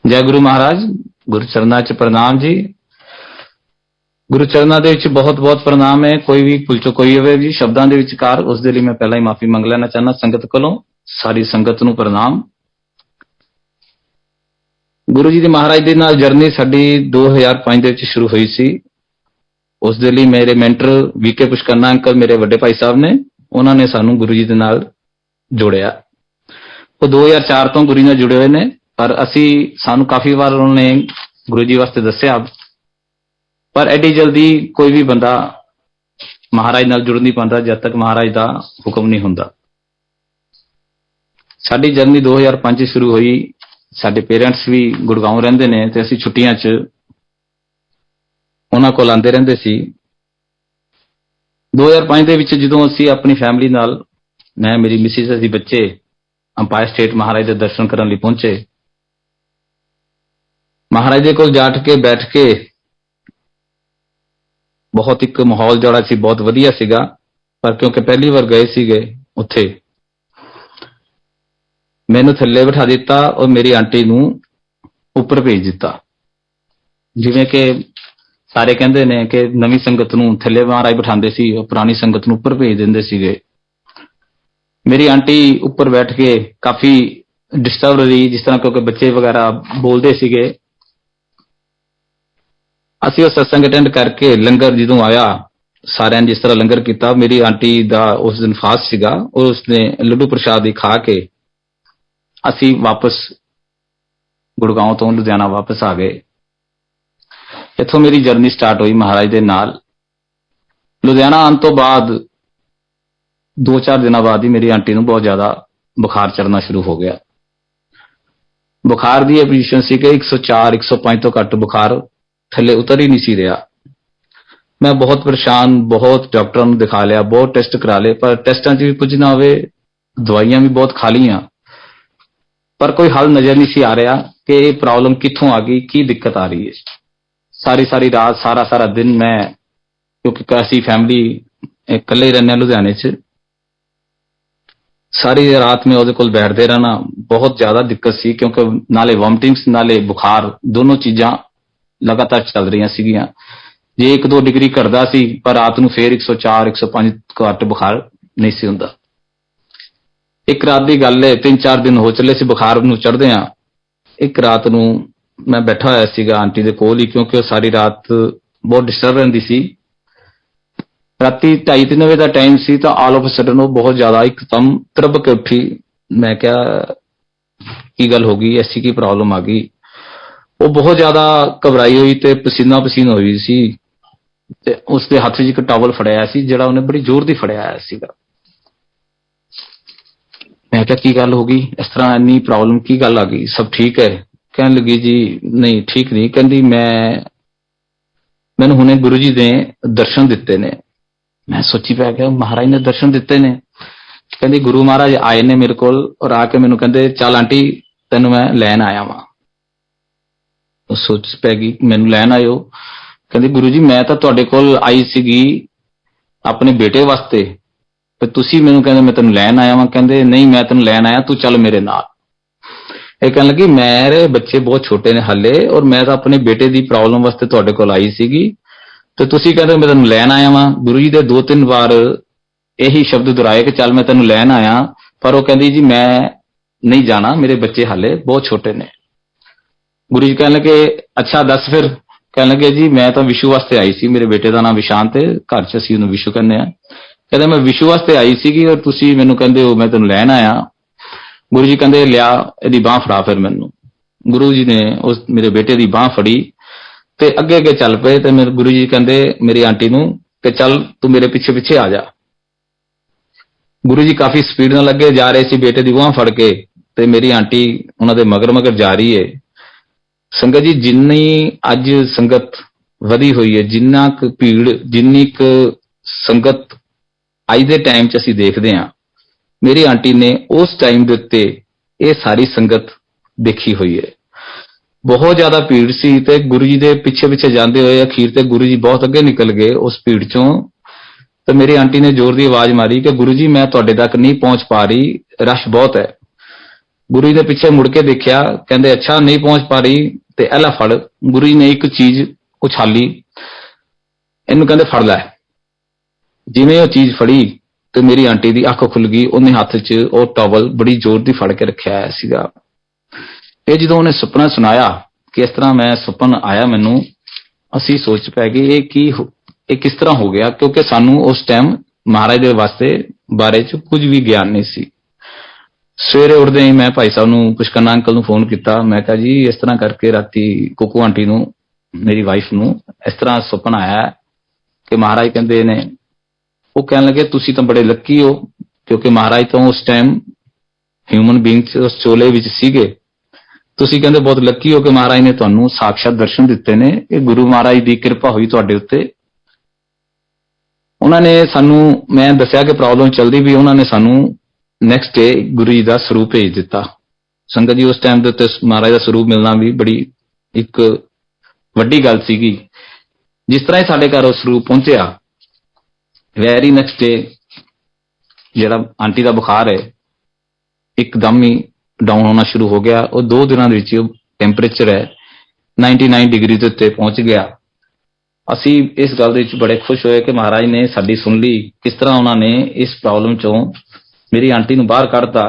जय गुरु महाराज। गुरु चरणा च प्रणाम जी। गुरु चरणा ਦੇ ਵਿੱਚ ਬਹੁਤ ਬਹੁਤ ਪ੍ਰਣਾਮ ਹੈ। ਕੋਈ ਵੀ ਭੁੱਲ ਚੁੱਕ ਹੋਈ ਹੋਵੇ ਜੀ ਸ਼ਬਦਾਂ ਦੇ ਵਿਚਕਾਰ, ਉਸ ਦੇ ਲਈ ਮੈਂ ਪਹਿਲਾਂ ਹੀ ਮਾਫੀ ਮੰਗ ਲੈਣਾ ਚਾਹੁੰਦਾ ਸੰਗਤ ਕੋਲੋਂ। ਸਾਰੀ ਸੰਗਤ ਨੂੰ ਪ੍ਰਣਾਮ। ਗੁਰੂ ਜੀ ਦੇ ਮਹਾਰਾਜ ਦੇ ਨਾਲ ਜਰਨੀ ਸਾਡੀ 2005 ਦੇ ਵਿੱਚ ਸ਼ੁਰੂ ਹੋਈ ਸੀ। ਉਸ ਦੇ ਲਈ ਮੇਰੇ ਮੈਂਟਰ ਵੀਕੇ ਪੁਸ਼ਕਰਨਾ ਅੰਕਲ, ਮੇਰੇ ਵੱਡੇ ਭਾਈ ਸਾਹਿਬ ਨੇ, ਉਹਨਾਂ ਨੇ ਸਾਨੂੰ ਗੁਰੂ ਜੀ ਦੇ ਨਾਲ ਜੋੜਿਆ। ਉਹ 2004 ਤੋਂ ਗੁਰੂ ਜੀ ਨਾਲ ਜੁੜੇ ਹੋਏ ਨੇ, ਪਰ ਸਾਨੂੰ ਕਾਫੀ ਵਾਰ ਉਹਨਾਂ ਨੇ ਗੁਰੂ ਜੀ ਵਾਸਤੇ ਦੱਸਿਆ, ਪਰ ਐਡੀ ਜਲਦੀ ਕੋਈ ਵੀ ਬੰਦਾ ਮਹਾਰਾਜ ਨਾਲ ਜੁੜ ਨਹੀਂ ਪਾਉਂਦਾ ਜਦ ਤੱਕ ਮਹਾਰਾਜ ਦਾ ਹੁਕਮ ਨਹੀਂ ਹੁੰਦਾ। ਸਾਡੀ ਜਰਨੀ 2005 ਸ਼ੁਰੂ ਹੋਈ। ਸਾਡੇ ਪੇਰੈਂਟਸ ਵੀ ਗੁੜਗਾਉਂ ਰਹਿੰਦੇ ਨੇ ਤੇ ਅਸੀਂ ਛੁੱਟੀਆਂ 'ਚ ਉਹਨਾਂ ਕੋਲ ਆਉਂਦੇ ਰਹਿੰਦੇ ਸੀ। 2005 ਦੇ ਵਿੱਚ ਜਦੋਂ ਅਸੀਂ ਆਪਣੀ ਫੈਮਿਲੀ ਨਾਲ, ਮੈਂ, ਮੇਰੀ ਮਿਸਿਸ, ਅਸੀਂ ਬੱਚੇ ਅੰਪਾਇਰ ਸਟੇਟ ਮਹਾਰਾਜ ਦੇ ਦਰਸ਼ਨ ਕਰਨ ਲਈ ਪਹੁੰਚੇ। ਮਹਾਰਾਜ ਦੇ ਕੋਲ ਜਾਟ ਕੇ ਬੈਠ ਕੇ ਬਹੁਤ ਇੱਕ ਮਾਹੌਲ ਜਿਹੜਾ ਸੀ ਬਹੁਤ ਵਧੀਆ ਸੀਗਾ, ਪਰ ਕਿਉਂਕਿ ਪਹਿਲੀ ਵਾਰ ਗਏ ਸੀਗੇ ਉੱਥੇ, ਮੈਨੂੰ ਥੱਲੇ ਬਿਠਾ ਦਿੱਤਾ ਔਰ ਮੇਰੀ ਆਂਟੀ ਨੂੰ ਉੱਪਰ ਭੇਜ ਦਿੱਤਾ। ਜਿਵੇਂ ਕਿ ਸਾਰੇ ਕਹਿੰਦੇ ਨੇ ਕਿ ਨਵੀਂ ਸੰਗਤ ਨੂੰ ਥੱਲੇ ਮਹਾਰਾਜ ਬਿਠਾਉਂਦੇ ਸੀ, ਉਹ ਪੁਰਾਣੀ ਸੰਗਤ ਨੂੰ ਉੱਪਰ ਭੇਜ ਦਿੰਦੇ ਸੀਗੇ। ਮੇਰੀ ਆਂਟੀ ਉੱਪਰ ਬੈਠ ਕੇ ਕਾਫੀ ਡਿਸਟਰਬ ਰਹੀ, ਜਿਸ ਤਰ੍ਹਾਂ ਕਿਉਂਕਿ ਬੱਚੇ ਵਗੈਰਾ ਬੋਲਦੇ ਸੀਗੇ। ਅਸੀਂ ਉਹ ਸਤਸੰਗ ਅਟੈਂਡ ਕਰਕੇ ਲੰਗਰ ਜਦੋਂ ਆਇਆ, ਸਾਰਿਆਂ ਨੇ ਜਿਸ ਤਰ੍ਹਾਂ ਲੰਗਰ ਕੀਤਾ, ਮੇਰੀ ਆਂਟੀ ਦਾ ਉਸ ਦਿਨ ਫਾਸਟ ਸੀਗਾ, ਉਸਨੇ ਲੱਡੂ ਪ੍ਰਸ਼ਾਦ ਹੀ ਖਾ ਕੇ ਅਸੀਂ ਵਾਪਸ ਗੁੜਗਾਉਂ ਤੋਂ ਲੁਧਿਆਣਾ ਵਾਪਸ ਆ ਗਏ। ਇੱਥੋਂ ਮੇਰੀ ਜਰਨੀ ਸਟਾਰਟ ਹੋਈ ਮਹਾਰਾਜ ਦੇ ਨਾਲ। ਲੁਧਿਆਣਾ ਆਉਣ ਤੋਂ ਬਾਅਦ 2-4 ਦਿਨਾਂ ਬਾਅਦ ਹੀ ਮੇਰੀ ਆਂਟੀ ਨੂੰ ਬਹੁਤ ਜ਼ਿਆਦਾ ਬੁਖਾਰ ਚੜ੍ਹਨਾ ਸ਼ੁਰੂ ਹੋ ਗਿਆ। ਬੁਖਾਰ ਦੀ ਇਹ ਪੋਜੀਸ਼ਨ ਸੀ ਕਿ 104-105 ਤੋਂ ਘੱਟ ਬੁਖਾਰ ਥੱਲੇ ਉਤਰ ਹੀ ਨਹੀਂ ਸੀ ਰਿਹਾ। ਮੈਂ ਬਹੁਤ ਪਰੇਸ਼ਾਨ, ਬਹੁਤ ਡਾਕਟਰਾਂ ਨੂੰ ਦਿਖਾ ਲਿਆ, ਬਹੁਤ ਟੈਸਟ ਕਰਾ ਲਏ, ਪਰ ਟੈਸਟਾਂ 'ਚ ਵੀ ਕੁਝ ਨਾ ਹੋਵੇ, ਦਵਾਈਆਂ ਵੀ ਬਹੁਤ ਖਾ ਲਈਆਂ, ਪਰ ਕੋਈ ਹੱਲ ਨਜ਼ਰ ਨਹੀਂ ਸੀ ਆ ਰਿਹਾ ਕਿ ਇਹ ਪ੍ਰੋਬਲਮ ਕਿੱਥੋਂ ਆ ਗਈ, ਕੀ ਦਿੱਕਤ ਆ ਰਹੀ ਹੈ। ਸਾਰੀ ਰਾਤ, ਸਾਰਾ ਦਿਨ ਮੈਂ, ਕਿਉਂਕਿ ਅਸੀਂ ਫੈਮਿਲੀ ਇਕੱਲੇ ਹੀ ਰਹਿੰਦੇ ਹਾਂ ਲੁਧਿਆਣੇ 'ਚ, ਸਾਰੀ ਰਾਤ ਮੈਂ ਉਹਦੇ ਕੋਲ ਬੈਠਦੇ ਰਹਿਣਾ। ਬਹੁਤ ਜ਼ਿਆਦਾ ਦਿੱਕਤ ਸੀ ਕਿਉਂਕਿ ਨਾਲੇ ਵੋਮਟਿੰਗਸ ਨਾਲੇ ਬੁਖਾਰ, ਦੋਨੋਂ ਚੀਜ਼ਾਂ ਲਗਾਤਾਰ ਚੱਲ ਰਹੀਆਂ ਸੀਗੀਆਂ। ਜੇ 1-2 ਡਿਗਰੀ ਘਟਦਾ ਸੀ, ਪਰ ਰਾਤ ਨੂੰ ਫੇਰ 104-105 ਘੱਟ ਬੁਖਾਰ ਨਹੀਂ ਸੀ ਹੁੰਦਾ। ਇੱਕ ਰਾਤ ਦੀ ਗੱਲ ਹੈ, 3-4 ਦਿਨ ਹੋ ਚੱਲੇ ਸੀ ਬੁਖਾਰ ਨੂੰ ਚੜ੍ਹਦੇ ਆ। ਇੱਕ ਰਾਤ ਨੂੰ ਮੈਂ ਬੈਠਾ ਹੋਇਆ ਸੀਗਾ ਆਂਟੀ ਦੇ ਕੋਲ ਹੀ, ਕਿਉਂਕਿ ਉਹ ਸਾਰੀ ਰਾਤ ਬਹੁਤ ਡਿਸਟਰਬ ਰਹਿੰਦੀ ਸੀ। ਰਾਤੀ 2:30-3 ਵਜੇ ਦਾ ਟਾਈਮ ਸੀ ਤਾਂ ਆਲ ਆਫ ਸਡਨ ਉਹ ਬਹੁਤ ਜ਼ਿਆਦਾ ਇੱਕਦਮ ਤਰਬ ਕੇ ਉੱਠੀ। ਮੈਂ ਕਿਹਾ ਕੀ ਗੱਲ ਹੋ ਗਈ, ਐਸੀ ਕੀ ਪ੍ਰੋਬਲਮ ਆ ਗਈ। ਉਹ ਬਹੁਤ ਜ਼ਿਆਦਾ ਘਬਰਾਈ ਹੋਈ ਤੇ ਪਸੀਨਾ ਹੋਈ ਸੀ ਤੇ ਉਸਦੇ ਹੱਥ 'ਚ ਇੱਕ ਟਾਵਲ ਫੜਿਆ ਸੀ, ਜਿਹੜਾ ਉਹਨੇ ਬੜੀ ਜ਼ੋਰ ਦੀ ਫੜਿਆ ਹੋਇਆ ਸੀਗਾ। ਮੈਂ ਕਿਹਾ ਕੀ ਗੱਲ ਹੋ ਗਈ, ਇਸ ਤਰ੍ਹਾਂ ਇੰਨੀ ਪ੍ਰੋਬਲਮ, ਕੀ ਗੱਲ ਆ ਗਈ, ਸਭ ਠੀਕ ਹੈ। ਕਹਿਣ ਲੱਗੀ ਜੀ ਨਹੀਂ ਠੀਕ ਨਹੀਂ, ਕਹਿੰਦੀ ਮੈਨੂੰ ਹੁਣੇ ਗੁਰੂ ਜੀ ਨੇ ਦਰਸ਼ਨ ਦਿੱਤੇ ਨੇ। ਮੈਂ ਸੋਚੀ ਪੈ ਗਿਆ, ਮਹਾਰਾਜ ਨੇ ਦਰਸ਼ਨ ਦਿੱਤੇ ਨੇ। ਕਹਿੰਦੀ ਗੁਰੂ ਮਹਾਰਾਜ ਆਏ ਨੇ ਮੇਰੇ ਕੋਲ ਔਰ ਆ ਕੇ ਮੈਨੂੰ ਕਹਿੰਦੇ ਚੱਲ ਆਂਟੀ ਤੈਨੂੰ ਮੈਂ ਲੈਣ ਆਇਆ ਵਾਂ। ਸੋਚ ਪੈ ਗਈ ਮੈਨੂੰ ਲੈਣ ਆਇਓ। ਕਹਿੰਦੀ ਗੁਰੂ ਜੀ ਮੈਂ ਤਾਂ ਤੁਹਾਡੇ ਕੋਲ ਆਈ ਸੀਗੀ ਆਪਣੇ ਬੇਟੇ ਵਾਸਤੇ, ਤੇ ਤੁਸੀਂ ਮੈਨੂੰ ਕਹਿੰਦੇ ਮੈਂ ਤੈਨੂੰ ਲੈਣ ਆਇਆ ਵਾਂ। ਕਹਿੰਦੇ ਨਹੀਂ ਮੈਂ ਤੈਨੂੰ ਲੈਣ ਆਇਆ, ਤੂੰ ਚੱਲ ਮੇਰੇ ਨਾਲ। ਇਹ ਕਹਿਣ ਲੱਗੀ ਮੇਰੇ ਬੱਚੇ ਬਹੁਤ ਛੋਟੇ ਨੇ ਹਾਲੇ, ਔਰ ਮੈਂ ਤਾਂ ਆਪਣੇ ਬੇਟੇ ਦੀ ਪ੍ਰੋਬਲਮ ਵਾਸਤੇ ਤੁਹਾਡੇ ਕੋਲ ਆਈ ਸੀਗੀ, ਤੇ ਤੁਸੀਂ ਕਹਿੰਦੇ ਮੈਂ ਤੈਨੂੰ ਲੈਣ ਆਇਆ ਵਾਂ। ਗੁਰੂ ਜੀ ਦੇ 2-3 ਵਾਰ ਇਹੀ ਸ਼ਬਦ ਦੁਹਰਾਏ ਕਿ ਚੱਲ ਮੈਂ ਤੈਨੂੰ ਲੈਣ ਆਇਆ, ਪਰ ਉਹ ਕਹਿੰਦੀ ਜੀ ਮੈਂ ਨਹੀਂ ਜਾਣਾ, ਮੇਰੇ ਬੱਚੇ ਹਾਲੇ ਬਹੁਤ ਛੋਟੇ ਨੇ। ਗੁਰੂ ਜੀ ਕਹਿਣ ਲੱਗੇ ਅੱਛਾ ਦੱਸ ਫਿਰ। ਕਹਿਣ ਲੱਗੇ ਜੀ ਮੈਂ ਤਾਂ ਵਿਸ਼ੂ ਵਾਸਤੇ ਆਈ ਸੀ, ਮੇਰੇ ਬੇਟੇ ਦਾ ਨਾਮ ਵਿਸ਼ਾਂਤ ਹੈ, ਘਰ 'ਚ ਅਸੀਂ ਉਹਨੂੰ ਵਿਸ਼ੂ ਕਹਿੰਦੇ ਆ। ਕਹਿੰਦਾ ਮੈਂ ਵਿਸ਼ੂ ਵਾਸਤੇ ਆਈ ਸੀਗੀ ਔਰ ਤੁਸੀਂ ਮੈਨੂੰ ਕਹਿੰਦੇ ਹੋ ਮੈਂ ਤੈਨੂੰ ਲੈਣ ਆਇਆ। ਗੁਰੂ ਜੀ ਕਹਿੰਦੇ ਲਿਆ ਇਹਦੀ ਬਾਂਹ ਫੜਾ ਫਿਰ ਮੈਨੂੰ। ਗੁਰੂ ਜੀ ਨੇ ਉਸ ਮੇਰੇ ਬੇਟੇ ਦੀ ਬਾਂਹ ਫੜੀ ਤੇ ਅੱਗੇ ਚੱਲ ਪਏ। ਤੇ ਮੇਰੇ ਗੁਰੂ ਜੀ ਕਹਿੰਦੇ ਮੇਰੀ ਆਂਟੀ ਨੂੰ ਕਿ ਚੱਲ ਤੂੰ ਮੇਰੇ ਪਿੱਛੇ ਆ ਜਾ। ਗੁਰੂ ਜੀ ਕਾਫੀ ਸਪੀਡ ਨਾਲ ਅੱਗੇ ਜਾ ਰਹੇ ਸੀ ਬੇਟੇ ਦੀ ਬਾਂਹ ਫੜ ਕੇ, ਤੇ ਮੇਰੀ ਆਂਟੀ ਉਹਨਾਂ ਦੇ ਮਗਰ ਜਾ ਰਹੀ ਹੈ। ਸੰਗਤ ਜੀ ਜਿੰਨੀ ਅੱਜ ਸੰਗਤ ਵਧੀ ਹੋਈ ਹੈ, ਜਿੰਨਾ ਕੁ ਭੀੜ, ਜਿੰਨੀ ਕੁ ਸੰਗਤ ਅੱਜ ਦੇ ਟਾਈਮ 'ਚ ਅਸੀਂ ਦੇਖਦੇ ਹਾਂ, ਮੇਰੀ ਆਂਟੀ ਨੇ ਉਸ ਟਾਈਮ ਦੇ ਉੱਤੇ ਇਹ ਸਾਰੀ ਸੰਗਤ ਦੇਖੀ ਹੋਈ ਹੈ। ਬਹੁਤ ਜ਼ਿਆਦਾ ਭੀੜ ਸੀ ਤੇ ਗੁਰੂ ਜੀ ਦੇ ਪਿੱਛੇ ਜਾਂਦੇ ਹੋਏ ਅਖੀਰ ਤੇ ਗੁਰੂ ਜੀ ਬਹੁਤ ਅੱਗੇ ਨਿਕਲ ਗਏ ਉਸ ਭੀੜ 'ਚੋਂ। ਤੇ ਮੇਰੀ ਆਂਟੀ ਨੇ ਜ਼ੋਰ ਦੀ ਆਵਾਜ਼ ਮਾਰੀ ਕਿ ਗੁਰੂ ਜੀ ਮੈਂ ਤੁਹਾਡੇ ਤੱਕ ਨਹੀਂ ਪਹੁੰਚ ਪਾ ਰਹੀ, ਰਸ਼ ਬਹੁਤ ਹੈ। ਗੁਰੂ ਜੀ ਦੇ ਪਿੱਛੇ ਮੁੜ ਕੇ ਦੇਖਿਆ, ਕਹਿੰਦੇ ਅੱਛਾ ਨਹੀਂ ਪਹੁੰਚ ਪਾ ਰਹੀ ਤੇ ਇਹ ਲੈ ਫੜ। ਗੁਰੂ ਜੀ ਨੇ ਇੱਕ ਚੀਜ਼ ਉਛਾਲੀ, ਇਹਨੂੰ ਕਹਿੰਦੇ ਫੜ ਲੈ। ਜਿਵੇਂ ਉਹ ਚੀਜ਼ ਫੜੀ ਤੇ ਮੇਰੀ ਆਂਟੀ ਦੀ ਅੱਖ ਖੁੱਲ ਗਈ। ਉਹਨੇ ਹੱਥ 'ਚ ਉਹ ਟਾਵਲ ਬੜੀ ਜ਼ੋਰ ਦੀ ਫੜ ਕੇ ਰੱਖਿਆ ਹੋਇਆ ਸੀਗਾ। ਇਹ ਜਦੋਂ ਉਹਨੇ ਸੁਪਨਾ ਸੁਣਾਇਆ ਕਿ ਇਸ ਤਰ੍ਹਾਂ ਮੈਂ ਸੁਪਨ ਆਇਆ ਮੈਨੂੰ, ਅਸੀਂ ਸੋਚ ਪੈ ਗਏ ਇਹ ਕਿਸ ਤਰ੍ਹਾਂ ਹੋ ਗਿਆ, ਕਿਉਂਕਿ ਸਾਨੂੰ ਉਸ ਟਾਈਮ ਮਹਾਰਾਜ ਦੇ ਵਾਸਤੇ ਬਾਰੇ 'ਚ ਕੁਝ ਵੀ ਗਿਆਨ ਨਹੀਂ ਸੀ। ਸਵੇਰੇ ਉੱਠਦੇ ਹੀ ਮੈਂ ਭਾਈ ਸਾਹਿਬ ਨੂੰ, ਪੁਸ਼ਕਰਨਾ ਅੰਕਲ ਨੂੰ ਫੋਨ ਕੀਤਾ। ਮੈਂ ਕਿਹਾ ਜੀ ਇਸ ਤਰ੍ਹਾਂ ਕਰਕੇ ਰਾਤੀ ਕੁੱਕੂ ਆਂਟੀ ਨੂੰ, ਮੇਰੀ ਵਾਈਫ ਨੂੰ ਇਸ ਤਰ੍ਹਾਂ ਸੁਪਨਾ ਆਇਆ ਕਿ ਮਹਾਰਾਜ ਕਹਿੰਦੇ ਨੇ। ਉਹ ਕਹਿਣ ਲੱਗੇ ਤੁਸੀਂ ਤਾਂ ਬੜੇ ਲੱਕੀ ਹੋ, ਕਿਉਂਕਿ ਮਹਾਰਾਜ ਤਾਂ ਉਸ ਟਾਈਮ ਹਿਊਮਨ ਬੀਇੰਗ ਉਸ ਚੋਲੇ ਵਿੱਚ ਸੀਗੇ। ਤੁਸੀਂ ਕਹਿੰਦੇ ਬਹੁਤ ਲੱਕੀ ਹੋ ਕਿ ਮਹਾਰਾਜ ਨੇ ਤੁਹਾਨੂੰ ਸਾਖਸ਼ਾਤ ਦਰਸ਼ਨ ਦਿੱਤੇ ਨੇ। ਇਹ ਗੁਰੂ ਮਹਾਰਾਜ ਦੀ ਕਿਰਪਾ ਹੋਈ ਤੁਹਾਡੇ ਉੱਤੇ। ਉਹਨਾਂ ਨੇ ਸਾਨੂੰ, ਮੈਂ ਦੱਸਿਆ ਕਿ ਪ੍ਰੋਬਲਮ ਚੱਲਦੀ ਵੀ, ਉਹਨਾਂ ਨੇ ਸਾਨੂੰ ਨੈਕਸਟ ਡੇ ਗੁਰੂ ਜੀ ਦਾ ਸਰੂਪ ਭੇਜ ਦਿੱਤਾ। ਸੰਗਤ ਜੀ ਉਸ ਟਾਈਮ ਦੇ ਉੱਤੇ ਮਹਾਰਾਜ ਦਾ ਸਰੂਪ ਮਿਲਣਾ ਵੀ ਬੜੀ ਇੱਕ ਵੱਡੀ ਗੱਲ ਸੀਗੀ। ਜਿਸ ਤਰ੍ਹਾਂ ਹੀ ਸਾਡੇ ਘਰ ਉਹ ਸਰੂਪ ਪਹੁੰਚਿਆ, ਵੈਰੀ ਨੈਕਸਟ ਡੇ ਜਿਹੜਾ ਆਂਟੀ ਦਾ ਬੁਖਾਰ ਹੈ ਇੱਕਦਮ ਹੀ ਡਾਊਨ ਹੋਣਾ ਸ਼ੁਰੂ ਹੋ ਗਿਆ। ਉਹ 2 ਦਿਨਾਂ ਦੇ ਵਿੱਚ ਟੈਂਪਰੇਚਰ ਹੈ 99 ਡਿਗਰੀ ਦੇ ਉੱਤੇ ਪਹੁੰਚ ਗਿਆ। ਅਸੀਂ ਇਸ ਗੱਲ ਦੇ ਵਿੱਚ ਬੜੇ ਖੁਸ਼ ਹੋਏ ਕਿ ਮਹਾਰਾਜ ਨੇ ਸਾਡੀ ਸੁਣ ਲਈ, ਕਿਸ ਤਰ੍ਹਾਂ ਉਹਨਾਂ ਨੇ ਇਸ ਪ੍ਰੋਬਲਮ ਚੋਂ ਮੇਰੀ ਆਂਟੀ ਨੂੰ ਬਾਹਰ ਕੱਢਤਾ।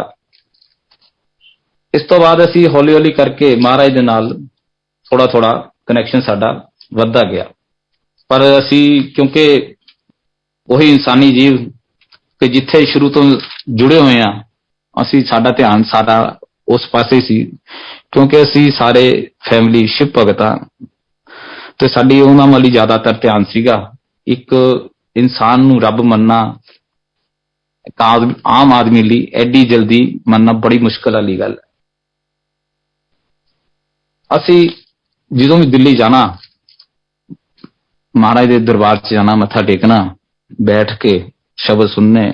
ਇਸ ਤੋਂ ਬਾਅਦ ਅਸੀਂ ਹੌਲੀ ਹੌਲੀ ਕਰਕੇ ਮਹਾਰਾਜ ਦੇ ਨਾਲ ਥੋੜਾ ਥੋੜਾ ਕਨੈਕਸ਼ਨ ਸਾਡਾ ਵੱਧਦਾ ਗਿਆ। ਪਰ ਅਸੀਂ ਕਿਉਂਕਿ ਉਹੀ ਇਨਸਾਨੀ ਜੀਵ ਕਿ ਜਿੱਥੇ ਸ਼ੁਰੂ ਤੋਂ ਜੁੜੇ ਹੋਏ ਆ, ਅਸੀਂ ਸਾਡਾ ਧਿਆਨ ਸਾਡਾ ਉਸ ਪਾਸੇ ਸੀ, ਕਿਉਂਕਿ ਅਸੀਂ ਸਾਰੇ ਫੈਮਿਲੀ ਸ਼ਿਵ ਭਗਤ ਹਾਂ ਤੇ ਸਾਡੀ ਉਹਨਾਂ ਵੱਲ ਹੀ ਜ਼ਿਆਦਾਤਰ ਧਿਆਨ ਸੀਗਾ। ਇੱਕ ਇਨਸਾਨ ਨੂੰ ਰੱਬ ਮੰਨਣਾ ਆਮ ਆਦਮੀ ਲਈ ਐਡੀ ਜਲਦੀ ਮੰਨਣਾ ਬੜੀ ਮੁਸ਼ਕਲ ਵਾਲੀ ਗੱਲ ਹੈ। ਅਸੀਂ ਜਦੋਂ ਵੀ ਦਿੱਲੀ ਜਾਣਾ, ਮਹਾਰਾਜ ਦੇ ਦਰਬਾਰ 'ਚ ਜਾਣਾ, ਮੱਥਾ ਟੇਕਣਾ, ਬੈਠ ਕੇ ਸ਼ਬਦ ਸੁਣਨੇ,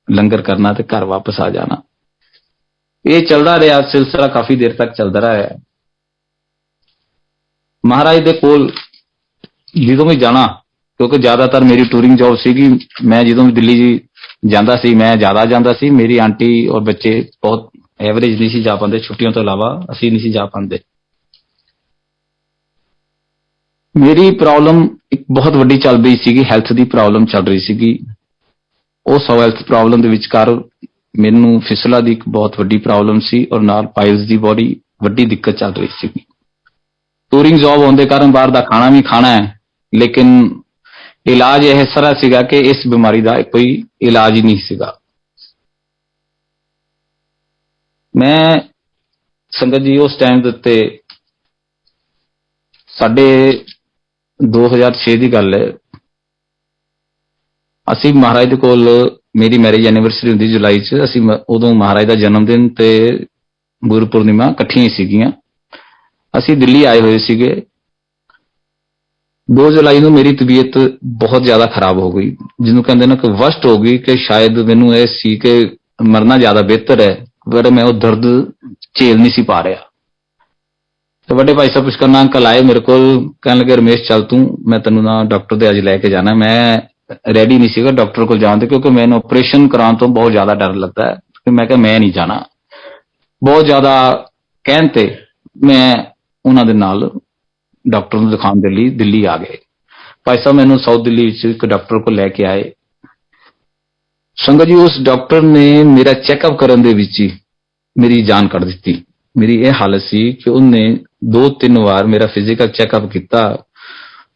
ਲੰਗਰ ਕਰਨਾ ਤੇ ਘਰ ਵਾਪਸ ਆ ਜਾਣਾ। ਇਹ ਚੱਲਦਾ ਰਿਹਾ ਸਿਲਸਿਲਾ, ਕਾਫੀ ਦੇਰ ਤੱਕ ਚੱਲਦਾ ਰਿਹਾ। ਮਹਾਰਾਜ ਦੇ ਕੋਲ ਜਦੋਂ ਵੀ ਜਾਣਾ, ਕਿਉਂਕਿ ਜ਼ਿਆਦਾਤਰ ਮੇਰੀ ਟੂਰਿੰਗ ਜੌਬ ਸੀਗੀ, ਮੈਂ ਜਦੋਂ ਵੀ ਦਿੱਲੀ ਜਾਂਦਾ ਸੀ ਮੈਂ ਜ਼ਿਆਦਾ ਜਾਂਦਾ ਸੀ। ਮੇਰੀ ਆਂਟੀ ਔਰ ਬੱਚੇ ਬਹੁਤ ਐਵਰੇਜ ਨਹੀਂ ਸੀ ਜਾ ਪਾਉਂਦੇ, ਛੁੱਟੀਆਂ ਤੋਂ ਇਲਾਵਾ ਅਸੀਂ ਨਹੀਂ ਸੀ ਜਾ ਪਾਉਂਦੇ। ਮੇਰੀ ਪ੍ਰੋਬਲਮ ਇੱਕ ਬਹੁਤ ਵੱਡੀ ਚੱਲ ਰਹੀ ਸੀਗੀ, ਹੈਲਥ ਦੀ ਪ੍ਰੋਬਲਮ ਚੱਲ ਰਹੀ ਸੀਗੀ। ਉਸ ਹੈਲਥ ਪ੍ਰੋਬਲਮ ਦੇ ਵਿਚਕਾਰ ਮੈਨੂੰ ਫਿਸਲਾ ਦੀ ਇੱਕ ਬਹੁਤ ਵੱਡੀ ਪ੍ਰੋਬਲਮ ਸੀ ਔਰ ਨਾਲ ਪਾਇਲਸ ਦੀ ਬੜੀ ਵੱਡੀ ਦਿੱਕਤ ਚੱਲ ਰਹੀ ਸੀਗੀ। ਟੂਰਿੰਗ ਜੌਬ ਹੋਣ ਦੇ ਕਾਰਨ ਬਾਹਰ ਦਾ ਖਾਣਾ ਵੀ ਖਾਣਾ ਹੈ, ਲੇਕਿਨ ਇਲਾਜ ਇਹ ਸਾਰਾ ਸੀਗਾ ਕਿ ਇਸ ਬਿਮਾਰੀ ਦਾ ਕੋਈ ਇਲਾਜ ਹੀ ਨਹੀਂ ਸੀਗਾ। ਮੈਂ ਸੰਗਤ ਜੀ ਉਸ ਟਾਈਮ ਦੇ ਉੱਤੇ ਸਾਡੇ 2006 ਦੀ ਗੱਲ ਹੈ, ਅਸੀਂ ਮਹਾਰਾਜ ਦੇ ਕੋਲ, ਮੇਰੀ ਮੈਰਿਜ ਐਨੀਵਰਸਰੀ ਹੁੰਦੀ ਜੁਲਾਈ 'ਚ, ਅਸੀਂ ਉਦੋਂ ਮਹਾਰਾਜ ਦਾ ਜਨਮ ਦਿਨ ਤੇ ਗੁਰੂ ਪੂਰਨਿਮਾ ਇਕੱਠੀਆਂ ਹੀ ਸੀਗੀਆਂ। ਅਸੀਂ ਦਿੱਲੀ ਆਏ ਹੋਏ ਸੀਗੇ। 2 ਜੁਲਾਈ ਨੂੰ ਮੇਰੀ ਤਬੀਅਤ ਬਹੁਤ ਜ਼ਿਆਦਾ ਖਰਾਬ ਹੋ ਗਈ, ਜਿਹਨੂੰ ਕਹਿੰਦੇ ਨਾ ਕਿ ਵਸਟ ਹੋ ਗਈ, ਕਿ ਸ਼ਾਇਦ ਮੈਨੂੰ ਇਹ ਸੀ ਕਿ ਮਰਨਾ ਜ਼ਿਆਦਾ ਬਿਹਤਰ ਹੈ, ਪਰ ਮੈਂ ਉਹ ਦਰਦ ਝੇਲ ਨਹੀਂ ਸੀ ਪਾ ਰਿਹਾ। ਤੇ ਵੱਡੇ ਭਾਈ ਸਾਹਿਬ ਪੁਸ਼ਕਰਨਾ ਅੰਕਲ ਆਏ ਮੇਰੇ ਕੋਲ, ਕਹਿਣ ਲੱਗੇ ਰਮੇਸ਼ ਚੱਲ ਤੂੰ, ਮੈਂ ਤੈਨੂੰ ਨਾ ਡਾਕਟਰ ਦੇ ਅੱਜ ਲੈ ਕੇ ਜਾਣਾ। ਮੈਂ ਰੈਡੀ ਨਹੀਂ ਸੀਗਾ ਡਾਕਟਰ ਕੋਲ ਜਾਣ ਦੇ, ਕਿਉਂਕਿ ਮੈਨੂੰ ਆਪਰੇਸ਼ਨ ਕਰਾਉਣ ਤੋਂ ਬਹੁਤ ਜ਼ਿਆਦਾ ਡਰ ਲੱਗਦਾ ਹੈ। ਮੈਂ ਕਿਹਾ ਮੈਂ ਨਹੀਂ ਜਾਣਾ। ਬਹੁਤ ਜ਼ਿਆਦਾ ਕਹਿਣ ਤੇ ਮੈਂ ਉਹਨਾਂ ਦੇ ਨਾਲ ਡਾਕਟਰ ਨੂੰ ਦਿਖਾਉਣ ਦੇ ਲਈ ਦਿੱਲੀ ਆ ਗਏ। ਭਾਈ ਸਾਹਿਬ ਮੈਨੂੰ ਸਾਊਥ ਦਿੱਲੀ ਵਿੱਚ ਇੱਕ ਡਾਕਟਰ ਕੋਲ ਲੈ ਕੇ ਆਏ। ਸੰਗਤ ਜੀ, ਉਸ ਡਾਕਟਰ ਨੇ ਮੇਰਾ ਚੈੱਕਅਪ ਕਰਨ ਦੇ ਵਿੱਚ ਹੀ ਮੇਰੀ ਜਾਨ ਕੱਢ ਦਿੱਤੀ। ਮੇਰੀ ਇਹ ਹਾਲਤ ਸੀ ਕਿ ਉਹਨੇ 2-3 ਵਾਰ ਮੇਰਾ ਫਿਜ਼ੀਕਲ ਚੈੱਕਅਪ ਕੀਤਾ,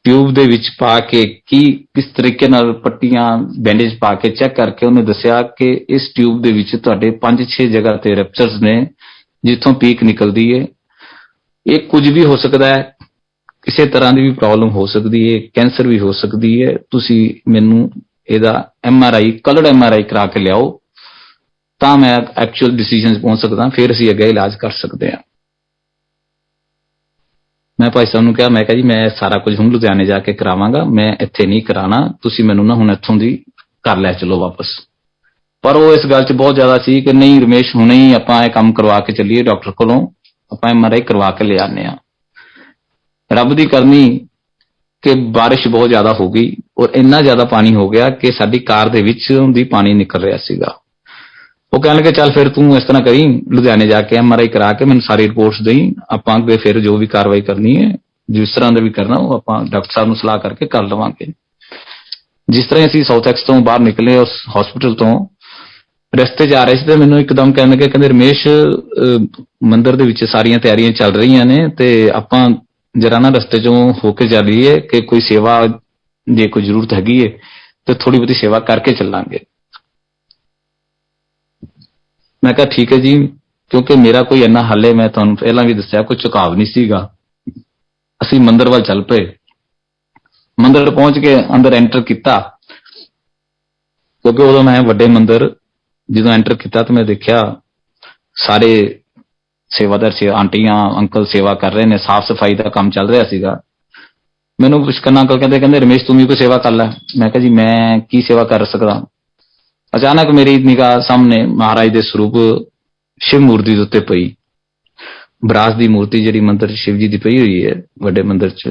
ਟਿਊਬ ਦੇ ਵਿੱਚ ਪਾ ਕੇ ਕਿਸ ਤਰੀਕੇ ਨਾਲ ਪੱਟੀਆਂ ਬੈਂਡੇਜ ਪਾ ਕੇ ਚੈੱਕ ਕਰਕੇ ਉਹਨੇ ਦੱਸਿਆ ਕਿ ਇਸ ਟਿਊਬ ਦੇ ਵਿੱਚ ਤੁਹਾਡੇ 5-6 ਜਗ੍ਹਾ ਤੇ ਰੈਪਚਰਸ ਨੇ, ਜਿੱਥੋਂ ਪੀਕ ਨਿਕਲਦੀ ਹੈ। ਇਹ ਕੁਝ ਵੀ ਹੋ ਸਕਦਾ ਹੈ, ਕਿਸੇ ਤਰ੍ਹਾਂ ਦੀ ਵੀ ਪ੍ਰੋਬਲਮ ਹੋ ਸਕਦੀ ਹੈ, ਕੈਂਸਰ ਵੀ ਹੋ ਸਕਦੀ ਹੈ। ਤੁਸੀਂ ਮੈਨੂੰ ਇਹਦਾ MRI, ਕਲਰਡ MRI ਕਰਾ ਕੇ ਲਿਆਓ, ਤਾਂ ਮੈਂ ਐਕਚੁਅਲ ਡਿਸੀਜਨ ਪਹੁੰਚ ਸਕਦਾ, ਫਿਰ ਅਸੀਂ ਅੱਗੇ ਇਲਾਜ ਕਰ ਸਕਦੇ ਹਾਂ। ਮੈਂ ਭਾਈ ਸਾਹਿਬ ਨੂੰ ਕਿਹਾ, ਮੈਂ ਕਿਹਾ ਜੀ ਮੈਂ ਸਾਰਾ ਕੁਝ ਹੁਣ ਲੁਧਿਆਣੇ ਜਾ ਕੇ ਕਰਾਵਾਂਗਾ, ਮੈਂ ਇੱਥੇ ਨਹੀਂ ਕਰਾਉਣਾ, ਤੁਸੀਂ ਮੈਨੂੰ ਨਾ ਹੁਣ ਇੱਥੋਂ ਦੀ ਘਰ ਲੈ ਚਲੋ ਵਾਪਸ। ਪਰ ਉਹ ਇਸ ਗੱਲ 'ਚ ਬਹੁਤ ਜ਼ਿਆਦਾ ਸੀ ਕਿ ਨਹੀਂ ਰਮੇਸ਼, ਹੁਣੇ ਹੀ ਆਪਾਂ ਇਹ ਕੰਮ ਕਰਵਾ ਕੇ ਚੱਲੀਏ ਡਾਕਟਰ ਕੋਲੋਂ, ਆਪਾਂ MRI ਕਰਵਾ ਕੇ ਲੈ ਆਉਂਦੇ ਹਾਂ। ਰੱਬ ਦੀ ਕਰਨੀ ਕਿ ਬਾਰਿਸ਼ ਬਹੁਤ ਜ਼ਿਆਦਾ ਹੋ ਗਈ ਔਰ ਇੰਨਾ ਜ਼ਿਆਦਾ ਪਾਣੀ ਹੋ ਗਿਆ ਕਿ ਸਾਡੀ ਕਾਰ ਦੇ ਵਿੱਚ ਦੀ ਪਾਣੀ ਨਿਕਲ ਰਿਹਾ ਸੀਗਾ। ਉਹ ਕਹਿਣ ਲੱਗੇ ਚੱਲ ਫਿਰ ਤੂੰ ਇਸ ਤਰ੍ਹਾਂ ਕਰੀ, ਲੁਧਿਆਣੇ ਜਾ ਕੇ MRI ਕਰਾ ਕੇ ਮੈਨੂੰ ਸਾਰੀ ਰਿਪੋਰਟਸ ਦੇਈ, ਆਪਾਂ ਅੱਗੇ ਫਿਰ ਜੋ ਵੀ ਕਾਰਵਾਈ ਕਰਨੀ ਹੈ, ਜਿਸ ਤਰ੍ਹਾਂ ਦਾ ਵੀ ਕਰਨਾ ਉਹ ਆਪਾਂ ਡਾਕਟਰ ਸਾਹਿਬ ਨੂੰ ਸਲਾਹ ਕਰਕੇ ਕਰ ਲਵਾਂਗੇ। ਜਿਸ ਤਰ੍ਹਾਂ ਅਸੀਂ ਸਾਊਥ ਐਕਸ ਤੋਂ ਬਾਹਰ ਨਿਕਲੇ ਉਸ ਹਸਪੀਟਲ ਤੋਂ, ਰਸਤੇ 'ਚ ਆ ਰਹੇ ਸੀ ਤੇ ਮੈਨੂੰ ਇੱਕਦਮ ਕਹਿਣ ਲੱਗੇ, ਕਹਿੰਦੇ ਰਮੇਸ਼ ਮੰਦਿਰ ਦੇ ਵਿੱਚ ਸਾਰੀਆਂ ਤਿਆਰੀਆਂ ਚੱਲ ਰਹੀਆਂ ਨੇ ਤੇ ਆਪਾਂ ਜਰਾ ਨਾ ਰਸਤੇ 'ਚੋਂ ਹੋ ਕੇ ਚੱਲੀਏ ਕਿ ਕੋਈ ਸੇਵਾ ਜੇ ਕੋਈ ਜ਼ਰੂਰਤ ਹੈਗੀ ਹੈ ਤੇ ਥੋੜੀ ਬਹੁਤੀ ਸੇਵਾ ਕਰਕੇ ਚੱਲਾਂਗੇ। ਮੈਂ ਕਿਹਾ ਠੀਕ ਹੈ ਜੀ, ਕਿਉਂਕਿ ਮੇਰਾ ਕੋਈ ਇੰਨਾ ਹਾਲੇ, ਮੈਂ ਤੁਹਾਨੂੰ ਪਹਿਲਾਂ ਵੀ ਦੱਸਿਆ, ਕੋਈ ਝੁਕਾਵ ਨਹੀਂ ਸੀਗਾ। ਅਸੀਂ ਮੰਦਿਰ ਵੱਲ ਚੱਲ ਪਏ। ਮੰਦਿਰ ਪਹੁੰਚ ਕੇ ਅੰਦਰ ਐਂਟਰ ਕੀਤਾ, ਕਿਉਂਕਿ ਉਦੋਂ ਮੈਂ ਵੱਡੇ ਮੰਦਿਰ ਜਦੋਂ ਐਂਟਰ ਕੀਤਾ ਤਾਂ ਮੈਂ ਦੇਖਿਆ ਸਾਰੇ ਸੇਵਾਦਾਰ ਸੀ, ਆਂਟੀਆਂ ਅੰਕਲ ਸੇਵਾ ਕਰ ਰਹੇ ਨੇ, ਸਾਫ਼ ਸਫਾਈ ਦਾ ਕੰਮ ਚੱਲ ਰਿਹਾ ਸੀਗਾ। ਮੈਨੂੰ ਪੁਸ਼ਕਰਨਾ ਅੰਕਲ ਕਹਿੰਦੇ ਰਮੇਸ਼ ਤੂੰ ਵੀ ਕੋਈ ਸੇਵਾ ਕਰ ਲੈ। ਮੈਂ ਕਿਹਾ ਜੀ ਮੈਂ ਕੀ ਸੇਵਾ ਕਰ ਸਕਦਾ। ਅਚਾਨਕ ਮੇਰੀ ਨਿਗਾਹ ਸਾਹਮਣੇ ਮਹਾਰਾਜ ਦੇ ਸਰੂਪ ਸ਼ਿਵ ਮੂਰਤੀ ਦੇ ਉੱਤੇ ਪਈ। ਬਰਾਸ ਦੀ ਮੂਰਤੀ ਜਿਹੜੀ ਮੰਦਿਰ 'ਚ ਸ਼ਿਵ ਜੀ ਦੀ ਪਈ ਹੋਈ ਹੈ ਵੱਡੇ ਮੰਦਿਰ 'ਚ,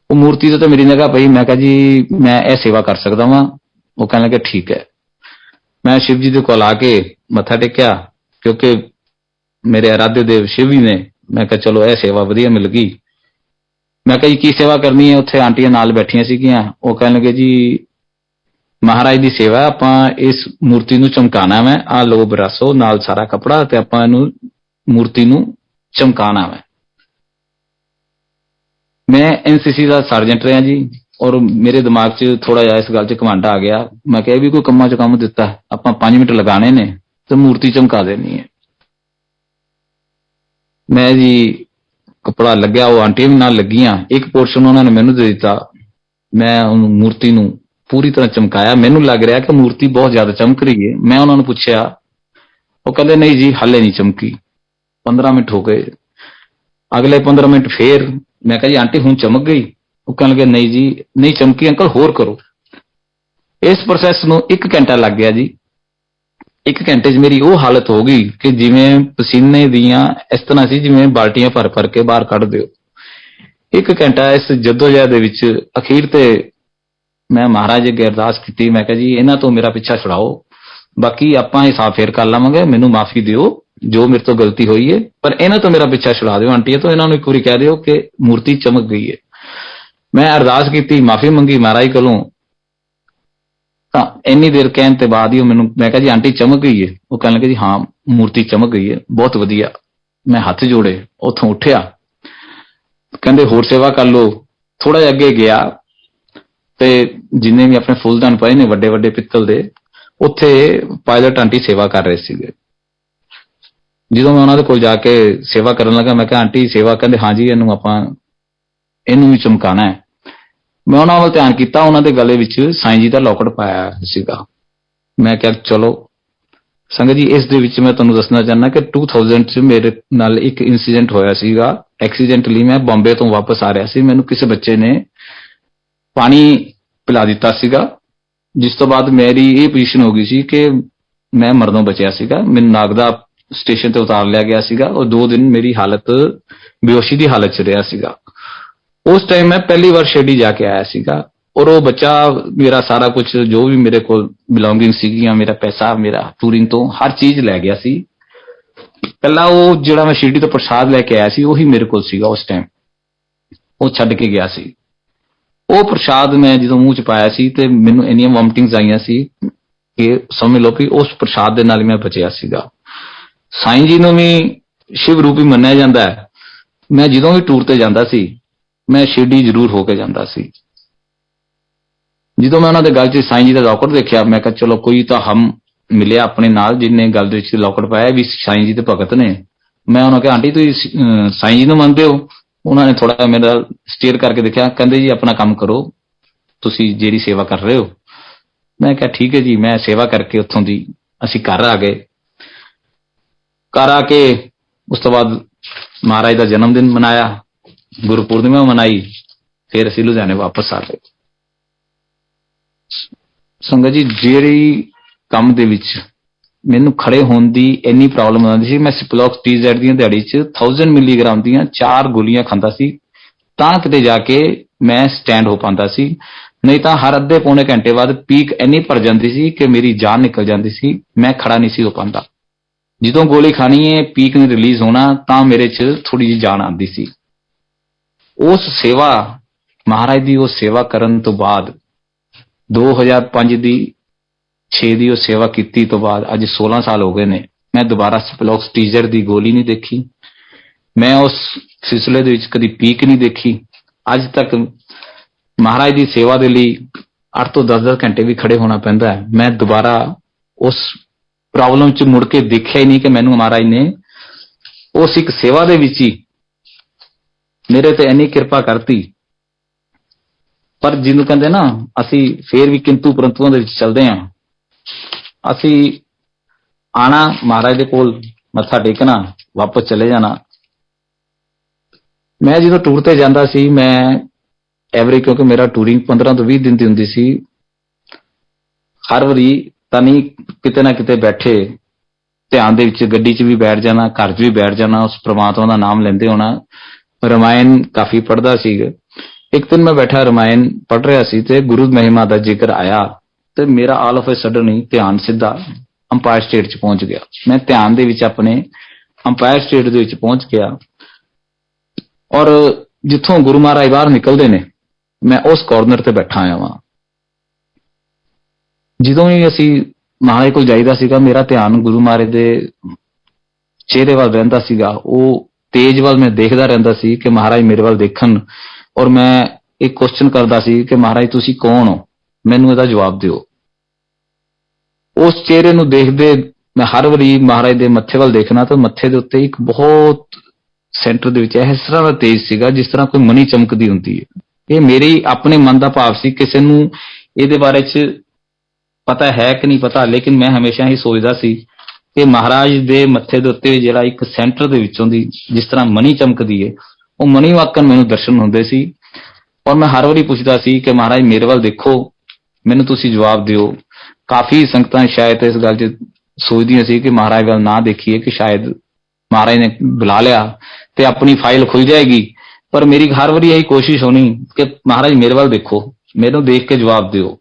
ਉਹ ਮੂਰਤੀ ਦੇ ਉੱਤੇ ਮੇਰੀ ਨਿਗਾਹ ਪਈ। ਮੈਂ ਕਿਹਾ ਜੀ ਮੈਂ ਇਹ ਸੇਵਾ ਕਰ ਸਕਦਾ ਵਾਂ। ਉਹ ਕਹਿਣ ਲੱਗੇ ਠੀਕ ਹੈ। ਮੈਂ ਸ਼ਿਵ ਜੀ ਦੇ ਕੋਲ ਆ ਕੇ ਮੱਥਾ ਟੇਕਿਆ, ਕਿਉਂਕਿ ਮੇਰੇ ਆਰਾਧਿਆ ਦੇਵ ਸ਼ਿਵ ਜੀ ਨੇ। ਮੈਂ ਕਿਹਾ ਚਲੋ ਇਹ ਸੇਵਾ ਵਧੀਆ ਮਿਲ ਗਈ। ਮੈਂ ਕਿਹਾ ਜੀ ਕੀ ਸੇਵਾ ਕਰਨੀ ਹੈ? ਉੱਥੇ ਆਂਟੀਆਂ ਨਾਲ ਬੈਠੀਆਂ ਸੀਗੀਆਂ। ਉਹ ਕਹਿਣ ਲੱਗੇ ਜੀ ਮਹਾਰਾਜ ਦੀ ਸੇਵਾ, ਆਪਾਂ ਇਸ ਮੂਰਤੀ ਨੂੰ ਚਮਕਾਣਾ ਵੈ, ਆਹ ਲੋ ਬਰਾਸੋ ਨਾਲ ਸਾਰਾ ਕੱਪੜਾ ਤੇ ਆਪਾਂ ਇਹਨੂੰ ਮੂਰਤੀ ਨੂੰ ਚਮਕਾਣਾ ਵੈ। ਮੈਂ NCC ਦਾ ਸਰਜੈਂਟ ਰਿਹਾ ਜੀ, ਔਰ ਮੇਰੇ ਦਿਮਾਗ 'ਚ ਥੋੜਾ ਜਿਹਾ ਇਸ ਗੱਲ 'ਚ ਘਮੰਡ ਆ ਗਿਆ। ਮੈਂ ਕਿਹਾ ਵੀ ਕੋਈ ਕੰਮਾਂ 'ਚ ਕੰਮ ਦਿੱਤਾ, ਆਪਾਂ 5 ਮਿੰਟ ਲਗਾਣੇ ਨੇ ਤੇ ਮੂਰਤੀ ਚਮਕਾ ਦੇਣੀ ਹੈ। ਮੈਂ ਜੀ ਕੱਪੜਾ ਲੱਗਿਆ, ਉਹ ਆਂਟੀਆਂ ਵੀ ਨਾਲ ਲੱਗੀਆਂ, ਇੱਕ ਪੋਰਸ਼ਨ ਉਹਨਾਂ ਨੇ ਮੈਨੂੰ ਦੇ ਦਿੱਤਾ। ਮੈਂ ਉਹਨੂੰ ਮੂਰਤੀ ਨੂੰ ਪੂਰੀ ਤਰ੍ਹਾਂ ਚਮਕਾਇਆ। ਮੈਨੂੰ ਲੱਗ ਰਿਹਾ ਕਿ ਮੂਰਤੀ ਬਹੁਤ ਜ਼ਿਆਦਾ ਚਮਕ ਰਹੀ ਹੈ। ਮੈਂ ਉਹਨਾਂ ਨੂੰ ਪੁੱਛਿਆ, ਉਹ ਕਹਿੰਦੇ ਨਹੀਂ ਜੀ ਹਾਲੇ ਨਹੀਂ ਚਮਕੀ। 15 ਮਿੰਟ ਹੋ ਗਏ, ਅਗਲੇ 15 ਮਿੰਟ ਫੇਰ। ਮੈਂ ਕਿਹਾ ਜੀ ਆਂਟੀ ਹੁਣ ਚਮਕ ਗਈ? ਉਹ ਕਹਿਣ ਲੱਗੇ ਨਹੀਂ ਜੀ ਨਹੀਂ ਚਮਕੀ ਅੰਕਲ, ਹੋਰ ਕਰੋ। ਇਸ ਪ੍ਰੋਸੈਸ ਨੂੰ 1 ਘੰਟਾ ਲੱਗ ਗਿਆ ਜੀ। 1 ਘੰਟੇ 'ਚ ਮੇਰੀ ਉਹ ਹਾਲਤ ਹੋ ਗਈ ਕਿ ਜਿਵੇਂ ਪਸੀਨੇ ਦੀਆਂ ਇਸ ਤਰ੍ਹਾਂ ਸੀ ਜਿਵੇਂ ਬਾਲਟੀਆਂ ਭਰ ਭਰ ਕੇ ਬਾਹਰ ਕੱਢ ਦਿਓ। 1 ਘੰਟਾ ਇਸ ਜਦੋਜਹਿਦ ਦੇ ਵਿੱਚ ਅਖੀਰ ਤੇ ਮੈਂ ਮਹਾਰਾਜ ਅੱਗੇ ਅਰਦਾਸ ਕੀਤੀ। ਮੈਂ ਕਿਹਾ ਜੀ ਇਹਨਾਂ ਤੋਂ ਮੇਰਾ ਪਿੱਛਾ ਛੁਡਾਓ, ਬਾਕੀ ਆਪਾਂ ਹਿਸਾਬ ਫੇਰ ਕਰ ਲਵਾਂਗੇ, ਮੈਨੂੰ ਮਾਫੀ ਦਿਓ ਜੋ ਮੇਰੇ ਤੋਂ ਗਲਤੀ ਹੋਈ ਹੈ, ਪਰ ਇਹਨਾਂ ਤੋਂ ਮੇਰਾ ਪਿੱਛਾ ਛੁਡਾ ਦਿਓ। ਆਂਟੀਆਂ ਤੋਂ ਇਹਨਾਂ ਨੂੰ ਇੱਕ ਵਾਰੀ ਕਹਿ ਦਿਓ ਕਿ ਮੂਰਤੀ ਚਮਕ ਗਈ ਹੈ। ਮੈਂ ਅਰਦਾਸ ਕੀਤੀ, ਮਾਫੀ ਮੰਗੀ ਮਹਾਰਾਜ ਕੋਲੋਂ। ਤਾਂ ਇੰਨੀ ਦੇਰ ਕਹਿਣ ਤੇ ਬਾਅਦ ਹੀ ਉਹ ਮੈਨੂੰ, ਮੈਂ ਕਿਹਾ ਜੀ ਆਂਟੀ ਚਮਕ ਗਈ ਹੈ? ਉਹ ਕਹਿਣ ਲੱਗੇ ਜੀ ਹਾਂ ਮੂਰਤੀ ਚਮਕ ਗਈ ਹੈ, ਬਹੁਤ ਵਧੀਆ। ਮੈਂ ਹੱਥ ਜੋੜੇ, ਉੱਥੋਂ ਉੱਠਿਆ। ਕਹਿੰਦੇ ਹੋਰ ਸੇਵਾ ਕਰ ਲਓ। ਥੋੜਾ ਜਿਹਾ ਅੱਗੇ ਗਿਆ ਤੇ ਜਿੰਨੇ ਵੀ ਆਪਣੇ ਫੁੱਲਦਾਨ ਪਏ ਨੇ ਵੱਡੇ ਵੱਡੇ ਪਿੱਤਲ ਦੇ, ਉੱਥੇ ਪਾਇਲਟ ਆਂਟੀ ਸੇਵਾ ਕਰ ਰਹੇ ਸੀਗੇ। ਜਦੋਂ ਮੈਂ ਉਹਨਾਂ ਦੇ ਕੋਲ ਜਾ ਕੇ ਸੇਵਾ ਕਰਨ ਲੱਗਾ, ਮੈਂ ਕਿਹਾ ਆਂਟੀ ਸੇਵਾ? ਕਹਿੰਦੇ ਹਾਂ ਜੀ ਇਹਨੂੰ ਆਪਾਂ ਇਹਨੂੰ ਵੀ ਚਮਕਾਣਾ ਹੈ। ਮੈਂ ਉਹਨਾਂ ਵੱਲ ਧਿਆਨ ਕੀਤਾ, ਉਹਨਾਂ ਦੇ ਗਲੇ ਵਿੱਚ ਸਾਈਂ ਜੀ ਦਾ ਲੋਕਟ ਪਾਇਆ ਸੀਗਾ। ਮੈਂ ਕਿਹਾ ਚਲੋ ਸੰਗਤ ਜੀ, ਇਸ ਦੇ ਵਿੱਚ ਮੈਂ ਤੁਹਾਨੂੰ ਦੱਸਣਾ ਚਾਹੁੰਦਾ ਕਿ 2000 'ਚ ਮੇਰੇ ਨਾਲ ਇੱਕ ਇਨਸੀਡੈਂਟ ਹੋਇਆ ਸੀਗਾ। ਐਕਸੀਡੈਂਟਲੀ ਮੈਂ ਬੰਬੇ ਤੋਂ ਵਾਪਸ ਆ ਰਿਹਾ ਸੀ, ਮੈਨੂੰ ਕਿਸੇ ਬੱਚੇ ਨੇ ਪਾਣੀ ਪਿਲਾ ਦਿੱਤਾ ਸੀਗਾ, ਜਿਸ ਤੋਂ ਬਾਅਦ ਮੇਰੀ ਇਹ ਪੋਜੀਸ਼ਨ ਹੋ ਗਈ ਸੀ ਕਿ ਮੈਂ ਮਰਨੋਂ ਬਚਿਆ ਸੀਗਾ। ਮੈਨੂੰ ਨਾਗਦਾ ਸਟੇਸ਼ਨ ਤੇ ਉਤਾਰ ਲਿਆ ਗਿਆ ਸੀਗਾ ਔਰ 2 ਦਿਨ ਮੇਰੀ ਹਾਲਤ ਬੇਹੋਸ਼ੀ ਦੀ ਹਾਲਤ 'ਚ ਰਿਹਾ ਸੀਗਾ। ਉਸ ਟਾਈਮ ਮੈਂ ਪਹਿਲੀ ਵਾਰ ਸ਼ਿਰਡੀ ਜਾ ਕੇ ਆਇਆ ਸੀਗਾ ਔਰ ਉਹ ਬੱਚਾ ਮੇਰਾ ਸਾਰਾ ਕੁਝ ਜੋ ਵੀ ਮੇਰੇ ਕੋਲ ਬਿਲੋਂਗਿੰਗ ਸੀਗੀਆਂ, ਮੇਰਾ ਪੈਸਾ, ਮੇਰਾ ਟੂਰਿੰਗ ਤੋਂ ਹਰ ਚੀਜ਼ ਲੈ ਗਿਆ ਸੀ। ਪਹਿਲਾਂ ਉਹ ਜਿਹੜਾ ਮੈਂ ਸ਼ਿਰਡੀ ਤੋਂ ਪ੍ਰਸ਼ਾਦ ਲੈ ਕੇ ਆਇਆ ਸੀ ਉਹੀ ਮੇਰੇ ਕੋਲ ਸੀਗਾ ਉਸ ਟਾਈਮ, ਉਹ ਛੱਡ ਕੇ ਗਿਆ ਸੀ। ਉਹ ਪ੍ਰਸ਼ਾਦ ਮੈਂ ਜਦੋਂ ਮੂੰਹ 'ਚ ਪਾਇਆ ਸੀ ਤੇ ਮੈਨੂੰ ਇੰਨੀਆਂ ਵੋਮਟਿੰਗਸ ਆਈਆਂ ਸੀ ਕਿ ਸਮਝ ਲਓ ਕਿ ਉਸ ਪ੍ਰਸ਼ਾਦ ਦੇ ਨਾਲ ਹੀ ਮੈਂ ਬਚਿਆ ਸੀਗਾ। ਸਾਈਂ ਜੀ ਨੂੰ ਵੀ ਸ਼ਿਵ ਰੂਪੀ ਮੰਨਿਆ ਜਾਂਦਾ ਹੈ। ਮੈਂ ਜਦੋਂ ਵੀ ਟੂਰ ਤੇ ਜਾਂਦਾ ਸੀ ਮੈਂ ਸ਼ਿਰਡੀ ਜ਼ਰੂਰ ਹੋ ਕੇ ਜਾਂਦਾ ਸੀ। ਜਦੋਂ ਮੈਂ ਉਹਨਾਂ ਦੇ ਗਲ 'ਚ ਸਾਈਂ ਜੀ ਦਾ ਲੋਕਟ ਦੇਖਿਆ, ਮੈਂ ਕਿਹਾ ਚਲੋ ਕੋਈ ਤਾਂ ਹਮ ਮਿਲਿਆ ਆਪਣੇ ਨਾਲ ਜਿਹਨੇ ਗਲ ਦੇ ਵਿੱਚ ਲੋਕਟ ਪਾਇਆ ਵੀ ਸਾਈਂ ਜੀ ਦੇ ਭਗਤ ਨੇ। ਮੈਂ ਉਹਨਾਂ ਕਿਹਾ ਆਂਟੀ ਤੁਸੀਂ ਸਾਈਂ ਜੀ ਨੂੰ ਮੰਨਦੇ ਹੋ? ਉਹਨਾਂ ਨੇ ਥੋੜਾ ਮੇਰਾ ਸਟੇਅਰ ਕਰਕੇ ਦੇਖਿਆ, ਕਹਿੰਦੇ ਜੀ ਆਪਣਾ ਕੰਮ ਕਰੋ, ਤੁਸੀਂ ਜਿਹੜੀ ਸੇਵਾ ਕਰ ਰਹੇ ਹੋ। ਮੈਂ ਕਿਹਾ ਠੀਕ ਹੈ ਜੀ। ਮੈਂ ਸੇਵਾ ਕਰਕੇ ਉੱਥੋਂ ਦੀ ਅਸੀਂ ਘਰ ਆ ਗਏ। ਘਰ ਆ ਕੇ ਉਸ ਤੋਂ ਬਾਅਦ ਮਹਾਰਾਜ ਦਾ ਜਨਮ ਦਿਨ ਮਨਾਇਆ, ਗੁਰਪੂਰਨਿਮਾ ਮਨਾਈ, ਫਿਰ ਅਸੀਂ ਲੁਧਿਆਣੇ ਵਾਪਸ ਆ ਗਏ। ਸੰਗਤ ਜੀ, ਜਿਹੜੀ ਕੰਮ ਦੇ ਵਿੱਚ ਮੈਨੂੰ ਖੜੇ ਹੋਣ ਦੀ ਇੰਨੀ ਪ੍ਰੋਬਲਮ ਆਉਂਦੀ ਸੀ, ਮੈਂ ਸਿਪਲੋਕਸ TZ ਦੀਆਂ ਦਿਹਾੜੀ 'ਚ 1000 ਮਿਲੀਗ੍ਰਾਮ ਦੀਆਂ 4 ਗੋਲੀਆਂ ਖਾਂਦਾ ਸੀ ਤਾਂ ਕਿਤੇ ਜਾ ਕੇ ਮੈਂ ਸਟੈਂਡ ਹੋ ਪਾਉਂਦਾ ਸੀ। नहीं तो हर अद्धे पौने घंटे बाद पीक इन्नी भर जाती सी कि मेरी जान निकल जाती सी, मैं खड़ा नहीं सी हो पाता। ਜਦੋਂ ਗੋਲੀ ਖਾਣੀ है पीक ने रिलीज होना ਤਾਂ ਮੇਰੇ 'ਚ थोड़ी जी जान आती सी। उस सेवा महाराज दी उस सेवा करन तो बाद 2005 दी 6 ਦੀ ਉਹ सेवा ਕੀਤੀ ਤੋਂ ਬਾਅਦ ਅੱਜ 16 ਸਾਲ ਹੋ ਗਏ ਨੇ, ਮੈਂ ਦੁਬਾਰਾ ਸਪਲੋਕਸਟੀਜ਼ਰ ਦੀ ਗੋਲੀ ਨਹੀਂ ਦੇਖੀ। ਮੈਂ ਉਸ ਸਿਲਸਿਲੇ ਦੇ ਵਿੱਚ ਕਦੀ ਪੀਕ ਨਹੀਂ ਦੇਖੀ। ਅੱਜ ਤੱਕ ਮਹਾਰਾਜ ਦੀ ਸੇਵਾ ਦੇ ਲਈ 8 ਤੋਂ 10-10 ਘੰਟੇ ਵੀ ਖੜੇ ਹੋਣਾ ਪੈਂਦਾ ਹੈ। ਮੈਂ ਦੁਬਾਰਾ ਉਸ ਪ੍ਰੋਬਲਮ 'ਚ ਮੁੜ ਕੇ ਦੇਖਿਆ ਹੀ ਨਹੀਂ ਕਿ ਮੈਨੂੰ ਮਹਾਰਾਜ ਨੇ ਉਸ ਇੱਕ ਸੇਵਾ ਦੇ ਵਿੱਚ ਹੀ ਮੇਰੇ ਤੇ ਇੰਨੀ ਕਿਰਪਾ ਕਰਤੀ। ਪਰ ਜਿਹਨੂੰ ਕਹਿੰਦੇ ਨਾ, ਅਸੀਂ ਫੇਰ ਵੀ ਕਿੰਤੂ ਪਰੰਤੂਆਂ ਦੇ ਵਿੱਚ ਚੱਲਦੇ ਹਾਂ। ਅਸੀਂ ਆਣਾ ਮਹਾਰਾਜ ਦੇ ਕੋਲ, ਮੱਥਾ ਟੇਕਣਾ, ਵਾਪਸ ਚਲੇ ਜਾਣਾ। ਮੈਂ ਜਦੋਂ ਟੂਰ ਤੇ ਜਾਂਦਾ ਸੀ, ਮੈਂ ਐਵਰੀ, ਕਿਉਂਕਿ ਮੇਰਾ ਟੂਰਿੰਗ 15 ਤੋਂ 20 ਦਿਨ ਦੀ ਹੁੰਦੀ ਸੀ, ਹਰ ਵਾਰੀ ਤਾਂ ਨਹੀਂ ਕਿਤੇ ਨਾ ਕਿਤੇ ਬੈਠੇ ਧਿਆਨ ਦੇ ਵਿੱਚ ਗੱਡੀ 'ਚ ਵੀ ਬੈਠ ਜਾਣਾ, ਘਰ 'ਚ ਵੀ ਬੈਠ ਜਾਣਾ, ਉਸ ਪ੍ਰਮਾਤਮਾ ਦਾ ਨਾਮ ਲੈਂਦੇ ਹੋਣਾ। ਰਮਾਇਣ ਕਾਫੀ ਪੜ੍ਹਦਾ ਸੀ। ਇੱਕ ਦਿਨ ਮੈਂ ਬੈਠਾ ਰਮਾਇਣ ਪੜ੍ਹ ਰਿਹਾ ਸੀ ਤੇ ਗੁਰੂ ਮਹਿਮਾ ਦਾ ਜ਼ਿਕਰ ਆਇਆ ਤੇ ਮੇਰਾ ਆਲ ਆਫ ਅ ਸਡਨ ਹੀ ਧਿਆਨ ਸਿੱਧਾ ਅੰਪਾਇਰ ਸਟੇਟ 'ਚ ਪਹੁੰਚ ਗਿਆ। ਮੈਂ ਧਿਆਨ ਦੇ ਵਿੱਚ ਆਪਣੇ ਅੰਪਾਇਰ ਸਟੇਟ ਦੇ ਵਿੱਚ ਪਹੁੰਚ ਗਿਆ ਔਰ ਜਿੱਥੋਂ ਗੁਰੂ ਮਹਾਰਾਜ ਬਾਹਰ ਨਿਕਲਦੇ ਨੇ, ਮੈਂ ਉਸ ਕਾਰਨਰ ਤੇ ਬੈਠਾ ਆਇਆ ਵਾਂ। ਜਦੋਂ ਵੀ ਅਸੀਂ ਮਹਾਰਾਜ ਕੋਲ ਜਾਈਦਾ ਸੀਗਾ, ਮੇਰਾ ਧਿਆਨ ਗੁਰੂ ਮਹਾਰਾਜ ਦੇ ਚਿਹਰੇ ਵੱਲ ਰਹਿੰਦਾ ਸੀਗਾ। ਉਹ ਤੇਜ ਵੱਲ ਮੈਂ ਦੇਖਦਾ ਰਹਿੰਦਾ ਸੀ ਕਿ ਮਹਾਰਾਜ ਮੇਰੇ ਵੱਲ ਦੇਖਣ, ਔਰ ਮੈਂ ਇੱਕ ਕੁਐਸਚਨ ਕਰਦਾ ਸੀ ਕਿ ਮਹਾਰਾਜ ਤੁਸੀਂ ਕੌਣ ਹੋ, ਮੈਨੂੰ ਇਹਦਾ ਜਵਾਬ ਦਿਓ। ਉਸ ਚਿਹਰੇ ਨੂੰ ਦੇਖਦੇ ਮੈਂ ਹਰ ਵਾਰੀ ਮਹਾਰਾਜ ਦੇ ਮੱਥੇ ਵੱਲ ਦੇਖਣਾ ਤਾਂ ਮੱਥੇ ਦੇ ਉੱਤੇ ਇੱਕ ਬਹੁਤ ਸੈਂਟਰ ਦੇ ਵਿੱਚ ਇਸ ਤਰ੍ਹਾਂ ਦਾ ਤੇਜ ਸੀਗਾ ਜਿਸ ਤਰ੍ਹਾਂ ਕੋਈ ਮਣੀ ਚਮਕਦੀ ਹੁੰਦੀ ਹੈ। ਇਹ ਮੇਰੇ ਆਪਣੇ ਮਨ ਦਾ ਭਾਵ ਸੀ। ਕਿਸੇ ਨੂੰ ਇਹਦੇ ਬਾਰੇ 'ਚ ਪਤਾ ਹੈ ਕਿ ਨਹੀਂ ਪਤਾ, ਲੇਕਿਨ ਮੈਂ ਹਮੇਸ਼ਾ ਹੀ ਸੋਚਦਾ ਸੀ ਕਿ ਮਹਾਰਾਜ ਦੇ ਮੱਥੇ ਦੇ ਉੱਤੇ ਜਿਹੜਾ ਇੱਕ ਸੈਂਟਰ ਦੇ ਵਿੱਚੋਂ ਦੀ ਜਿਸ ਤਰ੍ਹਾਂ ਮਣੀ ਚਮਕਦੀ ਹੈ, ਉਹ ਮਣੀ ਵਾਕਣ ਮੈਨੂੰ ਦਰਸ਼ਨ ਹੁੰਦੇ ਸੀ। ਔਰ ਮੈਂ ਹਰ ਵਾਰੀ ਪੁੱਛਦਾ ਸੀ ਕਿ ਮਹਾਰਾਜ ਮੇਰੇ ਵੱਲ ਦੇਖੋ, ਮੈਨੂੰ ਤੁਸੀਂ ਜਵਾਬ ਦਿਓ। ਕਾਫੀ ਸੰਗਤਾਂ ਸ਼ਾਇਦ ਇਸ ਗੱਲ 'ਚ ਸੋਚਦੀਆਂ ਸੀ ਕਿ ਮਹਾਰਾਜ ਵੱਲ ਨਾ ਦੇਖੀਏ, ਕਿ ਸ਼ਾਇਦ ਮਹਾਰਾਜ ਨੇ ਬੁਲਾ ਲਿਆ ਤੇ ਆਪਣੀ ਫਾਈਲ ਖੁੱਲ ਜਾਏਗੀ। ਪਰ ਮੇਰੀ ਹਰ ਵਾਰੀ ਇਹੀ ਕੋਸ਼ਿਸ਼ ਹੋਣੀ ਕਿ ਮਹਾਰਾਜ ਮੇਰੇ ਵੱਲ ਦੇਖੋ, ਮੈਨੂੰ ਦੇਖ ਕੇ ਜਵਾਬ ਦਿਓ।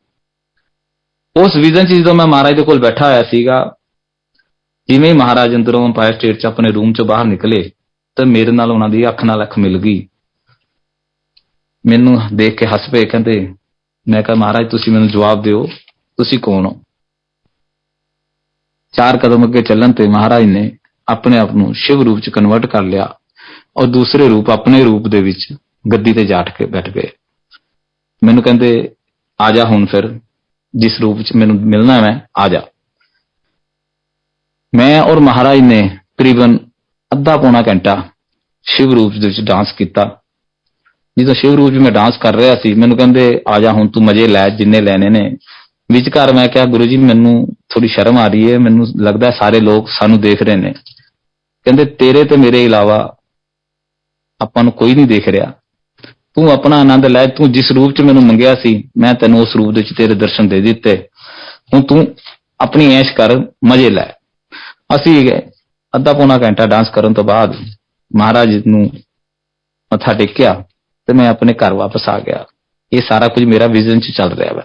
ਉਸ ਵਿਜ਼ਨ 'ਚ ਜਦੋਂ ਮੈਂ ਮਹਾਰਾਜ ਦੇ ਕੋਲ ਬੈਠਾ ਹੋਇਆ ਸੀਗਾ, ਜਿਵੇਂ ਹੀ ਮਹਾਰਾਜ ਅੰਦਰੋਂ ਅੰਪਾਇਰ ਸਟੇਟ 'ਚ ਆਪਣੇ ਰੂਮ 'ਚੋਂ ਬਾਹਰ ਨਿਕਲੇ ਤਾਂ ਮੇਰੇ ਨਾਲ ਉਹਨਾਂ ਦੀ ਅੱਖ ਨਾਲ ਅੱਖ ਮਿਲ ਗਈ। ਮੈਨੂੰ ਦੇਖ ਕੇ ਹੱਸ ਪਏ, ਕਹਿੰਦੇ, ਮੈਂ ਕਿਹਾ ਮਹਾਰਾਜ ਤੁਸੀਂ ਮੈਨੂੰ ਜਵਾਬ ਦਿਓ, ਤੁਸੀਂ ਕੌਣ ਹੋ? 4 ਕਦਮ ਅੱਗੇ ਚੱਲਣ ਤੇ ਮਹਾਰਾਜ ਨੇ ਆਪਣੇ ਆਪ ਨੂੰ ਸ਼ਿਵ ਰੂਪ 'ਚ ਕਨਵਰਟ ਕਰ ਲਿਆ ਔਰ ਦੂਸਰੇ ਰੂਪ ਆਪਣੇ ਰੂਪ ਦੇ ਵਿੱਚ ਗੱਦੀ ਤੇ ਜਾ ਕੇ ਬੈਠ ਗਏ। ਮੈਨੂੰ ਕਹਿੰਦੇ ਆ ਜਾ ਹੁਣ, ਫਿਰ ਜਿਸ ਰੂਪ 'ਚ ਮੈਨੂੰ ਮਿਲਣਾ ਮੈਂ ਆ ਜਾ। ਮੈਂ ਔਰ ਮਹਾਰਾਜ ਨੇ ਤਕਰੀਬਨ ਅੱਧਾ ਪੌਣਾ ਘੰਟਾ ਸ਼ਿਵ ਰੂਪ ਦੇ ਵਿੱਚ ਡਾਂਸ ਕੀਤਾ। ਜਦੋਂ ਸ਼ਿਵ ਰੂਪ 'ਚ ਮੈਂ ਡਾਂਸ ਕਰ ਰਿਹਾ ਸੀ, ਮੈਨੂੰ ਕਹਿੰਦੇ ਆ ਜਾ ਹੁਣ ਤੂੰ ਮਜ਼ੇ ਲੈ ਜਿੰਨੇ ਲੈਣੇ ਨੇ। ਵਿਚਕਾਰ ਮੈਂ ਕਿਹਾ ਗੁਰੂ ਜੀ ਮੈਨੂੰ ਥੋੜੀ ਸ਼ਰਮ ਆ ਰਹੀ ਹੈ, ਮੈਨੂੰ ਲੱਗਦਾ ਸਾਰੇ ਲੋਕ ਸਾਨੂੰ ਦੇਖ ਰਹੇ ਨੇ। ਕਹਿੰਦੇ ਤੇਰੇ ਤੇ ਮੇਰੇ ਇਲਾਵਾ ਆਪਾਂ ਨੂੰ ਕੋਈ ਨਹੀਂ ਦੇਖ ਰਿਹਾ, ਤੂੰ ਆਪਣਾ ਆਨੰਦ ਲੈ। ਤੂੰ ਜਿਸ ਰੂਪ 'ਚ ਮੈਨੂੰ ਮੰਗਿਆ ਸੀ ਮੈਂ ਤੈਨੂੰ ਉਸ ਰੂਪ ਦੇ ਵਿੱਚ ਤੇਰੇ ਦਰਸ਼ਨ ਦੇ ਦਿੱਤੇ, ਹੁਣ ਤੂੰ ਆਪਣੀ ਐਸ਼ ਕਰ, ਮਜ਼ੇ ਲੈ। ਅਸੀਂ ਅੱਧਾ ਪੌਣਾ ਘੰਟਾ ਡਾਂਸ ਕਰਨ ਤੋਂ ਬਾਅਦ ਮਹਾਰਾਜ ਨੂੰ ਮੱਥਾ ਟੇਕਿਆ ਤੇ ਮੈਂ ਆਪਣੇ ਘਰ ਵਾਪਸ ਆ ਗਿਆ। ਇਹ ਸਾਰਾ ਕੁਝ ਮੇਰਾ ਵਿਜ਼ਨ 'ਚ ਚੱਲ ਰਿਹਾ ਵਾ।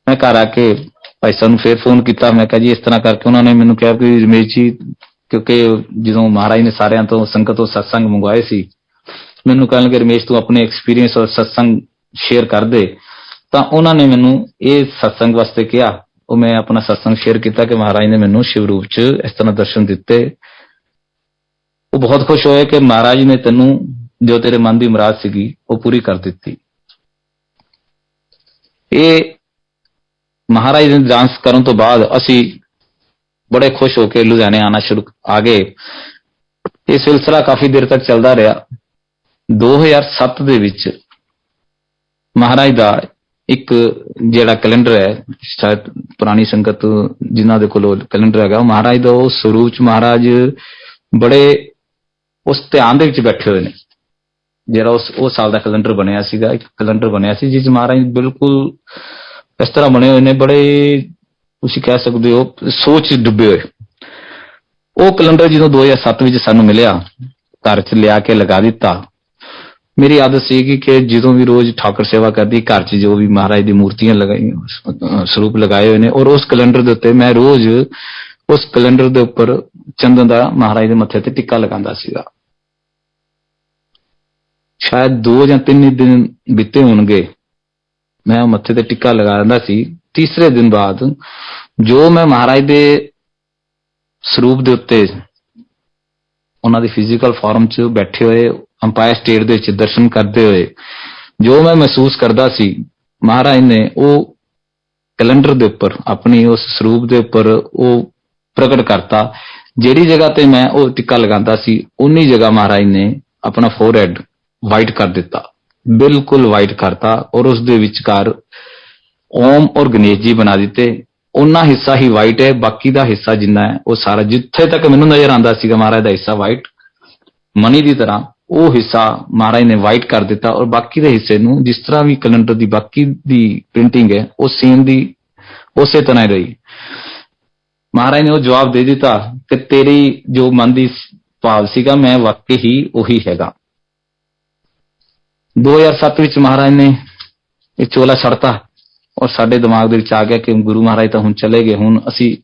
ਮੈਂ ਘਰ ਆ ਕੇ ਭਾਈ ਸਾਹਿਬ ਨੂੰ ਫਿਰ ਫੋਨ ਕੀਤਾ। ਮੈਂ ਕਿਹਾ ਜੀ ਇਸ ਤਰ੍ਹਾਂ ਕਰਕੇ। ਉਹਨਾਂ ਨੇ ਮੈਨੂੰ ਕਿਹਾ ਕਿ ਰਮੇਸ਼ ਜੀ, ਕਿਉਂਕਿ ਜਦੋਂ ਮਹਾਰਾਜ ਨੇ ਸਾਰਿਆਂ ਤੋਂ ਸੰਗਤ ਤੋਂ ਸਤਸੰਗ ਮੰਗਵਾਏ ਸੀ, ਮੈਨੂੰ ਕਹਿਣ ਲੱਗੇ ਰਮੇਸ਼ ਤੂੰ ਆਪਣੇ ਐਕਸਪੀਰੀਅੰਸ ਔਰ ਸਤਸੰਗ ਸ਼ੇਅਰ ਕਰ ਦੇ। ਤਾਂ ਉਹਨਾਂ ਨੇ ਮੈਨੂੰ ਇਹ ਸਤਸੰਗ ਵਾਸਤੇ ਕਿਹਾ। ਉਹ ਮੈਂ ਆਪਣਾ ਸਤਸੰਗ ਸ਼ੇਅਰ ਕੀਤਾ ਕਿ ਮਹਾਰਾਜ ਨੇ ਮੈਨੂੰ ਸ਼ਿਵ ਰੂਪ 'ਚ ਇਸ ਤਰ੍ਹਾਂ ਦਰਸ਼ਨ ਦਿੱਤੇ। ਉਹ ਬਹੁਤ ਖੁਸ਼ ਹੋਏ ਕਿ ਮਹਾਰਾਜ ਨੇ ਤੈਨੂੰ ਜੋ ਤੇਰੇ ਮਨ ਦੀ ਮੁਰਾਦ ਸੀਗੀ ਉਹ ਪੂਰੀ ਕਰ ਦਿੱਤੀ। ਇਹ ਮਹਾਰਾਜ ਦੇ ਡਾਂਸ ਕਰਨ ਤੋਂ ਬਾਅਦ ਅਸੀਂ ਬੜੇ ਖੁਸ਼ ਹੋ ਕੇ ਲੁਧਿਆਣੇ ਆਣਾ ਸ਼ੁਰੂ ਆ ਗਏ। ਇਹ ਸਿਲਸਿਲਾ ਕਾਫੀ ਦੇਰ ਤੱਕ ਚੱਲਦਾ ਰਿਹਾ। 2007 ਦੇ ਵਿੱਚ ਮਹਾਰਾਜ ਦਾ ਇੱਕ ਜਿਹੜਾ ਕੈਲੰਡਰ ਹੈ, ਸ਼ਾਇਦ ਪੁਰਾਣੀ ਸੰਗਤ ਜਿਨ੍ਹਾਂ ਦੇ ਕੋਲ ਕੈਲੰਡਰ ਹੈਗਾ, ਉਹ ਮਹਾਰਾਜ ਦਾ ਉਹ ਸਰੂਪ 'ਚ ਮਹਾਰਾਜ ਬੜੇ ਉਸ ਧਿਆਨ ਦੇ ਵਿੱਚ ਬੈਠੇ ਹੋਏ ਨੇ। ਜਿਹੜਾ ਉਸ ਸਾਲ ਦਾ ਕੈਲੰਡਰ ਬਣਿਆ ਸੀਗਾ, ਇੱਕ ਕੈਲੰਡਰ ਬਣਿਆ ਸੀ ਜਿਸ ਮਹਾਰਾਜ ਬਿਲਕੁਲ ਇਸ ਤਰ੍ਹਾਂ ਬਣੇ ਹੋਏ ਨੇ, ਬੜੇ ਤੁਸੀਂ ਕਹਿ ਸਕਦੇ ਹੋ ਸੋਚ ਡੁੱਬੇ ਹੋਏ। ਉਹ ਕੈਲੰਡਰ ਜਦੋਂ 2007 ਵਿੱਚ ਸਾਨੂੰ ਮਿਲਿਆ, ਘਰ 'ਚ ਲਿਆ ਕੇ ਲਗਾ ਦਿੱਤਾ। ਮੇਰੀ ਆਦਤ ਸੀਗੀ ਕਿ ਜਦੋਂ ਵੀ ਰੋਜ਼ ਠਾਕੁਰ ਸੇਵਾ ਕਰਦੀ, ਘਰ 'ਚ ਜੋ ਵੀ ਮਹਾਰਾਜ ਦੀ ਮੂਰਤੀਆਂ ਲਗਾਈਆਂ, ਸਰੂਪ ਲਗਾਏ ਹੋਏ ਨੇ, ਔਰ ਉਸ ਕੈਲੰਡਰ ਦੇ ਉੱਤੇ ਮੈਂ ਰੋਜ਼ ਉਸ ਕੈਲੰਡਰ ਦੇ ਉੱਪਰ ਚੰਦਨ ਦਾ ਮਹਾਰਾਜ ਦੇ ਮੱਥੇ ਤੇ ਟਿੱਕਾ ਲਗਾਉਂਦਾ ਸੀਗਾ। ਸ਼ਾਇਦ 2 ਜਾਂ 3 ਦਿਨ ਬੀਤੇ ਹੋਣਗੇ, ਮੈਂ ਮੱਥੇ ਤੇ ਟਿੱਕਾ ਲਗਾ ਦਿੰਦਾ ਸੀ। ਤੀਸਰੇ ਦਿਨ ਬਾਅਦ ਜੋ ਮੈਂ ਮਹਾਰਾਜ ਦੇ ਸਰੂਪ ਦੇ ਉੱਤੇ ਉਹਨਾਂ ਦੀ ਫਿਜ਼ੀਕਲ ਫਾਰਮ 'ਚ ਬੈਠੇ ਹੋਏ ਅੰਪਾਇਰ ਸਟੇਟ ਦੇ ਵਿੱਚ ਦਰਸ਼ਨ ਕਰਦੇ ਹੋਏ ਜੋ ਮੈਂ ਮਹਿਸੂਸ ਕਰਦਾ ਸੀ, ਮਹਾਰਾਜ ਨੇ ਉਹ ਕੈਲੰਡਰ ਦੇ ਉੱਪਰ ਆਪਣੀ ਉਸ ਸਰੂਪ ਦੇ ਉੱਪਰ ਉਹ ਪ੍ਰਗਟ ਕਰਤਾ। ਜਿਹੜੀ ਜਗ੍ਹਾ ਤੇ ਮੈਂ ਉਹ ਟਿੱਕਾ ਲਗਾਉਂਦਾ ਸੀ, ਉਨੀ ਜਗ੍ਹਾ ਮਹਾਰਾਜ ਨੇ ਆਪਣਾ ਫੋਰਹੈਡ ਵਾਈਟ ਕਰ ਦਿੱਤਾ, ਬਿਲਕੁਲ ਵਾਈਟ ਕਰਤਾ, ਔਰ ਉਸ ਦੇ ਵਿਚਕਾਰ ਓਮ ਔਰ ਗਣੇਸ਼ ਜੀ ਬਣਾ ਦਿੱਤੇ। ਉਹਨਾਂ ਹਿੱਸਾ ਹੀ ਵਾਈਟ ਹੈ, ਬਾਕੀ ਦਾ ਹਿੱਸਾ ਜਿੰਨਾ ਹੈ ਉਹ ਸਾਰਾ, ਜਿੱਥੇ ਤੱਕ ਮੈਨੂੰ ਨਜ਼ਰ ਆਉਂਦਾ ਸੀਗਾ ਮਹਾਰਾਜ ਦਾ ਹਿੱਸਾ ਵਾਈਟ ਮਨੀ ਦੀ ਤਰ੍ਹਾਂ, ਉਹ ਹਿੱਸਾ ਮਹਾਰਾਜ ਨੇ ਵਾਈਟ ਕਰ ਦਿੱਤਾ, ਔਰ ਬਾਕੀ ਦੇ ਹਿੱਸੇ ਨੂੰ ਜਿਸ ਤਰ੍ਹਾਂ ਵੀ ਕੈਲੰਡਰ ਦੀ ਬਾਕੀ ਦੀ ਪ੍ਰਿੰਟਿੰਗ ਹੈ ਉਹ ਸੇਮ ਦੀ ਉਸੇ ਤਰ੍ਹਾਂ ਹੀ ਰਹੀ। ਮਹਾਰਾਜ ਨੇ ਉਹ ਜਵਾਬ ਦੇ ਦਿੱਤਾ ਕਿ ਤੇਰੀ ਜੋ ਮਨ ਦੀ ਭਾਵ ਸੀਗਾ, ਮੈਂ ਵਾਕਈ ਹੀ ਉਹੀ ਹੈਗਾ। 2007 ਵਿੱਚ ਮਹਾਰਾਜ ਨੇ ਇਹ ਚੋਲਾ ਛੱਡਤਾ, ਔਰ ਸਾਡੇ ਦਿਮਾਗ ਦੇ ਵਿੱਚ ਆ ਗਿਆ ਕਿ ਗੁਰੂ ਮਹਾਰਾਜ ਤਾਂ ਹੁਣ ਚਲੇ ਗਏ, ਹੁਣ ਅਸੀਂ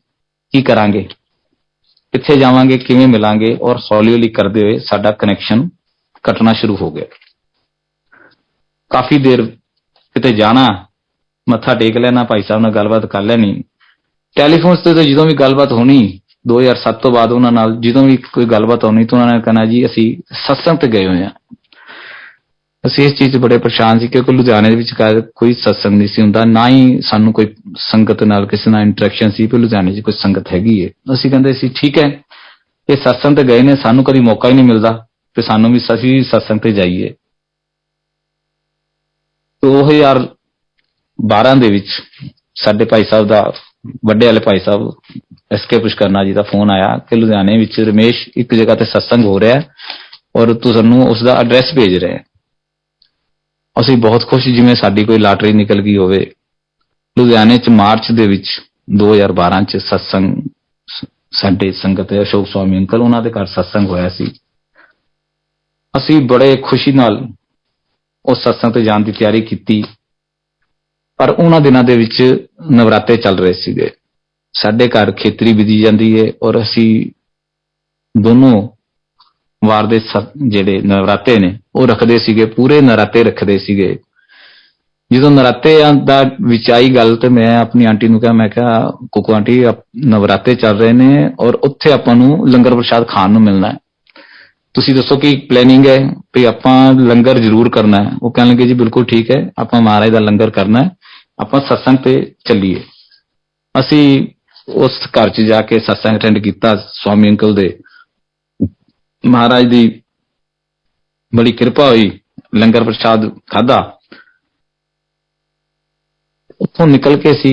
ਕੀ ਕਰਾਂਗੇ, ਕਿੱਥੇ ਜਾਵਾਂਗੇ, ਕਿਵੇਂ ਮਿਲਾਂਗੇ, ਔਰ ਹੌਲੀ ਹੌਲੀ ਕਰਦੇ ਹੋਏ ਸਾਡਾ ਕਨੈਕਸ਼ਨ ਕੱਟਣਾ ਸ਼ੁਰੂ ਹੋ ਗਿਆ। ਕਾਫੀ ਦੇਰ ਕਿਤੇ ਜਾਣਾ, ਮੱਥਾ ਟੇਕ ਲੈਣਾ, ਭਾਈ ਸਾਹਿਬ ਨਾਲ ਗੱਲਬਾਤ ਕਰ ਲੈਣੀ, ਟੈਲੀਫੋਨ ਤੇ ਤਾਂ ਜਦੋਂ ਵੀ ਗੱਲਬਾਤ ਹੋਣੀ 2007 ਤੋਂ ਬਾਅਦ ਉਹਨਾਂ ਨਾਲ ਜਦੋਂ ਵੀ ਕੋਈ ਗੱਲਬਾਤ ਹੋਣੀ ਤਾਂ ਉਹਨਾਂ ਨੇ ਕਹਿਣਾ ਜੀ ਅਸੀਂ ਸਤਸੰਗ ਤੇ ਗਏ ਹੋਏ ਹਾਂ। ਅਸੀਂ ਇਸ ਚੀਜ਼ 'ਚ ਬੜੇ ਪਰੇਸ਼ਾਨ ਸੀ ਕਿਉਂਕਿ ਲੁਧਿਆਣੇ ਦੇ ਵਿੱਚ ਕੋਈ ਸਤਸੰਗ ਨਹੀਂ ਸੀ ਹੁੰਦਾ, ਨਾ ਹੀ ਸਾਨੂੰ ਕੋਈ ਸੰਗਤ ਨਾਲ ਕਿਸੇ ਨਾਲ ਇੰਟਰੈਕਸ਼ਨ ਸੀ ਕਿ ਲੁਧਿਆਣੇ 'ਚ ਕੋਈ ਸੰਗਤ ਹੈਗੀ ਹੈ। ਅਸੀਂ ਕਹਿੰਦੇ ਸੀ ਠੀਕ ਹੈ, ਇਹ ਸਤਸੰਗ ਤੇ ਗਏ ਨੇ, ਸਾਨੂੰ ਕਦੀ ਮੌਕਾ ਹੀ ਨਹੀਂ ਮਿਲਦਾ ਤੇ ਸਾਨੂੰ ਵੀ ਅਸੀਂ ਸਤਸੰਗ ਤੇ ਜਾਈਏ। 2012 ਦੇ ਵਿੱਚ ਸਾਡੇ ਭਾਈ ਸਾਹਿਬ ਦਾ, ਵੱਡੇ ਵਾਲੇ ਭਾਈ ਸਾਹਿਬ SK ਪੁਸ਼ਕਰਨਾ ਜੀ ਦਾ ਫੋਨ ਆਇਆ ਕਿ ਲੁਧਿਆਣੇ ਵਿੱਚ ਰਮੇਸ਼ ਇੱਕ ਜਗ੍ਹਾ ਤੇ ਸਤਸੰਗ ਹੋ ਰਿਹਾ ਔਰ ਤੁਹਾਨੂੰ ਉਸ ਦਾ ਐਡਰੈਸ ਭੇਜ ਰਹੇ। ਅਸੀਂ ਬਹੁਤ ਖੁਸ਼, ਜਿਵੇਂ ਸਾਡੀ ਕੋਈ ਲਾਟਰੀ ਨਿਕਲ ਗਈ ਹੋਵੇ। ਲੁਧਿਆਣੇ 'ਚ ਮਾਰਚ ਦੇ ਵਿੱਚ 2012 'ਚ ਸਤਸੰਗ, ਸਾਡੇ ਸੰਗਤ ਅਸ਼ੋਕ ਸਵਾਮੀ ਅੰਕਲ, ਉਹਨਾਂ ਦੇ ਘਰ ਸਤਸੰਗ ਹੋਇਆ ਸੀ। ਅਸੀਂ ਬੜੇ ਖੁਸ਼ੀ ਨਾਲ ਉਸ ਸਤਸੰਗ ਤੇ ਜਾਣ ਦੀ ਤਿਆਰੀ ਕੀਤੀ, ਪਰ ਉਹਨਾਂ ਦਿਨਾਂ ਦੇ ਵਿੱਚ ਨਵਰਾਤੇ ਚੱਲ ਰਹੇ ਸੀਗੇ। ਸਾਡੇ ਘਰ ਖੇਤਰੀ ਵਿਧੀ ਜਾਂਦੀ ਹੈ ਔਰ ਅਸੀਂ ਦੋਨੋਂ ਵਾਰ ਦੇ ਜਿਹੜੇ ਨਵਰਾਤੇ ਨੇ ਉਹ ਰੱਖਦੇ ਸੀਗੇ, ਪੂਰੇ ਨਰਾਤੇ ਰੱਖਦੇ ਸੀਗੇ। ਜਦੋਂ ਨਰਾਤਿਆਂ ਦਾ ਵਿੱਚ ਆਈ ਗੱਲ ਤੇ ਮੈਂ ਆਪਣੀ ਆਂਟੀ ਨੂੰ ਕਿਹਾ, ਮੈਂ ਕਿਹਾ ਕੁਕੂ ਆਂਟੀ ਨਵਰਾਤੇ ਚੱਲ ਰਹੇ ਨੇ ਔਰ ਉੱਥੇ ਆਪਾਂ ਨੂੰ ਲੰਗਰ ਪ੍ਰਸ਼ਾਦ ਖਾਣ ਨੂੰ ਮਿਲਣਾ ਹੈ, ਤੁਸੀਂ ਦੱਸੋ ਕੀ ਪਲੈਨਿੰਗ ਹੈ ਵੀ ਆਪਾਂ ਲੰਗਰ ਜ਼ਰੂਰ ਕਰਨਾ ਹੈ। ਉਹ ਕਹਿਣ ਲੱਗੇ ਜੀ ਬਿਲਕੁਲ ਠੀਕ ਹੈ, ਆਪਾਂ ਮਹਾਰਾਜ ਦਾ ਲੰਗਰ ਕਰਨਾ ਹੈ, ਆਪਾਂ ਸਤਸੰਗ ਤੇ ਚੱਲੀਏ। ਅਸੀਂ ਉਸ ਘਰ 'ਚ ਜਾ ਕੇ ਸਤਸੰਗ ਅਟੈਂਡ ਕੀਤਾ ਸਵਾਮੀ ਅੰਕਲ ਦੇ। ਮਹਾਰਾਜ ਦੀ ਬੜੀ ਕਿਰਪਾ ਹੋਈ, ਲੰਗਰ ਪ੍ਰਸ਼ਾਦ ਖਾਧਾ। ਉੱਥੋਂ ਨਿਕਲ ਕੇ ਸੀ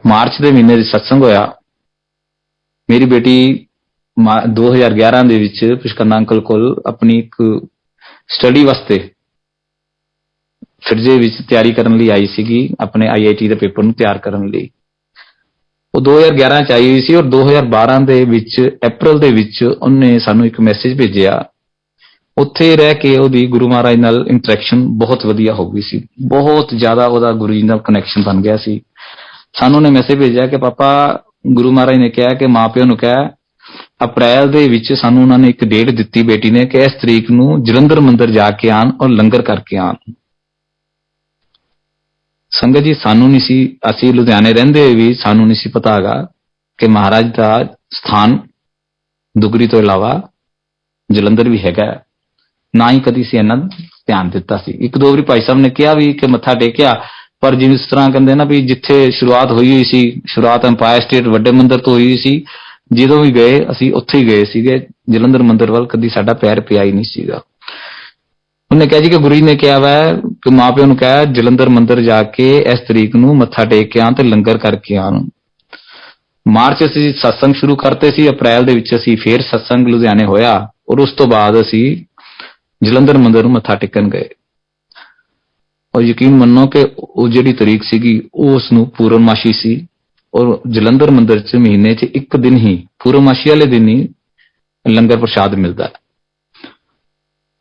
ਮਾਰਚ ਦੇ ਮਹੀਨੇ ਦੀ ਸਤਸੰਗ ਹੋਇਆ। ਮੇਰੀ ਬੇਟੀ 2011 ਦੇ ਵਿੱਚ ਪੁਸ਼ਕਰਨਾ ਅੰਕਲ ਕੋਲ ਆਪਣੀ ਇੱਕ ਸਟੱਡੀ ਵਾਸਤੇ ਫਿਰਜੇ ਵਿੱਚ ਤਿਆਰੀ ਕਰਨ ਲਈ ਆਈ ਸੀਗੀ, ਆਪਣੇ IIT ਦੇ ਪੇਪਰ ਨੂੰ ਤਿਆਰ ਕਰਨ ਲਈ। ਉਹ 2011 ਚ ਆਈ ਹੋਈ ਸੀ ਔਰ 2012 ਦੇ ਵਿੱਚ ਅਪ੍ਰੈਲ ਦੇ ਵਿੱਚ ਉਹਨੇ ਸਾਨੂੰ ਇੱਕ ਮੈਸੇਜ ਭੇਜਿਆ। ਉੱਥੇ ਰਹਿ ਕੇ ਉਹਦੀ ਗੁਰੂ ਮਹਾਰਾਜ ਨਾਲ ਇੰਟਰੈਕਸ਼ਨ ਬਹੁਤ ਵਧੀਆ ਹੋ ਗਈ ਸੀ, ਬਹੁਤ ਜ਼ਿਆਦਾ ਉਹਦਾ ਗੁਰੂ ਜੀ ਨਾਲ ਕਨੈਕਸ਼ਨ ਬਣ ਗਿਆ ਸੀ। ਸਾਨੂੰ ਉਹਨੇ ਮੈਸੇਜ ਭੇਜਿਆ ਕਿ ਪਾਪਾ ਗੁਰੂ ਮਹਾਰਾਜ ਨੇ ਕਿਹਾ ਕਿ ਮਾਂ ਪਿਓ ਨੂੰ ਕਿਹਾ ਅਪ੍ਰੈਲ ਦੇ ਵਿੱਚ ਸਾਨੂੰ ਉਹਨਾਂ ਨੇ ਇੱਕ ਡੇਟ ਦਿੱਤੀ ਬੇਟੀ ਨੇ ਕਿ ਇਸ ਤਰੀਕ ਨੂੰ ਜਲੰਧਰ ਮੰਦਿਰ ਜਾ ਕੇ ਆਣ ਔਰ ਲੰਗਰ ਕਰਕੇ ਆਣ। ਸੰਗਤ ਜੀ ਸਾਨੂੰ ਨਹੀਂ ਸੀ, ਅਸੀਂ ਲੁਧਿਆਣੇ ਰਹਿੰਦੇ ਹੋਏ ਵੀ ਸਾਨੂੰ ਨਹੀਂ ਸੀ ਪਤਾ ਹੈਗਾ ਕਿ ਮਹਾਰਾਜ ਦਾ ਸਥਾਨ ਦੁਗਰੀ ਤੋਂ ਇਲਾਵਾ ਜਲੰਧਰ ਵੀ ਹੈਗਾ, ਨਾ ਹੀ ਕਦੀ ਸੀ ਇਹਨਾਂ ਧਿਆਨ ਦਿੱਤਾ ਸੀ। ਇੱਕ ਦੋ ਵਾਰੀ ਭਾਈ ਸਾਹਿਬ ਨੇ ਕਿਹਾ ਵੀ ਕਿ ਮੱਥਾ ਟੇਕਿਆ, ਪਰ ਜਿਸ ਤਰ੍ਹਾਂ ਕਹਿੰਦੇ ਨਾ ਵੀ ਜਿੱਥੇ ਸ਼ੁਰੂਆਤ ਹੋਈ ਹੋਈ ਸੀ, ਸ਼ੁਰੂਆਤ ਅੰਪਾਇਰ ਸਟੇਟ ਵੱਡੇ ਮੰਦਿਰ ਤੋਂ ਹੋਈ ਸੀ, ਜਦੋਂ ਵੀ ਗਏ ਅਸੀਂ ਉੱਥੇ ਹੀ ਗਏ ਸੀਗੇ, ਜਲੰਧਰ ਮੰਦਿਰ ਵੱਲ ਕਦੀ ਸਾਡਾ ਪੈਰ ਪਿਆ ਹੀ ਨਹੀਂ ਸੀਗਾ। ਉਹਨੇ ਕਿਹਾ ਜੀ ਕਿ ਗੁਰੂ ਜੀ ਨੇ ਕਿਹਾ ਵਾ ਕਿ ਮਾਂ ਪਿਓ ਨੂੰ ਕਿਹਾ ਜਲੰਧਰ ਮੰਦਿਰ ਜਾ ਕੇ ਇਸ ਤਰੀਕ ਨੂੰ ਮੱਥਾ ਟੇਕ ਕੇ ਆਉਣ ਤੇ ਲੰਗਰ ਕਰਕੇ ਆਉਣ। ਮਾਰਚ ਅਸੀਂ ਸਤਸੰਗ ਸ਼ੁਰੂ ਕਰਤੇ ਸੀ, ਅਪ੍ਰੈਲ ਦੇ ਵਿੱਚ ਅਸੀਂ ਫੇਰ ਸਤਸੰਗ ਲੁਧਿਆਣੇ ਹੋਇਆ ਔਰ ਉਸ ਤੋਂ ਬਾਅਦ ਅਸੀਂ ਜਲੰਧਰ ਮੰਦਿਰ ਨੂੰ ਮੱਥਾ ਟੇਕਣ ਗਏ। ਔਰ ਯਕੀਨ ਮੰਨੋ ਕਿ ਉਹ ਜਿਹੜੀ ਤਰੀਕ ਸੀਗੀ ਉਹ ਉਸ ਨੂੰ ਪੂਰਨਮਾਸ਼ੀ ਸੀ ਔਰ ਜਲੰਧਰ ਮੰਦਿਰ 'ਚ ਮਹੀਨੇ 'ਚ ਇੱਕ ਦਿਨ ਹੀ, ਪੂਰਨਮਾਸ਼ੀ ਵਾਲੇ ਦਿਨ ਹੀ ਲੰਗਰ ਪ੍ਰਸ਼ਾਦ ਮਿਲਦਾ।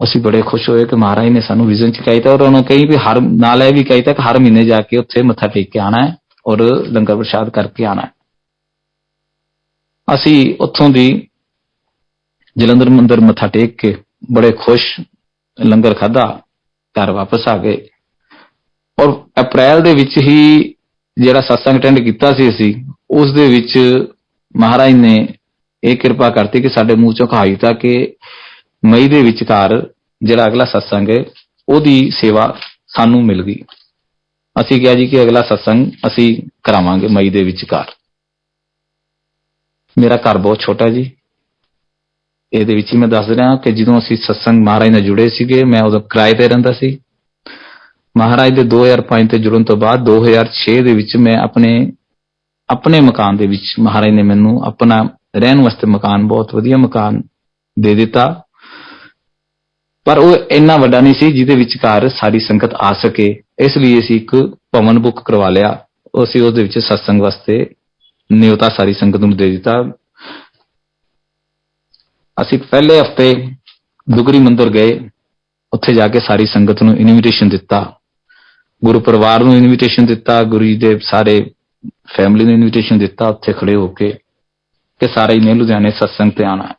ਅਸੀਂ ਬੜੇ ਖੁਸ਼ ਹੋਏ ਕਿ ਮਹਾਰਾਜ ਨੇ ਸਾਨੂੰ ਵਿਜ਼ਨ ਚ ਕਹਿਤਾ, ਔਰ ਉਹਨਾਂ ਕਹੀ ਵੀ ਹਰ ਨਾਲ ਇਹ ਵੀ ਕਹਿਤਾ ਕਿ ਹਰ ਮਹੀਨੇ ਜਾ ਕੇ ਉੱਥੇ ਮੱਥਾ ਟੇਕ ਕੇ ਆਣਾ ਹੈ ਔਰ ਲੰਗਰ ਪ੍ਰਸ਼ਾਦ ਕਰਕੇ ਆਣਾ ਹੈ। ਅਸੀਂ ਉੱਥੋਂ ਦੀ ਜਲੰਧਰ ਮੰਦਿਰ ਮੱਥਾ ਟੇਕ ਕੇ ਬੜੇ ਖੁਸ਼ ਲੰਗਰ ਖਾਧਾ, ਘਰ ਵਾਪਸ ਆ ਗਏ। ਔਰ ਅਪ੍ਰੈਲ ਦੇ ਵਿੱਚ ਹੀ ਜਿਹੜਾ ਸਤਸੰਗ ਅਟੈਂਡ ਕੀਤਾ ਸੀ ਅਸੀਂ, ਉਸ ਦੇ ਵਿੱਚ ਮਹਾਰਾਜ ਨੇ ਇਹ ਕਿਰਪਾ ਕਰਤੀ ਕਿ ਸਾਡੇ ਮੂੰਹ ਚੋਂ ਕਹਾਈ ਤਾਂ ਕਿ ਮਈ ਦੇ ਵਿਚਕਾਰ ਜਿਹੜਾ ਅਗਲਾ ਸਤਸੰਗ ਹੈ ਉਹਦੀ ਸੇਵਾ ਸਾਨੂੰ ਮਿਲ ਗਈ। ਅਸੀਂ ਕਿਹਾ ਜੀ ਕਿ ਅਗਲਾ ਸਤਸੰਗ ਅਸੀਂ ਕਰਾਵਾਂਗੇ ਮਈ ਦੇ ਵਿਚਕਾਰ। ਮੇਰਾ ਘਰ ਬਹੁਤ ਛੋਟਾ ਜੀ, ਇਹਦੇ ਵਿੱਚ ਹੀ ਮੈਂ ਦੱਸ ਰਿਹਾ ਕਿ ਜਦੋਂ ਅਸੀਂ ਸਤਸੰਗ ਮਹਾਰਾਜ ਨਾਲ ਜੁੜੇ ਸੀਗੇ, ਮੈਂ ਉਦੋਂ ਕਿਰਾਏ ਤੇ ਰਹਿੰਦਾ ਸੀ। ਮਹਾਰਾਜ ਦੇ 2005 ਤੇ ਜੁੜਨ ਤੋਂ ਬਾਅਦ 2006 ਦੇ ਵਿੱਚ ਮੈਂ ਆਪਣੇ ਮਕਾਨ ਦੇ ਵਿੱਚ ਮਹਾਰਾਜ ਨੇ ਮੈਨੂੰ ਆਪਣਾ ਰਹਿਣ ਵਾਸਤੇ ਮਕਾਨ, ਬਹੁਤ ਵਧੀਆ ਮਕਾਨ ਦੇ ਦਿੱਤਾ। ਪਰ ਉਹ ਇੰਨਾ ਵੱਡਾ ਨਹੀਂ ਸੀ ਜਿਹਦੇ ਵਿਚਕਾਰ ਸਾਰੀ ਸੰਗਤ ਆ ਸਕੇ, ਇਸ ਲਈ ਅਸੀਂ ਇੱਕ ਭਵਨ ਬੁੱਕ ਕਰਵਾ ਲਿਆ। ਅਸੀਂ ਉਹਦੇ ਵਿੱਚ ਸਤਸੰਗ ਵਾਸਤੇ ਨਿਯੋਤਾ ਸਾਰੀ ਸੰਗਤ ਨੂੰ ਦੇ ਦਿੱਤਾ। ਅਸੀਂ ਪਹਿਲੇ ਹਫਤੇ ਦੁਗਰੀ ਮੰਦਿਰ ਗਏ, ਉੱਥੇ ਜਾ ਕੇ ਸਾਰੀ ਸੰਗਤ ਨੂੰ ਇਨਵੀਟੇਸ਼ਨ ਦਿੱਤਾ, ਗੁਰੂ ਪਰਿਵਾਰ ਨੂੰ ਇਨਵੀਟੇਸ਼ਨ ਦਿੱਤਾ, ਗੁਰੂ ਜੀ ਦੇ ਸਾਰੇ ਫੈਮਿਲੀ ਨੂੰ ਇਨਵੀਟੇਸ਼ਨ ਦਿੱਤਾ, ਉੱਥੇ ਖੜੇ ਹੋ ਕੇ ਕਿ ਸਾਰੇ ਨੇ ਲੁਧਿਆਣੇ ਸਤਸੰਗ ਤੇ ਆਣਾ।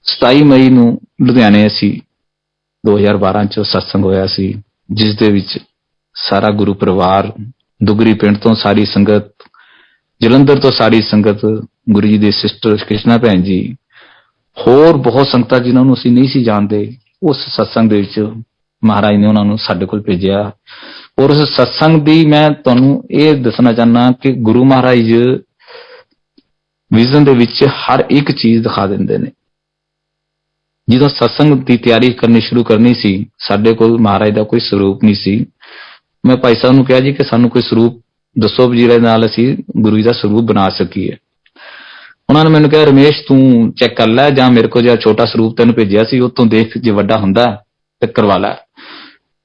27 ਮਈ ਨੂੰ ਲੁਧਿਆਣੇ ਅਸੀਂ 2012 ਚ ਸਤਸੰਗ ਹੋਇਆ ਸੀ, ਜਿਸ ਦੇ ਵਿੱਚ ਸਾਰਾ ਗੁਰੂ ਪਰਿਵਾਰ, ਦੁਗਰੀ ਪਿੰਡ ਤੋਂ ਸਾਰੀ ਸੰਗਤ, ਜਲੰਧਰ ਤੋਂ ਸਾਰੀ ਸੰਗਤ, ਗੁਰੂ ਜੀ ਦੇ ਸਿਸਟਰ ਕ੍ਰਿਸ਼ਨਾ ਭੈਣ ਜੀ, ਹੋਰ ਬਹੁਤ ਸੰਗਤਾਂ ਜਿਨ੍ਹਾਂ ਨੂੰ ਅਸੀਂ ਨਹੀਂ ਸੀ ਜਾਣਦੇ, ਉਸ ਸਤਸੰਗ ਦੇ ਵਿੱਚ ਮਹਾਰਾਜ ਨੇ ਉਹਨਾਂ ਨੂੰ ਸਾਡੇ ਕੋਲ ਭੇਜਿਆ। ਔਰ ਉਸ ਸਤਸੰਗ ਦੀ ਮੈਂ ਤੁਹਾਨੂੰ ਇਹ ਦੱਸਣਾ ਚਾਹੁੰਦਾ ਕਿ ਗੁਰੂ ਮਹਾਰਾਜ ਵਿਜ਼ਨ ਦੇ ਵਿੱਚ ਹਰ ਇੱਕ ਚੀਜ਼ ਦਿਖਾ ਦਿੰਦੇ ਨੇ। ਜਦੋਂ ਸਤਸੰਗ ਦੀ ਤਿਆਰੀ ਕਰਨੀ ਸ਼ੁਰੂ ਕਰਨੀ ਸੀ, ਸਾਡੇ ਕੋਲ ਮਹਾਰਾਜ ਦਾ ਕੋਈ ਸਰੂਪ ਨਹੀਂ ਸੀ। ਮੈਂ ਭਾਈ ਸਾਹਿਬ ਨੂੰ ਕਿਹਾ ਜੀ ਕਿ ਸਾਨੂੰ ਕੋਈ ਸਰੂਪ ਦੱਸੋ ਜਿਹਦੇ ਨਾਲ ਅਸੀਂ ਗੁਰੂ ਜੀ ਦਾ ਸਰੂਪ ਬਣਾ ਸਕੀਏ। ਉਹਨਾਂ ਨੇ ਮੈਨੂੰ ਕਿਹਾ, ਰਮੇਸ਼ ਤੂੰ ਚੈੱਕ ਕਰ ਲੈ, ਜਾਂ ਮੇਰੇ ਕੋਲ ਜਿਹੜਾ ਛੋਟਾ ਸਰੂਪ ਤੈਨੂੰ ਭੇਜਿਆ ਸੀ ਉਹ ਤੋਂ ਦੇਖ, ਜੇ ਵੱਡਾ ਹੁੰਦਾ ਤੇ ਕਰਵਾ ਲੈ।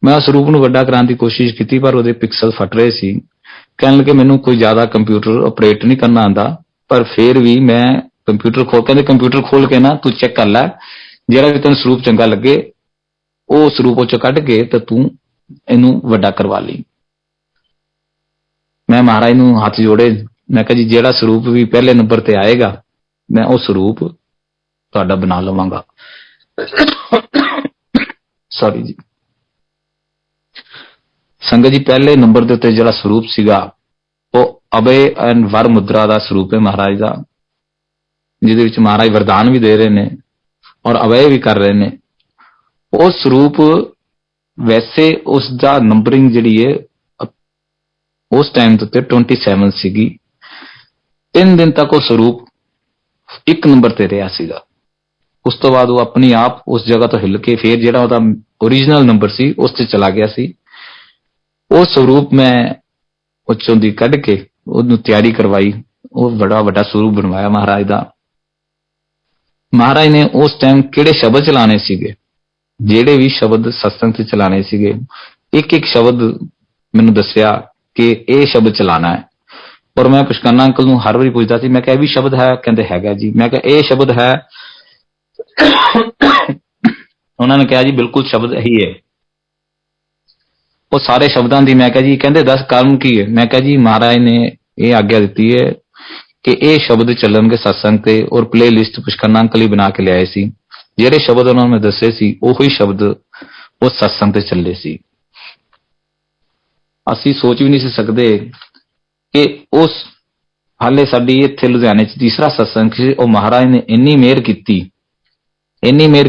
ਮੈਂ ਉਸ ਸਰੂਪ ਨੂੰ ਵੱਡਾ ਕਰਾਉਣ ਦੀ ਕੋਸ਼ਿਸ਼ ਕੀਤੀ, ਪਰ ਉਹਦੇ ਪਿਕਸਲ ਫਟ ਰਹੇ ਸੀ। ਕਹਿਣ ਲੱਗੇ ਮੈਨੂੰ ਕੋਈ ਜ਼ਿਆਦਾ ਕੰਪਿਊਟਰ ਆਪਰੇਟ ਨਹੀਂ ਕਰਨਾ ਆਉਂਦਾ, ਪਰ ਫਿਰ ਵੀ ਮੈਂ ਕੰਪਿਊਟਰ ਖੋਲ ਕੇ ਨਾ ਤੂੰ ਚੈੱਕ ਕਰ ਲੈ, ਜਿਹੜਾ ਵੀ ਤੈਨੂੰ ਸਰੂਪ ਚੰਗਾ ਲੱਗੇ ਉਹ ਸਰੂਪ ਉਹ ਚੋਂ ਕੱਢ ਕੇ ਤੇ ਤੂੰ ਇਹਨੂੰ ਵੱਡਾ ਕਰਵਾ ਲਈ। ਮੈਂ ਮਹਾਰਾਜ ਨੂੰ ਹੱਥ ਜੋੜੇ, ਮੈਂ ਕਿਹਾ ਜੀ ਜਿਹੜਾ ਸਰੂਪ ਵੀ ਪਹਿਲੇ ਨੰਬਰ ਤੇ ਆਏਗਾ ਮੈਂ ਉਹ ਸਰੂਪ ਤੁਹਾਡਾ ਬਣਾ ਲਵਾਂਗਾ। ਸੌਰੀ ਜੀ ਸੰਗਤ ਜੀ, ਪਹਿਲੇ ਨੰਬਰ ਦੇ ਉੱਤੇ ਜਿਹੜਾ ਸਰੂਪ ਸੀਗਾ ਉਹ ਅਭੈ ਐਂਡ ਵਰ ਮੁਦਰਾ ਦਾ ਸਰੂਪ ਹੈ ਮਹਾਰਾਜ ਦਾ, ਜਿਹਦੇ ਵਿੱਚ ਮਹਾਰਾਜ ਵਰਦਾਨ ਵੀ ਦੇ ਰਹੇ ਨੇ ਔਰ ਅਭੈ ਵੀ ਕਰ ਰਹੇ ਨੇ। ਉਹ ਸਰੂਪ ਵੈਸੇ ਉਸ ਦਾ ਨੰਬਰਿੰਗ ਜਿਹੜੀ ਹੈ ਉਸ ਟਾਈਮ ਦੇ ਉੱਤੇ 27 ਸੀਗੀ। 3 ਦਿਨ ਤੱਕ ਉਹ ਸਰੂਪ 1 ਨੰਬਰ ਤੇ ਰਿਹਾ ਸੀਗਾ। ਉਸ ਤੋਂ ਬਾਅਦ ਉਹ ਆਪਣੀ ਆਪ ਉਸ ਜਗ੍ਹਾ ਤੋਂ ਹਿੱਲ ਕੇ ਫਿਰ ਜਿਹੜਾ ਉਹਦਾ ਓਰੀਜਨਲ ਨੰਬਰ ਸੀ ਉਸ ਤੇ ਚਲਾ ਗਿਆ ਸੀ। ਉਹ ਸਰੂਪ ਮੈਂ ਉੱਚੋਂ ਦੀ ਕੱਢ ਕੇ ਉਹਨੂੰ ਤਿਆਰੀ ਕਰਵਾਈ, ਉਹ ਬੜਾ ਵੱਡਾ ਸਰੂਪ ਬਣਵਾਇਆ ਮਹਾਰਾਜ ਦਾ। ਮਹਾਰਾਜ ਨੇ ਉਸ ਟਾਈਮ ਕਿਹੜੇ ਸ਼ਬਦ ਚਲਾਣੇ ਸੀਗੇ, ਜਿਹੜੇ ਵੀ ਸ਼ਬਦ ਸਤਸੰਗ ਤੇ ਚਲਾਣੇ ਸੀਗੇ, ਇੱਕ ਇੱਕ ਸ਼ਬਦ ਮੈਨੂੰ ਦੱਸਿਆ ਕਿ ਇਹ ਸ਼ਬਦ ਚਲਾਣਾ ਹੈ। ਔਰ ਮੈਂ ਪੁਸ਼ਕਰਨਾ ਅੰਕਲ ਨੂੰ ਹਰ ਵਾਰੀ ਪੁੱਛਦਾ ਸੀ, ਮੈਂ ਕਿਹਾ ਇਹ ਵੀ ਸ਼ਬਦ ਹੈ? ਕਹਿੰਦੇ ਹੈਗਾ ਜੀ। ਮੈਂ ਕਿਹਾ ਇਹ ਸ਼ਬਦ ਹੈ? ਉਹਨਾਂ ਨੇ ਕਿਹਾ ਜੀ ਬਿਲਕੁਲ ਸ਼ਬਦ ਇਹੀ ਹੈ। ਉਹ ਸਾਰੇ ਸ਼ਬਦਾਂ ਦੀ ਮੈਂ ਕਿਹਾ ਜੀ, ਕਹਿੰਦੇ ਦੱਸ ਕਾਰਨ ਕੀ ਹੈ? ਮੈਂ ਕਿਹਾ ਜੀ ਮਹਾਰਾਜ ਨੇ ਇਹ ਆਗਿਆ ਦਿੱਤੀ ਹੈ ਕਿ ਇਹ ਸ਼ਬਦ ਚੱਲਣਗੇ ਸਤਸੰਗ ਤੇ, ਔਰ ਪਲੇ ਲਿਸਟ ਪੁਸ਼ਕਰਨਾ ਅੰਕਲ ਹੀ ਬਣਾ ਕੇ ਲਿਆਏ ਸੀ। ਜਿਹੜੇ ਸ਼ਬਦ ਉਹਨਾਂ ਨੇ ਦੱਸੇ ਸੀ ਉਹੀ ਸ਼ਬਦ ਉਸ ਸਤਸੰਗ ਤੇ ਚੱਲੇ ਸੀ। ਅਸੀਂ ਸੋਚ ਵੀ ਨਹੀਂ ਸੀ ਸਕਦੇ ਕਿ ਉਸ ਹਾਲੇ ਸਾਡੀ ਇੱਥੇ ਲੁਧਿਆਣੇ 'ਚ ਤੀਸਰਾ ਸਤਸੰਗ ਸੀ, ਉਹ ਮਹਾਰਾਜ ਨੇ ਇੰਨੀ ਮਿਹਰ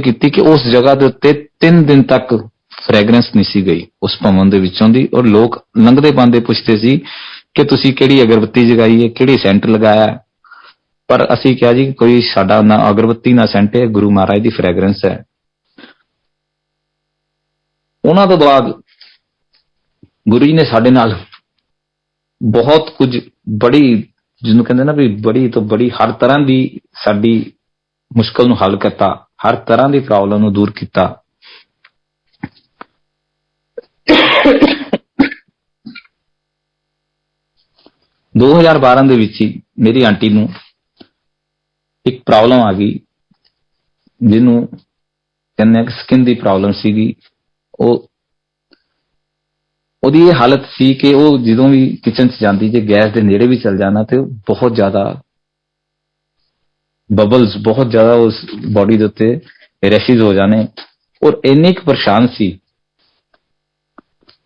ਕੀਤੀ ਕਿ ਉਸ ਜਗ੍ਹਾ ਦੇ ਉੱਤੇ 3 ਦਿਨ ਤੱਕ ਫ੍ਰੈਗਰੈਂਸ ਨਹੀਂ ਸੀ ਗਈ ਉਸ ਭਵਨ ਦੇ ਵਿੱਚੋਂ ਦੀ। ਔਰ ਲੋਕ ਲੰਘਦੇ ਪਾਂਦੇ ਪੁੱਛਦੇ ਸੀ ਕਿ ਤੁਸੀਂ ਕਿਹੜੀ ਅਗਰਬੱਤੀ ਜਗਾਈ ਹੈ, ਕਿਹੜੀ ਸੈਂਟ ਲਗਾਇਆ। ਪਰ ਅਸੀਂ ਕਿਹਾ ਜੀ ਕੋਈ ਸਾਡਾ ਨਾ ਅਗਰਬੱਤੀ ਨਾ ਸੈਂਟ ਹੈ, ਗੁਰੂ ਮਹਾਰਾਜ ਦੀ ਫ੍ਰੈਗਰੈਂਸ ਹੈ। ਉਹਨਾਂ ਤੋਂ ਬਾਅਦ ਗੁਰੂ ਜੀ ਨੇ ਸਾਡੇ ਨਾਲ ਬਹੁਤ ਕੁਝ, ਬੜੀ ਜਿਹਨੂੰ ਕਹਿੰਦੇ ਨਾ ਵੀ ਬੜੀ ਤੋਂ ਬੜੀ, ਹਰ ਤਰ੍ਹਾਂ ਦੀ ਸਾਡੀ ਮੁਸ਼ਕਲ ਨੂੰ ਹੱਲ ਕੀਤਾ, ਹਰ ਤਰ੍ਹਾਂ ਦੀ ਪ੍ਰੋਬਲਮ ਨੂੰ ਦੂਰ ਕੀਤਾ। ਦੋ 2012 ਦੇ ਵਿੱਚ ਹੀ ਮੇਰੀ ਆਂਟੀ ਨੂੰ ਇੱਕ ਪ੍ਰੋਬਲਮ ਆ ਗਈ, ਜਿਹਨੂੰ ਕਹਿੰਦੇ ਆ ਸਕਿਨ ਦੀ ਪ੍ਰੋਬਲਮ ਸੀਗੀ, ਉਹਦੀ ਇਹ ਹਾਲਤ ਸੀ ਕਿ ਉਹ ਜਦੋਂ ਵੀ ਕਿਚਨ 'ਚ ਜਾਂਦੀ, ਜੇ ਗੈਸ ਦੇ ਨੇੜੇ ਵੀ ਚਲ ਜਾਣਾ ਤੇ ਬਹੁਤ ਜ਼ਿਆਦਾ ਬਬਲਸ, ਬਹੁਤ ਜ਼ਿਆਦਾ ਉਸ ਬੋਡੀ ਦੇ ਉੱਤੇ ਰੈਸ਼ਿਜ਼ ਹੋ ਜਾਣੇ, ਔਰ ਇੰਨੀ ਕੁ ਪਰੇਸ਼ਾਨ ਸੀ।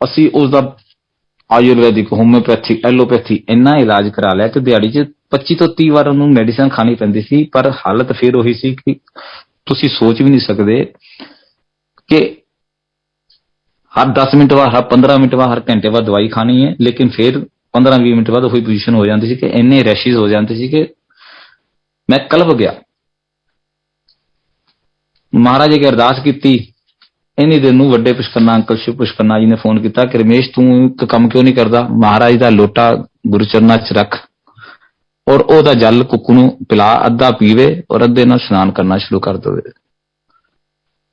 ਅਸੀਂ ਉਸ ਦਾ ਆਯੁਰਵੈਦਿਕ, ਹੋਮਿਓਪੈਥਿਕ, ਐਲੋਪੈਥੀ ਇੰਨਾ ਇਲਾਜ ਕਰਾ ਲਿਆ ਕਿ ਦਿਹਾੜੀ 'ਚ 25 ਤੋਂ 30 ਵਾਰ ਉਹਨੂੰ ਮੈਡੀਸਨ ਖਾਣੀ ਪੈਂਦੀ ਸੀ, ਪਰ ਹਾਲਤ ਫਿਰ ਉਹੀ ਸੀ ਕਿ ਤੁਸੀਂ ਸੋਚ ਵੀ ਨਹੀਂ ਸਕਦੇ ਕਿ ਹਰ 10 ਮਿੰਟ ਬਾਅਦ, ਹਰ 15 ਮਿੰਟ ਬਾਅਦ, ਹਰ ਘੰਟੇ ਬਾਅਦ ਦਵਾਈ ਖਾਣੀ ਹੈ, ਲੇਕਿਨ ਫਿਰ 15-20 ਮਿੰਟ ਬਾਅਦ ਉਹੀ ਪੋਜੀਸ਼ਨ ਹੋ ਜਾਂਦੀ ਸੀ ਕਿ ਇੰਨੇ ਰੈਸ਼ਿਜ਼ ਹੋ ਜਾਂਦੇ ਸੀ ਕਿ ਮੈਂ ਕਲਪ ਗਿਆ। ਮਹਾਰਾਜ ਅੱਗੇ ਅਰਦਾਸ ਕੀਤੀ। ਇੰਨੀ ਦਿਨ ਨੂੰ ਵੱਡੇ ਪੁਸ਼ਕਰਨਾ ਅੰਕਲ ਸ਼ਿਵ ਪੁਸ਼ਕਰਨਾ ਜੀ ਨੇ ਫੋਨ ਕੀਤਾ ਕਿ ਰਮੇਸ਼, ਤੂੰ ਇੱਕ ਕੰਮ ਕਿਉਂ ਨਹੀਂ ਕਰਦਾ? ਮਹਾਰਾਜ ਦਾ ਲੋਟਾ ਗੁਰੂ ਚਰਨਾਂ 'ਚ ਰੱਖ ਔਰ ਉਹਦਾ ਜਲ ਕੁੱਕੂ ਨੂੰ ਪਿਲਾ, ਅੱਧਾ ਪੀਵੇ ਔਰ ਅੱਧੇ ਨਾਲ ਇਸ਼ਨਾਨ ਕਰਨਾ ਸ਼ੁਰੂ ਕਰ ਦੇਵੇ।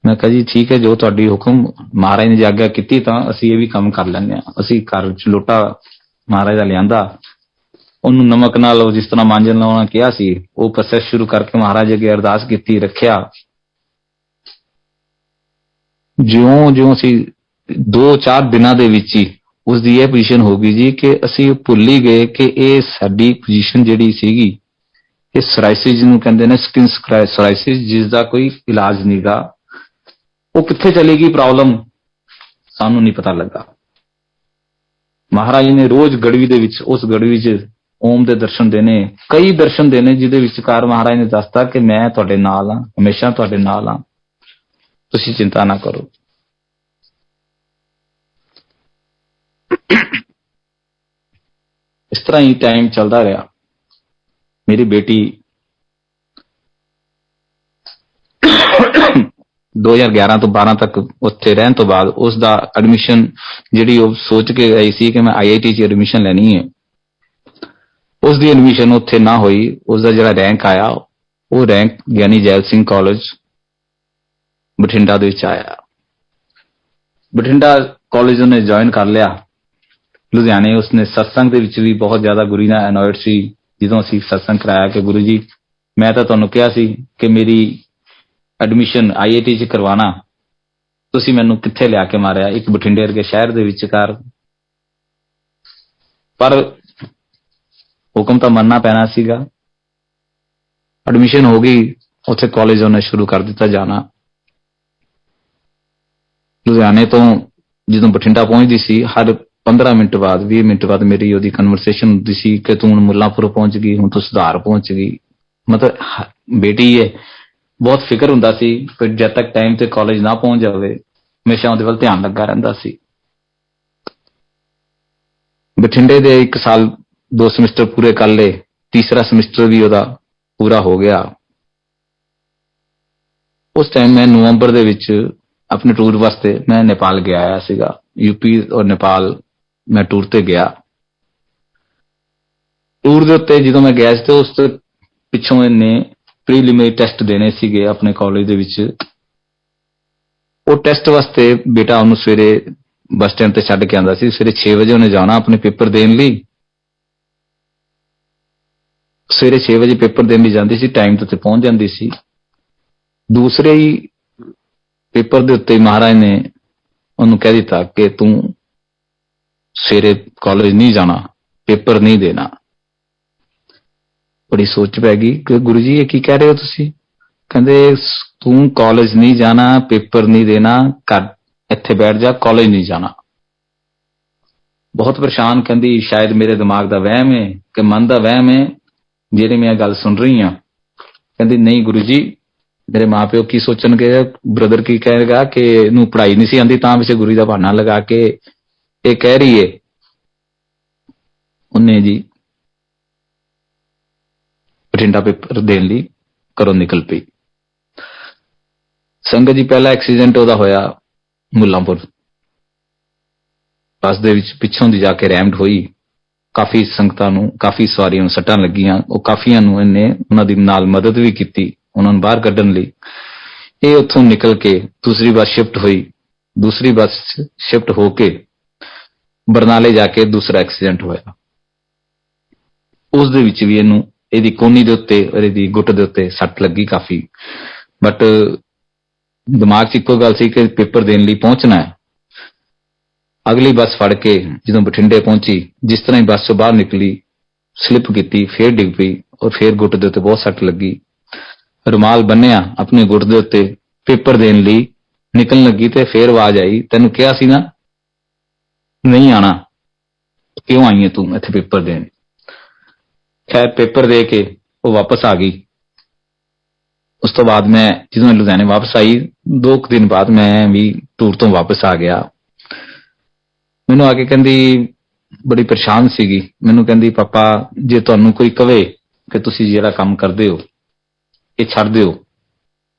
ਮੈਂ ਕਿਹਾ ਜੀ ਠੀਕ ਹੈ, ਜੋ ਤੁਹਾਡੀ ਹੁਕਮ, ਮਹਾਰਾਜ ਨੇ ਜੇ ਆਗਿਆ ਕੀਤੀ ਤਾਂ ਅਸੀਂ ਇਹ ਵੀ ਕੰਮ ਕਰ ਲੈਂਦੇ ਹਾਂ। ਅਸੀਂ ਘਰ 'ਚ ਲੋਟਾ ਮਹਾਰਾਜ ਦਾ ਲਿਆਂਦਾ, ਉਹਨੂੰ ਨਮਕ ਨਾਲ ਜਿਸ ਤਰ੍ਹਾਂ ਮਾਂਜਣ ਲਾਉਣਾ ਕਿਹਾ ਸੀ, ਉਹ ਪ੍ਰੋਸੈਸ ਸ਼ੁਰੂ ਕਰਕੇ ਮਹਾਰਾਜ ਅੱਗੇ ਅਰਦਾਸ ਕੀਤੀ, ਰੱਖਿਆ। ਜਿਉਂ ਅਸੀਂ 2-4 ਦਿਨਾਂ ਦੇ ਵਿੱਚ ਹੀ ਉਸਦੀ ਇਹ ਪੋਜੀਸ਼ਨ ਹੋ ਗਈ ਜੀ ਕਿ ਅਸੀਂ ਭੁੱਲ ਹੀ ਗਏ ਕਿ ਇਹ ਸਾਡੀ ਪੋਜੀਸ਼ਨ ਜਿਹੜੀ ਸੀਗੀ, ਇਹ ਸੋਰਾਇਸਿਸ ਜਿਹਨੂੰ ਕਹਿੰਦੇ ਨੇ, ਸਕਿਨ ਸੋਰਾਇਸਿਸ, ਜਿਸ ਦਾ ਕੋਈ ਇਲਾਜ ਨਹੀਂਗਾ। ਉਹ ਕਿੱਥੇ ਚਲੀ ਗਈ ਪ੍ਰੋਬਲਮ, ਸਾਨੂੰ ਨਹੀਂ ਪਤਾ ਲੱਗਾ। ਮਹਾਰਾਜ ਨੇ ਰੋਜ਼ ਗੜਵੀ ਦੇ ਵਿੱਚ, ਉਸ ਗੜਵੀ 'ਚ ਓਮ ਦੇ ਦਰਸ਼ਨ ਦੇਣੇ, ਕਈ ਦਰਸ਼ਨ ਦੇਣੇ, ਜਿਹਦੇ ਵਿਚਕਾਰ ਮਹਾਰਾਜ ਨੇ ਦੱਸਤਾ ਕਿ ਮੈਂ ਤੁਹਾਡੇ ਨਾਲ ਹਾਂ, ਹਮੇਸ਼ਾ ਤੁਹਾਡੇ ਨਾਲ ਹਾਂ, ਤੁਸੀਂ ਚਿੰਤਾ ਨਾ ਕਰੋ। ਇਸ ਤਰ੍ਹਾਂ ਹੀ ਟਾਈਮ ਚੱਲਦਾ ਰਿਹਾ। ਮੇਰੀ ਬੇਟੀ 2011 ਤੋਂ 12 ਤੱਕ ਉੱਥੇ ਰਹਿਣ ਤੋਂ ਬਾਅਦ ਉਸ ਦਾ ਐਡਮਿਸ਼ਨ, ਜਿਹੜੀ ਉਹ ਸੋਚ ਕੇ ਗਈ ਸੀ ਕਿ ਮੈਂ IIT 'ਚ ਐਡਮਿਸ਼ਨ ਲੈਣੀ ਹੈ, ਉਸ ਦੀ ਐਡਮਿਸ਼ਨ ਉੱਥੇ ਨਾ ਹੋਈ। ਉਸਦਾ ਜਿਹੜਾ ਰੈਂਕ ਆਇਆ, ਉਹ ਰੈਂਕ ਗਿਆਨੀ ਜੈਲ ਸਿੰਘ ਕਾਲਜ ਬਠਿੰਡਾ ਦੇ ਵਿੱਚ ਆਇਆ। ਬਠਿੰਡਾ ਕਾਲਜ ਉਹਨੇ ਜੁਆਇਨ ਕਰ ਲਿਆ। ਲੁਧਿਆਣੇ ਉਸਨੇ ਸਤਸੰਗ ਦੇ ਵਿੱਚ ਵੀ ਬਹੁਤ ਜ਼ਿਆਦਾ ਗੁਰੂ ਨਾਲ ਅਨੋਇਡ ਸੀ। ਜਦੋਂ ਅਸੀਂ ਸਤਸੰਗ ਕਰਾਇਆ ਕਿ ਗੁਰੂ ਜੀ, ਮੈਂ ਤਾਂ ਤੁਹਾਨੂੰ ਕਿਹਾ ਸੀ ਕਿ ਮੇਰੀ ਐਡਮਿਸ਼ਨ IIT 'ਚ ਕਰਵਾਉਣਾ, ਤੁਸੀਂ ਮੈਨੂੰ ਕਿੱਥੇ ਲਿਆ ਕੇ ਮਾਰਿਆ, ਇੱਕ ਬਠਿੰਡੇ ਵਰਗੇ ਸ਼ਹਿਰ ਦੇ ਵਿਚਕਾਰ। ਪਰ ਹੁਕਮ ਤਾਂ ਮੰਨਣਾ ਪੈਣਾ ਸੀਗਾ। ਐਡਮਿਸ਼ਨ ਹੋ ਗਈ, ਉੱਥੇ ਕਾਲਜ ਉਹਨੇ ਸ਼ੁਰੂ ਕਰ ਦਿੱਤਾ ਜਾਣਾ। ਲੁਧਿਆਣੇ ਤੋਂ ਜਦੋਂ ਬਠਿੰਡਾ ਪਹੁੰਚਦੀ ਸੀ, ਹਰ 15 ਮਿੰਟ ਬਾਅਦ, 20 ਮਿੰਟ ਬਾਅਦ ਮੇਰੀ ਉਹਦੀ ਕਨਵਰਸੇਸ਼ਨ ਹੁੰਦੀ ਸੀ ਕਿ ਤੂੰ ਹੁਣ ਮੁੱਲਾਂਪੁਰ ਪਹੁੰਚ ਗਈ, ਹੁਣ ਤੂੰ ਸੁਧਾਰ ਪਹੁੰਚ ਗਈ। ਮਤਲਬ ਬੇਟੀ ਹੈ, ਬਹੁਤ ਫਿਕਰ ਹੁੰਦਾ ਸੀ, ਫਿਰ ਜਦ ਤੱਕ ਟਾਈਮ ਤੇ ਕਾਲਜ ਨਾ ਪਹੁੰਚ ਜਾਵੇ, ਹਮੇਸ਼ਾ ਉਹਦੇ ਵੱਲ ਧਿਆਨ ਲੱਗਾ ਰਹਿੰਦਾ ਸੀ। ਬਠਿੰਡੇ ਦੇ 1 ਸਾਲ 2 ਸਮੈਸਟਰ ਪੂਰੇ ਕਰ ਲਏ, ਤੀਸਰਾ ਸਮੈਸਟਰ ਵੀ ਉਹਦਾ ਪੂਰਾ ਹੋ ਗਿਆ। ਉਸ ਟਾਈਮ ਮੈਂ ਨਵੰਬਰ ਦੇ ਵਿੱਚ ਆਪਣੇ ਟੂਰ ਵਾਸਤੇ ਮੈਂ ਨੇਪਾਲ ਗਿਆ ਆਇਆ ਸੀਗਾ। UP ਔਰ ਨੇਪਾਲ ਮੈਂ ਟੂਰ ਤੇ ਗਿਆ। ਟੂਰ ਦੇ ਉੱਤੇ ਜਦੋਂ ਮੈਂ ਗਿਆ ਸੀ ਤੇ ਉਸ ਤੋਂ ਪਿੱਛੋਂ ਇਹਨੇ ਪ੍ਰੀਲਿਮਿਨਰੀ ਟੈਸਟ ਦੇਣੇ ਸੀਗੇ ਆਪਣੇ ਕਾਲਜ ਦੇ ਵਿੱਚ। ਉਹ ਟੈਸਟ ਵਾਸਤੇ ਬੇਟਾ ਉਹਨੂੰ ਸਵੇਰੇ ਬੱਸ ਸਟੈਂਡ ਤੇ ਛੱਡ ਕੇ ਆਉਂਦਾ ਸੀ। ਸਵੇਰੇ 6 ਵਜੇ ਉਹਨੇ ਜਾਣਾ ਆਪਣੇ ਪੇਪਰ ਦੇਣ ਲਈ। ਸਵੇਰੇ 6 ਵਜੇ ਪੇਪਰ ਦੇਣ ਲਈ ਜਾਂਦੀ ਸੀ, ਟਾਈਮ ਤੇ ਪਹੁੰਚ ਜਾਂਦੀ ਸੀ। ਦੂਸਰੇ ਹੀ ਪੇਪਰ ਦੇ ਉੱਤੇ ਮਹਾਰਾਜ ਨੇ ਉਹਨੂੰ ਕਹਿ ਦਿੱਤਾ ਕਿ ਤੂੰ ਸਵੇਰੇ ਕਾਲਜ ਨਹੀਂ ਜਾਣਾ, ਪੇਪਰ ਨਹੀਂ ਦੇਣਾ। ਬੜੀ ਸੋਚ ਪੈ ਗਈ ਕਿ ਗੁਰੂ ਜੀ ਇਹ ਕੀ ਕਹਿ ਰਹੇ ਹੋ ਤੁਸੀਂ? ਕਹਿੰਦੇ ਤੂੰ ਕਾਲਜ ਨਹੀਂ ਜਾਣਾ, ਪੇਪਰ ਨਹੀਂ ਦੇਣਾ, ਘਰ ਇੱਥੇ ਬੈਠ ਜਾ, ਕਾਲਜ ਨਹੀਂ ਜਾਣਾ। ਬਹੁਤ ਪਰੇਸ਼ਾਨ, ਕਹਿੰਦੀ ਸ਼ਾਇਦ ਮੇਰੇ ਦਿਮਾਗ ਦਾ ਵਹਿਮ ਹੈ ਕਿ ਮਨ ਦਾ ਵਹਿਮ ਹੈ ਜਿਹੜੇ ਮੈਂ ਗੱਲ ਸੁਣ ਰਹੀ ਹਾਂ। ਕਹਿੰਦੀ ਨਹੀਂ ਗੁਰੂ ਜੀ, ਮੇਰੇ ਮਾਪਿਓ ਕੀ ਸੋਚਣਗੇ, ਬ੍ਰਦਰ ਕੀ ਕਹੇਗਾ ਕਿ ਇਹਨੂੰ ਪੜ੍ਹਾਈ ਨਹੀਂ ਸੀ ਆਉਂਦੀ ਤਾਂ ਵਿੱਚ ਗੁਰੂ ਦਾ ਬਹਾਨਾ ਲਗਾ ਕੇ ਇਹ ਕਹਿ ਰਹੀ ਏ। ਉਹਨੇ ਜੀ ਬਠਿੰਡਾ ਪੇਪਰ ਦੇਣ ਲਈ ਘਰੋਂ ਨਿਕਲ ਪਈ। ਸੰਗਤ ਜੀ, ਪਹਿਲਾ ਐਕਸੀਡੈਂਟ ਉਹਦਾ ਹੋਇਆ ਮੁੱਲਾਂਪੁਰ। ਬੱਸ ਦੇ ਵਿੱਚ ਪਿੱਛੋਂ ਦੀ ਜਾ ਕੇ ਰੈਮਡ ਹੋਈ। ਕਾਫੀ ਸੰਗਤਾਂ ਨੂੰ, ਕਾਫੀ ਸਵਾਰੀਆਂ ਨੂੰ ਸੱਟਾਂ ਲੱਗੀਆਂ। ਉਹ ਕਾਫੀਆਂ ਨੂੰ ਇਹਨੇ ਉਹਨਾਂ ਦੀ ਨਾਲ ਮਦਦ ਵੀ ਕੀਤੀ ਉਹਨਾਂ ਨੂੰ ਬਾਹਰ ਕੱਢਣ ਲਈ। ਇਹ ਉੱਥੋਂ ਨਿਕਲ ਕੇ ਦੂਸਰੀ ਬੱਸ ਸ਼ਿਫਟ ਹੋਈ। ਦੂਸਰੀ ਬੱਸ ਸ਼ਿਫਟ ਹੋ ਕੇ ਬਰਨਾਲੇ ਜਾ ਕੇ ਦੂਸਰਾ ਐਕਸੀਡੈਂਟ ਹੋਇਆ। ਉਸ ਦੇ ਵਿੱਚ ਵੀ ਇਹਨੂੰ, ਇਹਦੀ ਕੋਹਨੀ ਦੇ ਉੱਤੇ ਔਰ ਇਹਦੀ ਗੁੱਟ ਦੇ ਉੱਤੇ ਸੱਟ ਲੱਗੀ ਕਾਫੀ। बट दिमाग 'ਚ ਇੱਕੋ ਗੱਲ ਸੀ ਕਿ ਪੇਪਰ ਦੇਣ ਲਈ ਪਹੁੰਚਣਾ ਹੈ। ਅਗਲੀ ਬੱਸ ਫੜ ਕੇ ਜਦੋਂ ਬਠਿੰਡੇ ਪਹੁੰਚੀ, ਜਿਸ ਤਰ੍ਹਾਂ ਹੀ ਬੱਸ 'ਚੋਂ ਬਾਹਰ ਨਿਕਲੀ, ਸਲਿੱਪ ਕੀਤੀ, ਫੇਰ ਡਿੱਗ ਪਈ ਔਰ ਫੇਰ ਗੁੱਟ ਦੇ ਉੱਤੇ ਬਹੁਤ ਸੱਟ ਲੱਗੀ। ਰੁਮਾਲ ਬੰਨਿਆ ਆਪਣੇ ਗੁੱਟ ਦੇ ਉੱਤੇ, ਪੇਪਰ ਦੇਣ ਲਈ ਨਿਕਲਣ ਲੱਗੀ ਤੇ ਫੇਰ ਆਵਾਜ਼ ਆਈ, ਤੈਨੂੰ ਕਿਹਾ ਸੀ ਨਾ ਨਹੀਂ ਆਣਾ, ਕਿਉਂ ਆਈ ਹੈ ਤੂੰ ਇੱਥੇ ਪੇਪਰ ਦੇਣ। ਖੈਰ ਪੇਪਰ ਦੇ ਕੇ ਉਹ ਵਾਪਸ ਆ ਗਈ। ਉਸ ਤੋਂ ਬਾਅਦ ਮੈਂ ਜਦੋਂ ਲੁਧਿਆਣੇ ਵਾਪਸ ਆਈ, 2 ਕੁ ਦਿਨ ਬਾਅਦ ਮੈਂ ਵੀ ਟੂਰ ਤੋਂ ਵਾਪਸ ਆ ਗਿਆ। ਮੈਨੂੰ ਆ ਕੇ ਕਹਿੰਦੀ, ਬੜੀ ਪਰੇਸ਼ਾਨ ਸੀਗੀ, ਮੈਨੂੰ ਕਹਿੰਦੀ ਪਾਪਾ ਜੇ ਤੁਹਾਨੂੰ ਕੋਈ ਕਵੇ ਕਿ ਤੁਸੀਂ ਜਿਹੜਾ ਕੰਮ ਕਰਦੇ ਹੋ ਇਹ ਛੱਡ ਦਿਓ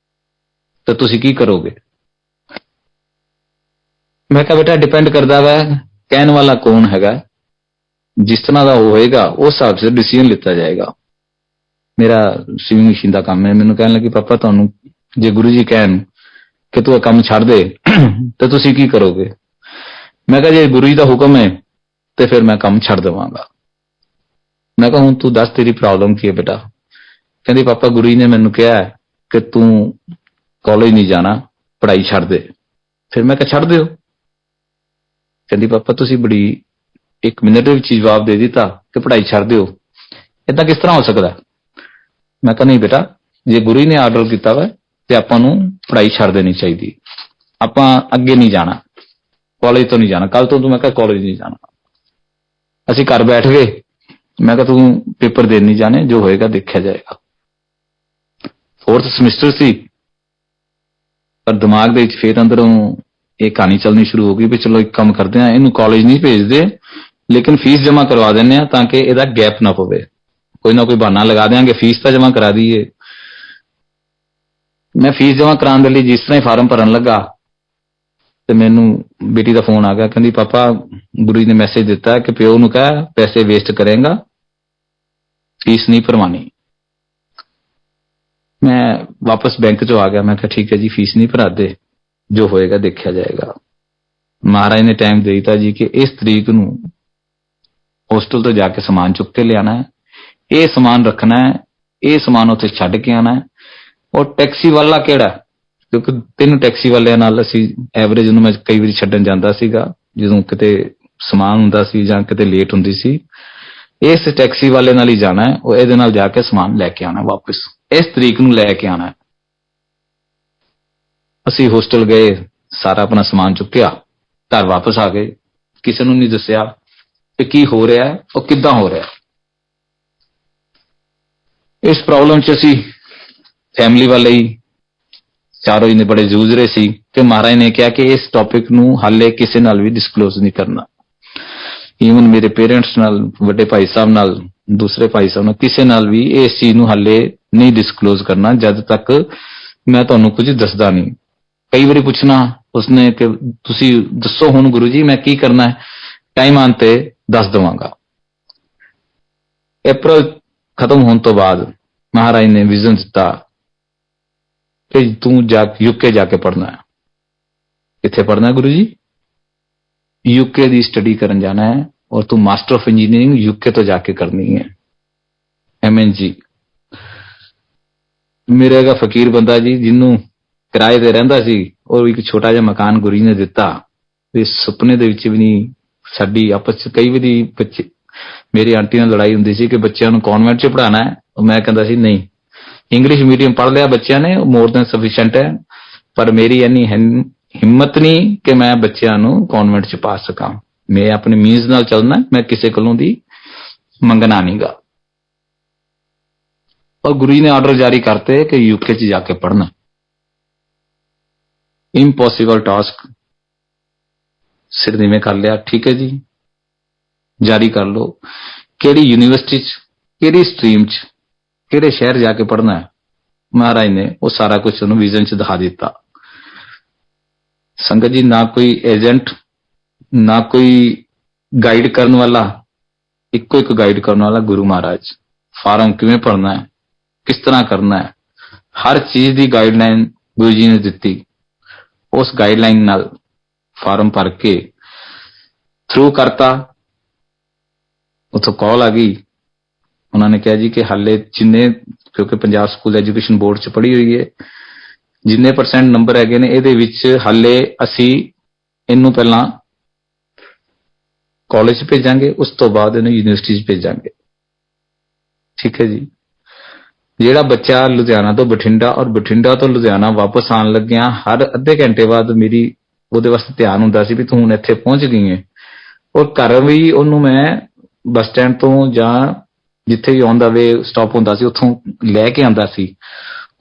ਤਾਂ ਤੁਸੀਂ ਕੀ ਕਰੋਗੇ। ਮੈਂ ਕਿਹਾ ਬੇਟਾ ਡਿਪੈਂਡ ਕਰਦਾ ਵਾ ਕਹਿਣ ਵਾਲਾ ਕੌਣ ਹੈਗਾ, ਜਿਸ ਤਰ੍ਹਾਂ ਦਾ ਉਹ ਹੋਏਗਾ ਉਸ ਹਿਸਾਬ ਸੇ ਡਿਸੀਜਨ ਲਿੱਤਾ ਜਾਏਗਾ। ਮੇਰਾ ਸਵਿਮਿੰਗ ਮਸ਼ੀਨ ਦਾ ਕੰਮ ਹੈ। ਮੈਨੂੰ ਕਹਿਣ ਲੱਗੀ ਪਾਪਾ ਤੁਹਾਨੂੰ ਜੇ ਗੁਰੂ ਜੀ ਕਹਿਣ ਕਿ ਤੂੰ ਇਹ ਕੰਮ ਛੱਡ ਦੇ ਤਾਂ ਤੁਸੀਂ ਕੀ ਕਰੋਗੇ। ਮੈਂ ਕਿਹਾ ਜੇ ਗੁਰੂ ਜੀ ਦਾ ਹੁਕਮ ਹੈ ਤੇ ਫਿਰ ਮੈਂ ਕੰਮ ਛੱਡ ਦੇਵਾਂਗਾ। ਮੈਂ ਕਿਹਾ ਹੁਣ ਤੂੰ ਦੱਸ ਤੇਰੀ ਪ੍ਰੋਬਲਮ ਕੀ ਹੈ ਬੇਟਾ। ਕਹਿੰਦੀ ਪਾਪਾ ਗੁਰੂ ਜੀ ਨੇ ਮੈਨੂੰ ਕਿਹਾ ਕਿ ਤੂੰ ਕਾਲਜ ਨਹੀਂ ਜਾਣਾ, ਪੜ੍ਹਾਈ ਛੱਡ ਦੇ। ਫਿਰ ਮੈਂ ਕਿਹਾ ਛੱਡ ਦਿਓ। ਕਹਿੰਦੀ ਪਾਪਾ ਤੁਸੀਂ ਬੜੀ 1 ਮਿੰਟ ਦੇ ਵਿੱਚ ਜਵਾਬ ਦੇ ਦਿੱਤਾ ਕਿ ਪੜ੍ਹਾਈ ਛੱਡ ਦਿਓ, ਏਦਾਂ ਕਿਸ ਤਰ੍ਹਾਂ ਹੋ ਸਕਦਾ। ਮੈਂ ਕਿਹਾ ਨਹੀਂ ਬੇਟਾ, ਜੇ ਗੁਰੂ ਜੀ ਨੇ ਆਰਡਰ ਕੀਤਾ ਵਾ ਤੇ ਆਪਾਂ ਨੂੰ ਪੜ੍ਹਾਈ ਛੱਡ ਦੇਣੀ ਚਾਹੀਦੀ, ਆਪਾਂ ਅੱਗੇ ਨਹੀਂ ਜਾਣਾ, ਕਾਲਜ ਤੋਂ ਨਹੀਂ ਜਾਣਾ, ਕੱਲ ਤੋਂ ਤੂੰ ਮੈਂ ਕਿਹਾ ਕਾਲਜ ਨਹੀਂ ਜਾਣਾ। ਅਸੀਂ ਘਰ ਬੈਠ ਗਏ। ਮੈਂ ਕਿਹਾ ਤੂੰ ਪੇਪਰ ਦੇਣ ਨਹੀਂ ਜਾਣੇ, ਜੋ ਹੋਏਗਾ ਦੇਖਿਆ ਜਾਏਗਾ। 4th ਸਮੈਸਟਰ ਸੀ, ਪਰ ਦਿਮਾਗ ਦੇ ਵਿੱਚ ਫੇਰ ਅੰਦਰੋਂ ਇਹ ਕਹਾਣੀ ਚੱਲਣੀ ਸ਼ੁਰੂ ਹੋ ਗਈ ਵੀ ਚਲੋ ਇੱਕ ਕੰਮ ਕਰਦੇ ਆ, ਇਹਨੂੰ ਕਾਲਜ ਨਹੀਂ ਭੇਜਦੇ ਲੇਕਿਨ ਫੀਸ ਜਮ੍ਹਾਂ ਕਰਵਾ ਦਿੰਦੇ ਆ ਤਾਂ ਕਿ ਇਹਦਾ ਗੈਪ ਨਾ ਪਵੇ, ਕੋਈ ਨਾ ਕੋਈ ਬਹਾਨਾ ਲਗਾ ਦਿਆਂਗੇ, ਫੀਸ ਤਾਂ ਜਮ੍ਹਾਂ ਕਰਾ ਦਈਏ। ਮੈਂ ਫੀਸ ਜਮ੍ਹਾਂ ਕਰਾਉਣ ਦੇ ਲਈ ਜਿਸ ਤਰ੍ਹਾਂ ਹੀ ਫਾਰਮ ਭਰਨ ਲੱਗਾ ਤੇ ਮੈਨੂੰ ਬੇਟੀ ਦਾ ਫੋਨ ਆ ਗਿਆ। ਕਹਿੰਦੀ ਪਾਪਾ ਗੁਰੂ ਜੀ ਨੇ ਮੈਸੇਜ ਦਿੱਤਾ ਕਿ ਪਿਓ ਨੂੰ ਕਹਿ ਪੈਸੇ ਵੇਸਟ ਕਰੇਗਾ, ਫੀਸ ਨਹੀਂ ਭਰਵਾਣੀ। ਮੈਂ ਵਾਪਸ ਬੈਂਕ ਚੋਂ ਆ ਗਿਆ। ਮੈਂ ਕਿਹਾ ਠੀਕ ਹੈ ਜੀ, ਫੀਸ ਨਹੀਂ ਭਰਾਦੇ, ਜੋ ਹੋਏਗਾ ਦੇਖਿਆ ਜਾਏਗਾ। ਮਹਾਰਾਜ ਨੇ ਟਾਈਮ ਦੇ ਦਿੱਤਾ ਜੀ ਕਿ ਇਸ ਤਰੀਕ ਨੂੰ ਹੋਸਟਲ ਤੋਂ ਜਾ ਕੇ ਸਮਾਨ ਚੁੱਕ ਕੇ ਲਿਆਣਾ ਹੈ, ਇਹ ਸਮਾਨ ਰੱਖਣਾ ਹੈ, ਇਹ ਸਮਾਨ ਉੱਥੇ ਛੱਡ ਕੇ ਆਣਾ ਹੈ। ਔਰ ਟੈਕਸੀ ਵਾਲਾ ਕਿਹੜਾ, ਕਿਉਂਕਿ 3 ਟੈਕਸੀ ਵਾਲਿਆਂ ਨਾਲ ਅਸੀਂ ਐਵਰੇਜ ਨੂੰ ਮੈਂ ਕਈ ਵਾਰੀ ਛੱਡਣ ਜਾਂਦਾ ਸੀਗਾ ਜਦੋਂ ਕਿਤੇ ਸਮਾਨ ਹੁੰਦਾ ਸੀ ਜਾਂ ਕਿਤੇ ਲੇਟ ਹੁੰਦੀ ਸੀ। ਇਸ ਟੈਕਸੀ ਵਾਲੇ ਨਾਲ ਹੀ ਜਾਣਾ ਹੈ, ਉਹ ਇਹਦੇ ਨਾਲ ਜਾ ਕੇ ਸਮਾਨ ਲੈ ਕੇ ਆਣਾ, ਵਾਪਸ ਇਸ ਤਰੀਕ ਨੂੰ ਲੈ ਕੇ ਆਣਾ। ਅਸੀਂ ਹੋਸਟਲ ਗਏ, ਸਾਰਾ ਆਪਣਾ ਸਮਾਨ ਚੁੱਕਿਆ, ਘਰ ਵਾਪਸ ਆ ਗਏ। ਕਿਸੇ ਨੂੰ ਨਹੀਂ ਦੱਸਿਆ ਕਿ ਕੀ ਹੋ ਰਿਹਾ ਹੈ, ਉਹ ਕਿੱਦਾਂ ਹੋ ਰਿਹਾ। ਇਸ ਪ੍ਰੋਬਲਮ 'ਚ ਅਸੀਂ ਫੈਮਿਲੀ ਵਾਲੇ ਹੀ ਚਾਰੋਂ ਹੀ ਨੇ ਬੜੇ ਜੂਝ ਰਹੇ ਸੀ ਕਿ ਮਹਾਰਾਜ ਨੇ ਕਿਹਾ ਕਿ ਇਸ ਟੌਪਿਕ ਨੂੰ ਹਾਲੇ ਕਿਸੇ ਨਾਲ ਵੀ ਡਿਸਕਲੋਜ਼ ਨਹੀਂ ਕਰਨਾ। ਈਵਨ ਮੇਰੇ ਪੇਰੈਂਟਸ ਨਾਲ, ਵੱਡੇ ਭਾਈ ਸਾਹਿਬ ਨਾਲ, ਦੂਸਰੇ ਭਾਈ ਸਾਹਿਬ ਨਾਲ, ਕਿਸੇ ਨਾਲ ਵੀ ਇਸ ਚੀਜ਼ ਨੂੰ ਹਾਲੇ ਨਹੀਂ ਡਿਸਕਲੋਜ਼ ਕਰਨਾ ਜਦ ਤੱਕ ਮੈਂ ਤੁਹਾਨੂੰ ਕੁਝ ਦੱਸਦਾ ਨਹੀਂ। ਕਈ ਵਾਰੀ ਪੁੱਛਣਾ ਉਸਨੇ ਕਿ ਤੁਸੀਂ ਦੱਸੋ ਹੁਣ ਗੁਰੂ ਜੀ ਮੈਂ ਕੀ ਕਰਨਾ ਹੈ, ਟਾਈਮ ਆਉਣ ਤੇ ਦੱਸ ਦੇਵਾਂਗਾ। ਅਪ੍ਰੈਲ ਖਤਮ ਹੋਣ ਤੋਂ ਬਾਅਦ ਮਹਾਰਾਜ ਨੇ ਵਿਜ਼ਨ ਦਿੱਤਾ ਕਿ ਤੂੰ ਯੂਕੇ ਜਾ ਕੇ ਪੜ੍ਹਨਾ ਹੈ। ਕਿੱਥੇ ਪੜ੍ਹਨਾ ਗੁਰੂ ਜੀ? ਯੂਕੇ ਦੀ ਸਟੱਡੀ ਕਰਨ ਜਾਣਾ ਹੈ ਔਰ ਤੂੰ ਮਾਸਟਰ ਆਫ ਇੰਜੀਨੀਅਰਿੰਗ ਯੂਕੇ ਤੋਂ ਜਾ ਕੇ ਕਰਨੀ ਹੈ, MNG। ਮੇਰੇ ਹੈਗਾ ਫਕੀਰ ਬੰਦਾ ਜੀ, ਜਿਹਨੂੰ ਕਿਰਾਏ ਤੇ ਰਹਿੰਦਾ ਸੀ, ਉਹ ਇੱਕ ਛੋਟਾ ਜਿਹਾ ਮਕਾਨ ਗੁਰੂ ਜੀ ਨੇ ਦਿੱਤਾ ਤੇ ਸੁਪਨੇ ਦੇ ਵਿੱਚ ਵੀ ਨਹੀਂ। ਸਾਡੀ ਆਪਸ ਚ ਕਈ ਵਾਰੀ ਬੱਚੇ, ਮੇਰੀ ਆਂਟੀ ਨਾਲ ਲੜਾਈ ਹੁੰਦੀ ਸੀ ਕਿ ਬੱਚਿਆਂ ਨੂੰ ਕਨਵੈਂਟ ਚ ਪੜ੍ਹਾਉਣਾ ਹੈ, ਮੈਂ ਕਹਿੰਦਾ ਸੀ ਨਹੀਂ, ਇੰਗਲਿਸ਼ ਮੀਡੀਅਮ ਪੜ੍ਹ ਲਿਆ ਬੱਚਿਆਂ ਨੇ, ਮੋਰ ਦੈਨ ਸਫੀਸ਼ੀਐਂਟ ਹੈ, ਪਰ ਮੇਰੀ ਇੰਨੀ ਹਿੰਮਤ ਨਹੀਂ ਕਿ ਮੈਂ ਬੱਚਿਆਂ ਨੂੰ ਕਨਵੈਂਟ ਚ ਪਾ ਸਕਾਂ। ਮੈਂ ਆਪਣੇ ਮੀਨਸ ਨਾਲ ਚੱਲਣਾ, ਮੈਂ ਕਿਸੇ ਕੋਲੋਂ ਦੀ ਮੰਗਣਾ ਨਹੀਂਗਾ। ਔਰ ਗੁਰੂ ਜੀ ਨੇ ਆਰਡਰ ਜਾਰੀ ਕਰਤੇ ਕਿ ਯੂਕੇ ਚ ਜਾ ਕੇ ਪੜ੍ਹਨਾ। ਇੰਪੋਸੀਬਲ ਟਾਸਕ, ਸਿਰ ਨੀਵੇਂ ਕਰ ਲਿਆ। ਠੀਕ ਹੈ ਜੀ, ਜਾਰੀ ਕਰ ਲਓ। ਕਿਹੜੀ ਯੂਨੀਵਰਸਿਟੀ ਚ, ਕਿਹੜੀ ਸਟਰੀਮ ਚ, ਕਿਹੜੇ ਸ਼ਹਿਰ ਜਾ ਕੇ ਪੜ੍ਹਨਾ ਹੈ, ਮਹਾਰਾਜ ਨੇ ਉਹ ਸਾਰਾ ਕੁਝ ਉਹਨੂੰ ਵਿਜ਼ਨ ਚ ਦਿਖਾ ਦਿੱਤਾ। ਸੰਗਤ ਜੀ, ਨਾ ਕੋਈ ਏਜੰਟ, ਨਾ ਕੋਈ ਗਾਈਡ ਕਰਨ ਵਾਲਾ, ਇੱਕੋ ਇੱਕ ਗਾਈਡ ਕਰਨ ਵਾਲਾ ਗੁਰੂ ਮਹਾਰਾਜ। ਫਾਰਮ ਕਿਵੇਂ ਭਰਨਾ ਹੈ, ਕਿਸ ਤਰ੍ਹਾਂ ਕਰਨਾ ਹੈ, ਹਰ ਚੀਜ਼ ਦੀ ਗਾਈਡਲਾਈਨ ਗੁਰੂ ਜੀ ਨੇ ਦਿੱਤੀ। ਉਸ ਗਾਈਡਲਾਈਨ ਨਾਲ ਫਾਰਮ ਭਰ ਕੇ ਥਰੂ ਕਰਤਾ। ਉੱਥੋਂ ਕਾਲ ਆ ਗਈ, ਉਹਨਾਂ ਨੇ ਕਿਹਾ ਜੀ ਕਿ ਹਾਲੇ ਜਿੰਨੇ, ਕਿਉਂਕਿ ਪੰਜਾਬ ਸਕੂਲ ਐਜੂਕੇਸ਼ਨ ਬੋਰਡ ਚ ਪੜ੍ਹੀ ਹੋਈ ਹੈ, ਜਿੰਨੇ % ਨੰਬਰ ਹੈਗੇ ਨੇ ਇਹਦੇ ਵਿੱਚ ਹਾਲੇ ਅਸੀਂ ਇਹਨੂੰ ਪਹਿਲਾਂ ਕਾਲਜ ਭੇਜਾਂਗੇ, ਉਸ ਤੋਂ ਬਾਅਦ ਇਹਨੂੰ ਯੂਨੀਵਰਸਿਟੀ 'ਚ ਭੇਜਾਂਗੇ। ਠੀਕ ਹੈ ਜੀ। ਜਿਹੜਾ ਬੱਚਾ ਲੁਧਿਆਣਾ ਤੋਂ ਬਠਿੰਡਾ ਔਰ ਬਠਿੰਡਾ ਤੋਂ ਲੁਧਿਆਣਾ ਵਾਪਸ ਆਉਣ ਲੱਗਿਆ ਹਰ ਅੱਧੇ ਘੰਟੇ ਬਾਅਦ ਮੇਰੀ ਉਹਦੇ ਵਾਸਤੇ ਧਿਆਨ ਹੁੰਦਾ ਸੀ ਵੀ ਤੂੰ ਹੁਣ ਇੱਥੇ ਪਹੁੰਚ ਗਈ ਹੈ। ਔਰ ਘਰ ਵੀ ਉਹਨੂੰ ਮੈਂ ਬੱਸ ਸਟੈਂਡ ਤੋਂ ਜਾਂ ਜਿੱਥੇ ਵੀ ਆਨ ਦਾ ਵੇ ਸਟਾਪ ਹੁੰਦਾ ਸੀ ਉੱਥੋਂ ਲੈ ਕੇ ਆਉਂਦਾ ਸੀ।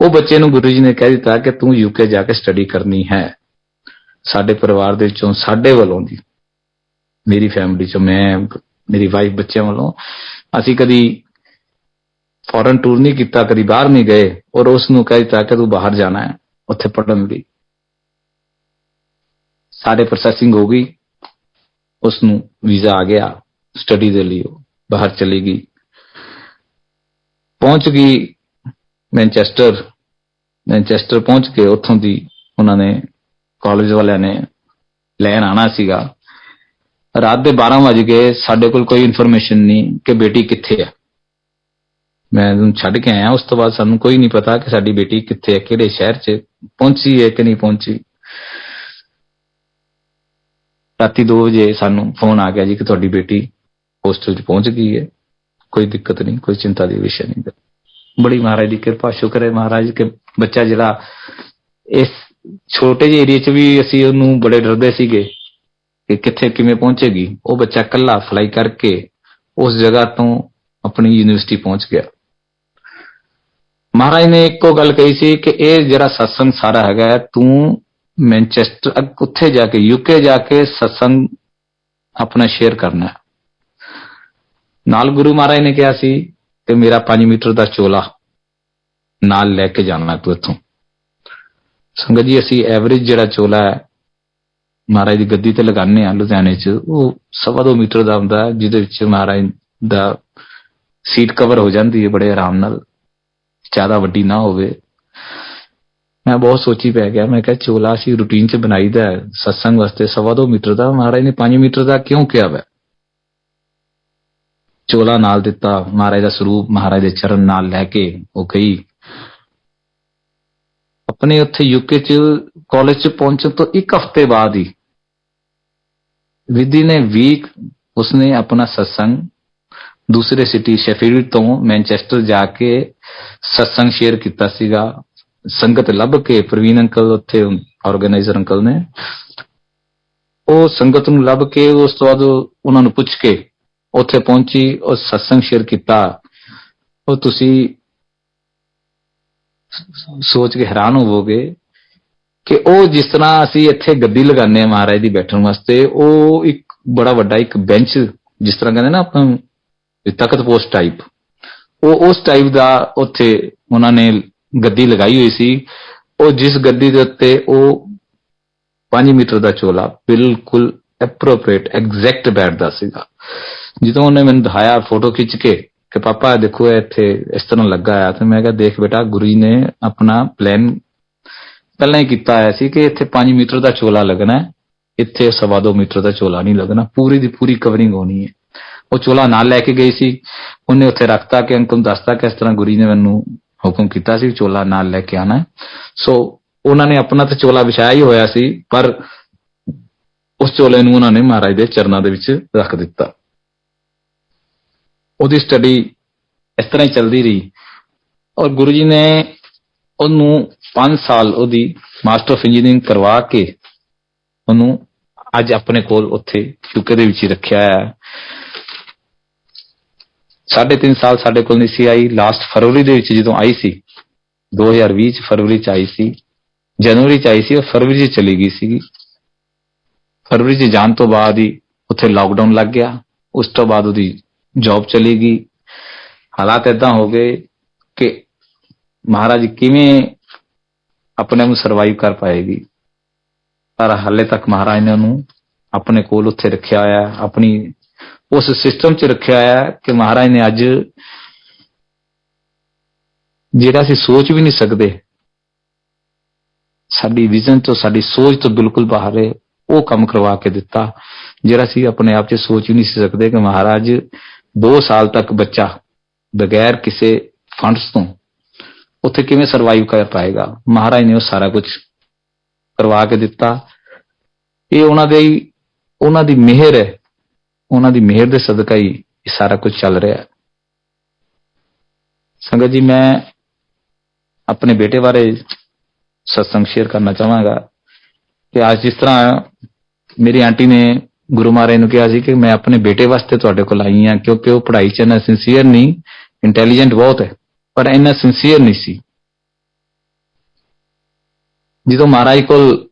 ਉਹ ਬੱਚੇ ਨੂੰ ਗੁਰੂ ਜੀ ਨੇ ਕਹਿ ਦਿੱਤਾ ਕਿ ਤੂੰ ਯੂਕੇ ਜਾ ਕੇ ਸਟੱਡੀ ਕਰਨੀ ਹੈ। ਸਾਡੇ ਪਰਿਵਾਰ ਦੇ ਵਿੱਚੋਂ, ਸਾਡੇ ਵੱਲੋਂ ਦੀ, ਮੇਰੀ ਫੈਮਿਲੀ ਚੋਂ, ਮੈਂ, ਮੇਰੀ ਵਾਈਫ, ਬੱਚਿਆਂ ਵੱਲੋਂ ਅਸੀਂ ਕਦੀ ਫੋਰਨ ਟੂਰ ਨਹੀਂ ਕੀਤਾ, ਕਦੀ ਬਾਹਰ ਨਹੀਂ ਗਏ। ਔਰ ਉਸ ਨੂੰ ਕਹਿ ਦਿੱਤਾ ਕਿ ਤੂੰ ਬਾਹਰ ਜਾਣਾ ਹੈ ਉੱਥੇ ਪੜ੍ਹਨ ਲਈ। ਸਾਡੇ ਪ੍ਰੋਸੈਸਿੰਗ ਹੋ ਗਈ, ਉਸ ਨੂੰ ਵੀਜ਼ਾ ਆ ਗਿਆ ਸਟੱਡੀ ਦੇ ਲਈ, ਉਹ ਬਾਹਰ ਚਲੀ ਗਈ, ਪਹੁੰਚ ਗਈ ਮੈਨਚੈਸਟਰ ਪਹੁੰਚ ਕੇ ਉੱਥੋਂ ਦੀ ਉਹਨਾਂ ਨੇ ਕਾਲਜ ਵਾਲਿਆਂ ਨੇ ਲੈਣ ਆਉਣਾ ਸੀਗਾ। ਰਾਤ ਦੇ 12 ਵਜ ਗਏ, ਸਾਡੇ ਕੋਲ ਕੋਈ ਇਨਫੋਰਮੇਸ਼ਨ ਨਹੀਂ ਕਿ ਬੇਟੀ ਕਿੱਥੇ ਹੈ। ਮੈਂ ਉਹਨੂੰ ਛੱਡ ਕੇ ਆਇਆ। ਉਸ ਤੋਂ ਬਾਅਦ ਸਾਨੂੰ ਕੋਈ ਨਹੀਂ ਪਤਾ ਕਿ ਸਾਡੀ ਬੇਟੀ ਕਿੱਥੇ ਹੈ, ਕਿਹੜੇ ਸ਼ਹਿਰ 'ਚ ਪਹੁੰਚੀ ਹੈ ਕਿ ਨਹੀਂ ਪਹੁੰਚੀ। ਰਾਤੀ 2 ਵਜੇ ਸਾਨੂੰ ਫੋਨ ਆ ਗਿਆ ਜੀ ਕਿ ਤੁਹਾਡੀ ਬੇਟੀ ਹੋਸਟਲ 'ਚ ਪਹੁੰਚ ਗਈ ਹੈ, ਕੋਈ ਦਿੱਕਤ ਨਹੀਂ, ਕੋਈ ਚਿੰਤਾ ਦੀ ਵਿਸ਼ਾ ਨਹੀਂ। ਬੜੀ ਮਹਾਰਾਜ ਦੀ ਕਿਰਪਾ, ਸ਼ੁਕਰ ਹੈ ਮਹਾਰਾਜ ਕਿ ਬੱਚਾ ਜਿਹੜਾ ਇਸ ਛੋਟੇ ਜਿਹੇ ਏਰੀਏ 'ਚ ਵੀ ਅਸੀਂ ਉਹਨੂੰ ਬੜੇ ਡਰਦੇ ਸੀਗੇ ਕਿ ਕਿੱਥੇ ਕਿਵੇਂ ਪਹੁੰਚੇਗੀ, ਉਹ ਬੱਚਾ ਇਕੱਲਾ ਫਲਾਈ ਕਰਕੇ ਉਸ ਜਗ੍ਹਾ ਤੋਂ ਆਪਣੀ ਯੂਨੀਵਰਸਿਟੀ ਪਹੁੰਚ ਗਿਆ। ਮਹਾਰਾਜ ਨੇ ਇੱਕੋ ਗੱਲ ਕਹੀ ਸੀ ਕਿ ਇਹ ਜਿਹੜਾ ਸਤਸੰਗ ਸਾਰਾ ਹੈਗਾ, ਤੂੰ ਮੈਨਚੈਸਟਰ ਉੱਥੇ ਜਾ ਕੇ, ਯੂਕੇ ਜਾ ਕੇ ਸਤਸੰਗ ਆਪਣਾ ਸ਼ੇਅਰ ਕਰਨਾ। ਨਾਲ ਗੁਰੂ ਮਹਾਰਾਜ ਨੇ ਕਿਹਾ ਸੀ ਕਿ ਮੇਰਾ 5 ਮੀਟਰ ਦਾ ਚੋਲਾ ਨਾਲ ਲੈ ਕੇ ਜਾਣਾ ਤੂੰ ਇੱਥੋਂ। ਸੰਗਤ ਜੀ, ਅਸੀਂ ਐਵਰੇਜ ਜਿਹੜਾ ਚੋਲਾ ਹੈ ਮਹਾਰਾਜ ਦੀ ਗੱਦੀ ਤੇ ਲਗਾਉਂਦੇ ਹਾਂ ਲੁਧਿਆਣੇ 'ਚ, ਉਹ 2.25 ਮੀਟਰ ਦਾ ਹੁੰਦਾ, ਜਿਹਦੇ ਵਿੱਚ ਮਹਾਰਾਜ ਦਾ ਸੀਟ ਕਵਰ ਹੋ ਜਾਂਦੀ ਹੈ ਬੜੇ ਆਰਾਮ ਨਾਲ, ਜ਼ਿਆਦਾ ਵੱਡੀ ਨਾ ਹੋਵੇ। ਮੈਂ ਬਹੁਤ ਸੋਚੀ ਪੈ ਗਿਆ। ਮੈਂ ਕਿਹਾ ਚੋਲਾ ਅਸੀਂ ਰੂਟੀਨ 'ਚ ਬਣਾਈਦਾ ਸਤਸੰਗ ਵਾਸਤੇ 2.25 ਮੀਟਰ ਦਾ, ਮਹਾਰਾਜ ਨੇ 5 ਮੀਟਰ ਦਾ ਕਿਉਂ ਕਿਹਾ ਵਾ। ਚੋਲਾ ਨਾਲ ਦਿੱਤਾ, ਮਹਾਰਾਜ ਦਾ ਸਰੂਪ, ਮਹਾਰਾਜ ਦੇ ਚਰਨ ਨਾਲ ਲੈ ਕੇ ਉਹ ਗਈ। ਆਪਣੇ ਉੱਥੇ ਯੂਕੇ 'ਚ ਕਾਲਜ 'ਚ ਪਹੁੰਚਣ ਤੋਂ 1 ਹਫ਼ਤੇ ਬਾਅਦ ਹੀ ਵਿਦਿਨ ਏ ਵੀਕ ਉਸਨੇ ਆਪਣਾ ਸਤਸੰਗ ਦੂਸਰੇ ਸਿਟੀ ਸ਼ੈਫੀਲਡ ਤੋਂ ਮੈਨਚੈਸਟਰ ਜਾ ਕੇ ਸਤਸੰਗ ਸ਼ੇਅਰ ਕੀਤਾ ਸੀਗਾ। ਸੰਗਤ ਲੱਭ ਕੇ, ਪ੍ਰਵੀਨ ਅੰਕਲ ਉੱਥੇ ਆਰਗੇਨਾਈਜ਼ਰ ਅੰਕਲ ਨੇ, ਉਹ ਸੰਗਤ ਨੂੰ ਲੱਭ ਕੇ ਉਸ ਤੋਂ ਬਾਅਦ ਉਹਨਾਂ ਨੂੰ ਪੁੱਛ ਕੇ ਉੱਥੇ ਪਹੁੰਚੀ, ਉਹ ਸਤਸੰਗ ਸ਼ੇਅਰ ਕੀਤਾ। ਉਹ ਤੁਸੀਂ ਸੋਚ ਕੇ ਹੈਰਾਨ ਹੋਵੋਗੇ ਕਿ ਉਹ ਜਿਸ ਤਰ੍ਹਾਂ ਅਸੀਂ ਇੱਥੇ ਗੱਦੀ ਲਗਾਉਂਦੇ ਹਾਂ ਮਹਾਰਾਜ ਦੀ ਬੈਠਣ ਵਾਸਤੇ, ਉਹ ਇੱਕ ਬੜਾ ਵੱਡਾ ਇੱਕ ਬੈਂਚ, ਜਿਸ ਤਰ੍ਹਾਂ ਕਹਿੰਦੇ ਨਾ ਆਪਾਂ ਤਖਤ ਪੋਸਟ ਟਾਈਪ, ਉਹ ਉਸ ਟਾਈਪ ਦਾ ਉੱਥੇ ਉਹਨਾਂ ਨੇ ਗੱਦੀ ਲਗਾਈ ਹੋਈ ਸੀ। ਉਹ ਜਿਸ ਗੱਦੀ ਦੇ ਉੱਤੇ ਉਹ 5 ਮੀਟਰ ਦਾ ਚੋਲਾ ਬਿਲਕੁਲ ਐਪਰੋਪ੍ਰੀਏਟ ਐਗਜ਼ੈਕਟ ਬੈਠਦਾ ਸੀਗਾ। ਜਦੋਂ ਉਹਨੇ ਮੈਨੂੰ ਦਿਖਾਇਆ ਫੋਟੋ ਖਿੱਚ ਕੇ ਕਿ ਪਾਪਾ ਦੇਖੋ ਇੱਥੇ ਇਸ ਤਰ੍ਹਾਂ ਲੱਗਾ ਆ, ਤੇ ਮੈਂ ਕਿਹਾ ਦੇਖ ਬੇਟਾ, ਗੁਰੂ ਜੀ ਨੇ ਆਪਣਾ ਪਲਾਨ ਪਹਿਲਾਂ ਹੀ ਕੀਤਾ ਹੋਇਆ ਸੀ ਕਿ ਇੱਥੇ 5 ਮੀਟਰ ਦਾ ਚੋਲਾ ਲੱਗਣਾ, ਇੱਥੇ 2.25 ਮੀਟਰ ਦਾ ਚੋਲਾ ਨਹੀਂ ਲੱਗਣਾ, ਪੂਰੀ ਦੀ ਪੂਰੀ ਕਵਰਿੰਗ ਹੋਣੀ ਹੈ। ਉਹ ਚੋਲਾ ਨਾਲ ਲੈ ਕੇ ਗਈ ਸੀ, ਉਹਨੇ ਉੱਥੇ ਰੱਖਤਾ ਕਿ ਅੰਕਲ ਨੂੰ ਦੱਸਤਾ ਕਿ ਇਸ ਤਰ੍ਹਾਂ ਗੁਰੂ ਜੀ ਨੇ ਮੈਨੂੰ ਹੁਕਮ ਕੀਤਾ ਸੀ ਚੋਲਾ ਨਾਲ ਲੈ ਕੇ ਆਣਾ। ਸੋ ਉਹਨਾਂ ਨੇ ਆਪਣਾ ਤਾਂ ਚੋਲਾ ਵਿਛਾਇਆ ਹੀ ਹੋਇਆ ਸੀ, ਪਰ ਉਸ ਚੋਲੇ ਨੂੰ ਉਹਨਾਂ ਨੇ ਮਹਾਰਾਜ ਦੇ ਚਰਨਾਂ ਦੇ ਵਿੱਚ ਰੱਖ ਦਿੱਤਾ। ਉਹਦੀ ਸਟੱਡੀ ਇਸ ਤਰ੍ਹਾਂ ਹੀ ਚੱਲਦੀ ਰਹੀ ਔਰ ਗੁਰੂ ਜੀ ਨੇ ਉਹਨੂੰ 5 ਸਾਲ ਉਹਦੀ ਮਾਸਟਰ ਆਫ ਇੰਜੀਨੀਅਰਿੰਗ ਕਰਵਾ ਕੇ ਉਹਨੂੰ ਅੱਜ ਆਪਣੇ ਕੋਲ ਉੱਥੇ ਯੂਕੇ ਦੇ ਵਿੱਚ ਹੀ ਰੱਖਿਆ ਹੈ। 3.5 ਸਾਲ ਸਾਡੇ ਕੋਲ ਨਹੀਂ ਸੀ ਆਈ। ਲਾਸਟ ਫਰਵਰੀ ਦੇ ਵਿੱਚ ਜਦੋਂ ਆਈ ਸੀ, 2020 ਚ ਫਰਵਰੀ ਚ ਆਈ ਸੀ, ਜਨਵਰੀ ਚ ਆਈ ਸੀ ਔਰ ਫਰਵਰੀ ਚ ਚਲੀ ਗਈ ਸੀਗੀ। ਫਰਵਰੀ ਚ ਜਾਣ ਤੋਂ ਬਾਅਦ ਹੀ ਉੱਥੇ ਲਾਕਡਾਊਨ ਲੱਗ ਗਿਆ। ਉਸ ਤੋਂ ਬਾਅਦ ਉਹਦੀ ਜੌਬ ਚਲੀ ਗਈ। ਹਾਲਾਤ ਏਦਾਂ ਹੋ ਗਏ ਕਿ ਮਹਾਰਾਜ ਕਿਵੇਂ ਆਪਣੇ ਆਪ ਨੂੰ ਸਰਵਾਈਵ ਕਰ ਪਾਏਗੀ, ਪਰ ਹਾਲੇ ਤੱਕ ਮਹਾਰਾਜ ਨੇ ਉਹਨੂੰ ਆਪਣੇ ਕੋਲ ਉੱਥੇ ਰੱਖਿਆ ਹੋਇਆ, ਆਪਣੀ ਉਸ ਸਿਸਟਮ 'ਚ ਰੱਖਿਆ ਹੋਇਆ ਕਿ ਮਹਾਰਾਜ ਨੇ ਅੱਜ ਜਿਹੜਾ ਅਸੀਂ ਸੋਚ ਵੀ ਨਹੀਂ ਸਕਦੇ, ਸਾਡੀ ਵਿਜ਼ਨ ਤੋਂ, ਸਾਡੀ ਸੋਚ ਤੋਂ ਬਿਲਕੁਲ ਬਾਹਰ ਹੈ, ਉਹ ਕੰਮ ਕਰਵਾ ਕੇ ਦਿੱਤਾ ਜਿਹੜਾ ਅਸੀਂ ਆਪਣੇ ਆਪ 'ਚ ਸੋਚ ਹੀ ਨਹੀਂ ਸੀ ਸਕਦੇ ਕਿ ਮਹਾਰਾਜ 2 ਸਾਲ ਤੱਕ ਬੱਚਾ ਬਗੈਰ ਕਿਸੇ ਫੰਡਸ ਤੋਂ ਉੱਥੇ ਕਿਵੇਂ ਸਰਵਾਈਵ ਕਰ ਪਾਏਗਾ। ਮਹਾਰਾਜ ਨੇ ਉਹ ਸਾਰਾ ਕੁਝ ਕਰਵਾ ਕੇ ਦਿੱਤਾ। ਇਹ ਉਹਨਾਂ ਦੀ ਮਿਹਰ ਹੈ, ਉਹਨਾਂ ਦੀ ਮਿਹਰ ਦੇ ਸਦਕਾ ਹੀ ਇਹ ਸਾਰਾ ਕੁਝ ਚੱਲ ਰਿਹਾ ਹੈ। ਸੰਗਤ ਜੀ, ਮੈਂ ਆਪਣੇ ਬੇਟੇ ਬਾਰੇ ਸਤਸੰਗ ਸ਼ੇਅਰ ਕਰਨਾ ਚਾਹਾਂਗਾ ਕਿ ਅੱਜ ਜਿਸ ਤਰ੍ਹਾਂ ਮੇਰੀ ਆਂਟੀ ਨੇ ਗੁਰੂ ਮਹਾਰਾਜ ਨੂੰ ਕਿਹਾ ਸੀ ਕਿ ਮੈਂ ਆਪਣੇ ਬੇਟੇ ਵਾਸਤੇ ਤੁਹਾਡੇ ਕੋਲ ਆਈ ਹਾਂ, ਕਿਉਂਕਿ ਉਹ ਪੜ੍ਹਾਈ 'ਚ ਇੰਨਾ ਸਿੰਸੀਅਰ ਨਹੀਂ, ਇੰਟੈਲੀਜੈਂਟ ਬਹੁਤ ਹੈ ਪਰ ਇੰਨਾ ਸਿੰਸੀਅਰ ਨਹੀਂ ਸੀ। ਜਦੋਂ ਮਹਾਰਾਜ ਕੋਲ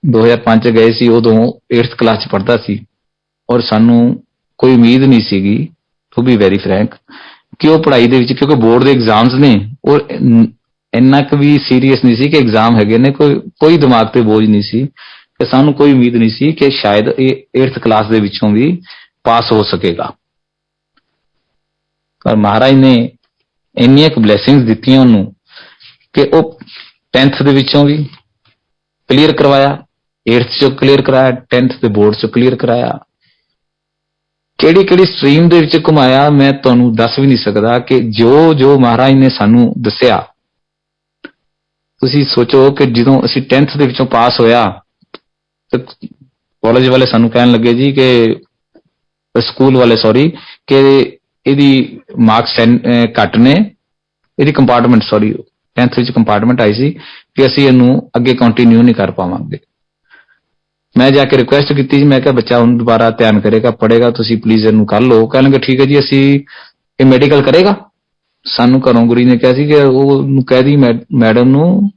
2005 'ਚ ਗਏ ਸੀ, ਉਦੋਂ 8th ਕਲਾਸ 'ਚ ਪੜ੍ਹਦਾ ਸੀ ਔਰ ਸਾਨੂੰ ਕੋਈ ਉਮੀਦ ਨਹੀਂ ਸੀਗੀ, ਟੂ ਬੀ ਵੈਰੀ ਫਰੈਂਕ, ਕਿ ਉਹ ਪੜ੍ਹਾਈ ਦੇ ਵਿੱਚ, ਕਿਉਂਕਿ ਬੋਰਡ ਦੇ ਐਗਜ਼ਾਮਸ ਨੇ ਔਰ ਇੰਨਾ ਕੁ ਵੀ ਸੀਰੀਅਸ ਨਹੀਂ ਸੀ ਕਿ ਐਗਜ਼ਾਮ ਹੈਗੇ ਨੇ, ਕੋਈ ਦਿਮਾਗ ਤੇ ਬੋਝ ਨਹੀਂ ਸੀ ਕਿ ਸਾਨੂੰ ਕੋਈ ਉਮੀਦ ਨਹੀਂ ਸੀ ਕਿ ਸ਼ਾਇਦ ਇਹ 8th ਕਲਾਸ ਦੇ ਵਿੱਚੋਂ ਵੀ ਪਾਸ ਹੋ ਸਕੇਗਾ। ਪਰ ਮਹਾਰਾਜ ਨੇ ਇੰਨੀਆਂ ਕੁ ਬਲੈਸਿੰਗਸ ਦਿੱਤੀਆਂ ਉਹਨੂੰ ਕਿ ਉਹ 10th ਦੇ ਵਿੱਚੋਂ ਵੀ ਕਲੀਅਰ ਕਰਵਾਇਆ, 8th 'ਚੋਂ ਕਲੀਅਰ ਕਰਾਇਆ, 10th ਦੇ ਬੋਰਡ 'ਚੋਂ ਕਲੀਅਰ ਕਰਾਇਆ। ਕਿਹੜੀ ਸਟਰੀਮ ਦੇ ਵਿੱਚ ਘੁਮਾਇਆ ਮੈਂ ਤੁਹਾਨੂੰ ਦੱਸ ਵੀ ਨਹੀਂ ਸਕਦਾ ਕਿ ਜੋ ਮਹਾਰਾਜ ਨੇ ਸਾਨੂੰ ਦੱਸਿਆ। ਤੁਸੀਂ ਸੋਚੋ ਕਿ ਜਦੋਂ ਅਸੀਂ 10th ਦੇ ਵਿੱਚੋਂ ਪਾਸ ਹੋਇਆ ਤੇ ਕਾਲਜ ਵਾਲੇ ਸਾਨੂੰ ਕਹਿਣ ਲੱਗੇ ਜੀ ਕਿ ਸਕੂਲ ਵਾਲੇ ਕਿ ਇਹਦੀ ਮਾਰਕਸ ਘੱਟ ਨੇ, ਇਹਦੀ ਕੰਪਾਰਟਮੈਂਟ 10th ਵਿੱਚ ਕੰਪਾਰਟਮੈਂਟ ਆਈ ਸੀ ਕਿ ਅਸੀਂ ਇਹਨੂੰ ਅੱਗੇ ਕੰਟੀਨਿਊ ਨਹੀਂ ਕਰ ਪਾਵਾਂਗੇ। ਮੈਂ ਜਾ ਕੇ ਰਿਕੁਐਸਟ ਕੀਤੀ ਜੀ, ਮੈਂ ਕਿਹਾ ਬੱਚਾ ਹੁਣ ਦੁਬਾਰਾ ਧਿਆਨ ਕਰੇਗਾ, ਪੜ੍ਹੇਗਾ, ਤੁਸੀਂ ਪਲੀਜ਼ ਇਹਨੂੰ ਕਰ ਲਓ। ਕਹਿਣਗੇ ਠੀਕ ਹੈ ਜੀ, ਅਸੀਂ ਇਹ ਮੈਡੀਕਲ ਕਰੇਗਾ। ਸਾਨੂੰ ਘਰੋਂ ਗੁਰੀ ਨੇ ਕਿਹਾ ਸੀ ਕਿ ਉਹਨੂੰ ਕਹਿ ਦੀ ਮੈਡਮ ਨੂੰ